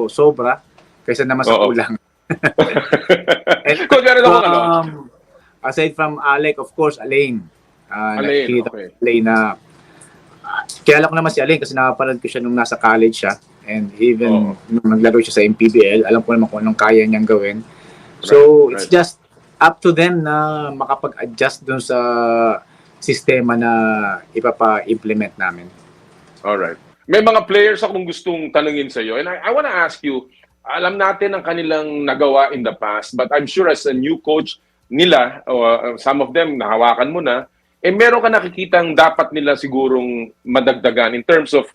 sobra kaysa naman sa kulang. And, aside from Alec, of course, Alain. Nakikita ko Alain na kilala ko naman si Alain kasi nakapanood ko siya nung nasa college siya. And even nung naglaro siya sa MPBL, alam ko naman kung anong kaya niyang gawin. So, it's just up to them na makapag-adjust dun sa sistema na ipapa-implement namin.
Alright. May mga players akong gustong tanungin sa iyo. And I want to ask you, alam natin ang kanilang nagawa in the past, but I'm sure as a new coach nila, some of them nahawakan mo na, meron ka nakikitang dapat nila sigurong madagdagan in terms of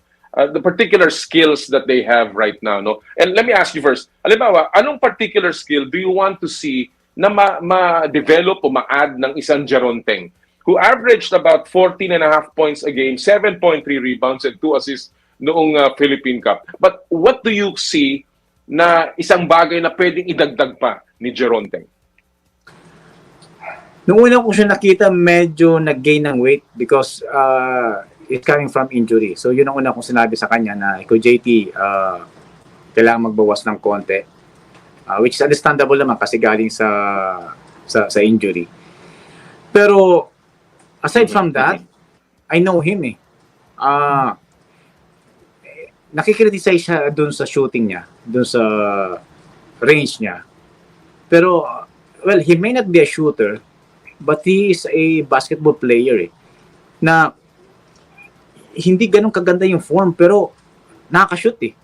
the particular skills that they have right now, no? And let me ask you first, halimbawa, anong particular skill do you want to see na ma-develop o ma-add ng isang Geronteng who averaged about 14.5 points a game, 7.3 rebounds and 2 assists noong Philippine Cup. But what do you see na isang bagay na pwedeng idagdag pa ni Geronteng?
Noong una ko siya nakita, medyo nag-gain ng weight because it's coming from injury. So yun ang una kong sinabi sa kanya na ikaw JT, kailangan magbawas ng konti. Which is understandable naman kasi galing sa injury. Pero aside from that, I know him eh. Nakikriticize siya dun sa shooting niya, dun sa range niya. Pero, well, he may not be a shooter, but he is a basketball player eh. Na hindi ganun kaganda yung form, pero nakaka-shoot eh.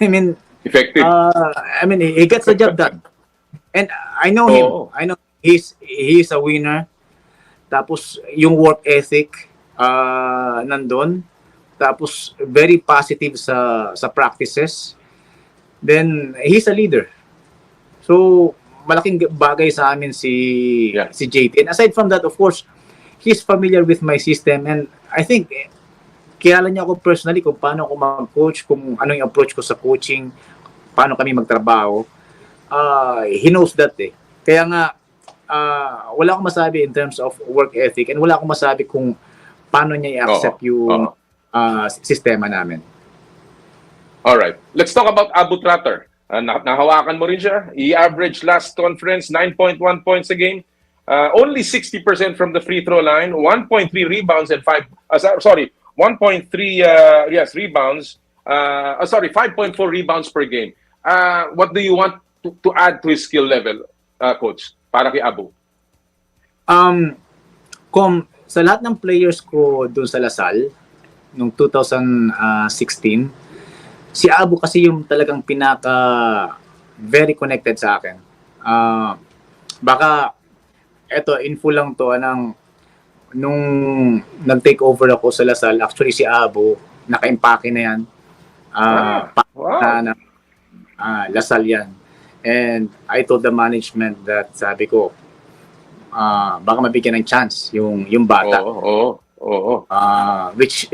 I mean,
effective.
He gets the job done. And I know him. I know he's a winner. Tapos, yung work ethic, nandun. Tapos very positive sa practices. Then he's a leader. So malaking bagay sa amin si JT. And aside from that, of course, he's familiar with my system, and I think kilala niya ako personally kung paano ako mag-coach, kung ano yung approach ko sa coaching, paano kami magtrabaho. He knows that eh. Kaya nga, wala akong masabi in terms of work ethic, and wala akong masabi kung paano niya i-accept yung sistema namin.
Alright. Let's talk about Abu Tratter. Nahawakan mo rin siya. I-average last conference, 9.1 points a game. Only 60% from the free throw line, 1.3 rebounds and 1.3 rebounds. 5.4 rebounds per game. What do you want to add to his skill level, coach, para kay Abu?
Sa lahat ng players ko doon sa Lasal noong 2016, si Abu kasi yung talagang very connected sa akin. Baka eto info lang to nung nag-take over ako sa Lasal, actually si Abu naka-impake na yan. Lasal yan. And I told the management that sabi ko baka mabigyan ng chance yung bata. Which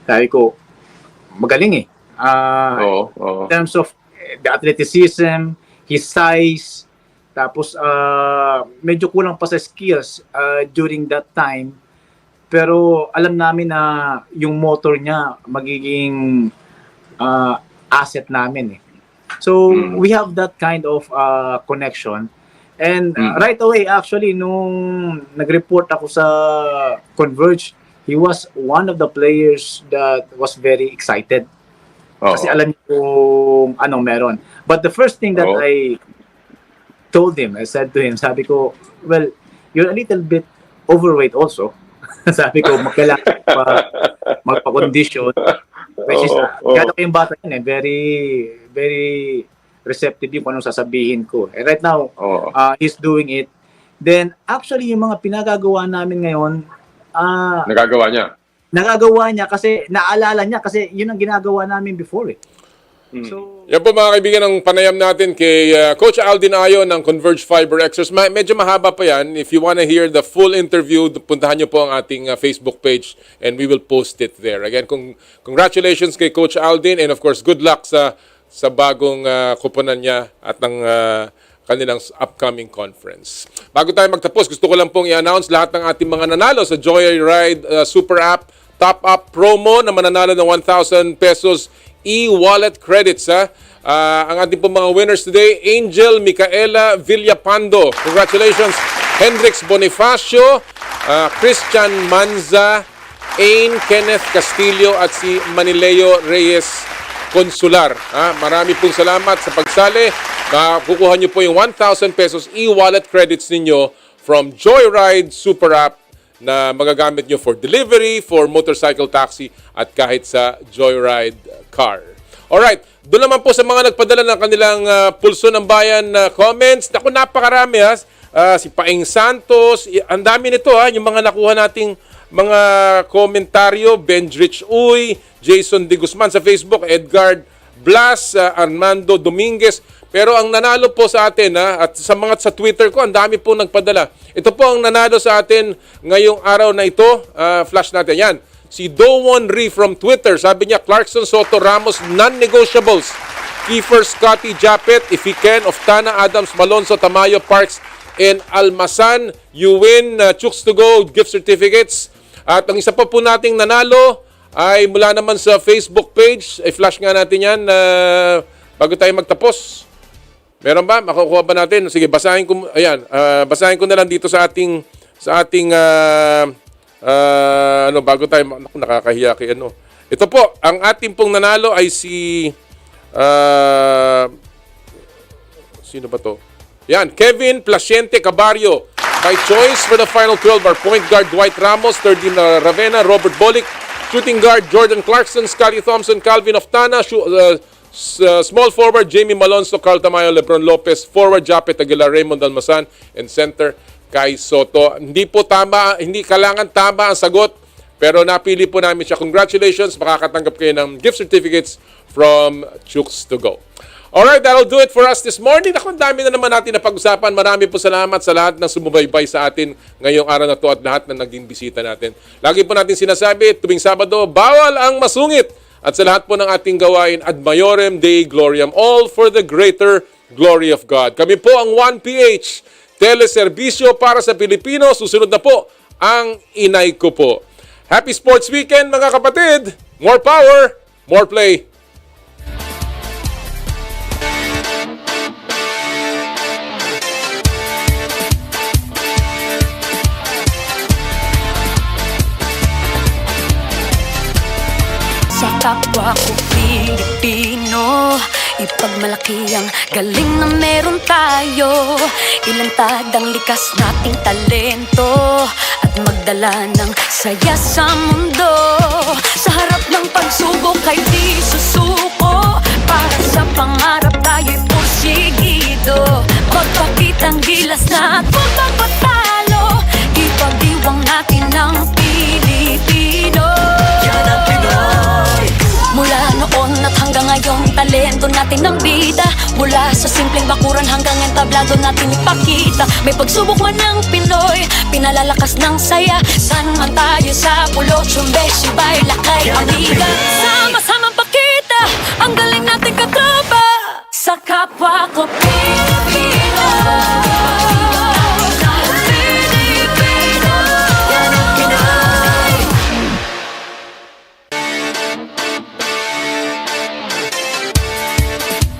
sabi ko magaling eh. In terms of the athleticism, his size, tapos medyo kulang pa sa skills during that time. Pero alam namin na yung motor niya magiging asset namin eh. So we have that kind of connection. And right away actually nung nag-report ako sa Converge, he was one of the players that was very excited. Kasi alam niyo kung anong meron. But the first thing that I told him, I said to him, sabi ko, well, you're a little bit overweight also. Sabi ko, kailangan magpa-condition. Which is, kaya ko yung bata yun eh, very receptive yung kung anong sasabihin ko. And right now, he's doing it. Then, actually, yung mga pinagagawa namin ngayon, Nagagawa niya kasi naalala niya kasi yun ang ginagawa namin before eh. So,
yan po mga kaibigan ang panayam natin kay Coach Aldin Ayo ng Converge Fiber Exercise. Medyo mahaba pa yan. If you wanna hear the full interview, puntahan niyo po ang ating Facebook page and we will post it there. Again, congratulations kay Coach Aldin and of course good luck sa bagong kuponan niya at ng kanilang upcoming conference. Bago tayo magtapos, gusto ko lang pong i-announce lahat ng ating mga nanalo sa Joyride Super App Top-Up Promo na mananalo ng 1,000 pesos e-wallet credits. Ang ating pong mga winners today, Angel Micaela Villapando. Congratulations. Hendrix Bonifacio, Christian Manza, Ain Kenneth Castillo at si Manileo Reyes Consular. Marami pong salamat sa pagsali. Kukuha nyo po yung 1,000 pesos e-wallet credits ninyo from Joyride Super App na magagamit nyo for delivery, for motorcycle taxi, at kahit sa Joyride car. Alright, doon naman po sa mga nagpadala ng kanilang Pulso ng Bayan comments. Naku, napakarami si Paing Santos, ang dami nito yung mga nakuha nating mga komentaryo. Benjrich Uy, Jason De Guzman sa Facebook, Edgar Blas, Armando Dominguez. Pero ang nanalo po sa atin, at sa mga sa Twitter ko, ang dami po nagpadala. Ito po ang nanalo sa atin ngayong araw na ito. Flash natin. Yan. Si Dowon Ree from Twitter. Sabi niya, Clarkson, Sotto, Ramos, non-negotiables. Kiefer, Scotty, Japet, if he can, Oftana, Adams, Malonzo, Tamayo, Parks, and Almasan. You win Chooks to Go gift certificates. At ang isa pa po nating nanalo ay mula naman sa Facebook page. I-flash nga natin yan bago tayo magtapos. Meron ba? Makukuha ba natin? Sige, basahin ko. Ayan, basahin ko na lang dito sa ating bago tayo nakakahiya kay ano. Ito po, ang ating pong nanalo ay si sino ba to? Yan, Kevin Placiente Cabarrio. By choice for the final 12 are point guard Dwight Ramos, third in Ravenna, Robert Bolick, shooting guard Jordan Clarkson, Scotty Thompson, Calvin Oftana, small forward Jamie Malonzo, Carl Tamayo, Lebron Lopez, forward Japet Aguilar, Raymond Almasan, and center Kai Sotto. Hindi kailangan tama ang sagot, pero napili po namin siya. Congratulations, makakatanggap kayo ng gift certificates from Chooks to Go. Alright, that'll do it for us this morning. Ako, ang dami na naman natin na pag-usapan. Marami po salamat sa lahat ng sumubaybay sa atin ngayong araw na to at lahat na naging bisita natin. Lagi po natin sinasabi, tuwing Sabado, bawal ang masungit. At sa lahat po ng ating gawain, ad maiorem Dei gloriam, all for the greater glory of God. Kami po ang 1PH, teleserbisyo para sa Pilipino. Susunod na po ang inay ko po. Happy Sports Weekend mga kapatid! More power, more play!
Sa kapwa ko Pilipino, ipagmalaki ang galing na meron tayo. Ilantad ang likas nating talento at magdala ng saya sa mundo. Sa harap ng pagsubok ay di susuko. Para sa pangarap tayo'y porsigido. Magpakitang gilas na at magpapatalo. Ipagdiwang natin ang Pilipino. Yan ang Pinoy. Mula noon at hanggang ngayon, talento natin ang bida. Mula sa simpleng bakuran hanggang entablado natin ipakita. May pagsubok man ng Pinoy, pinalalakas ng saya. San man tayo sa pulo, Chumbe, Sibay, Lakay, Amiga. Sama-samang pakita ang galing natin katropa. Sa kapwa ko Pilipino.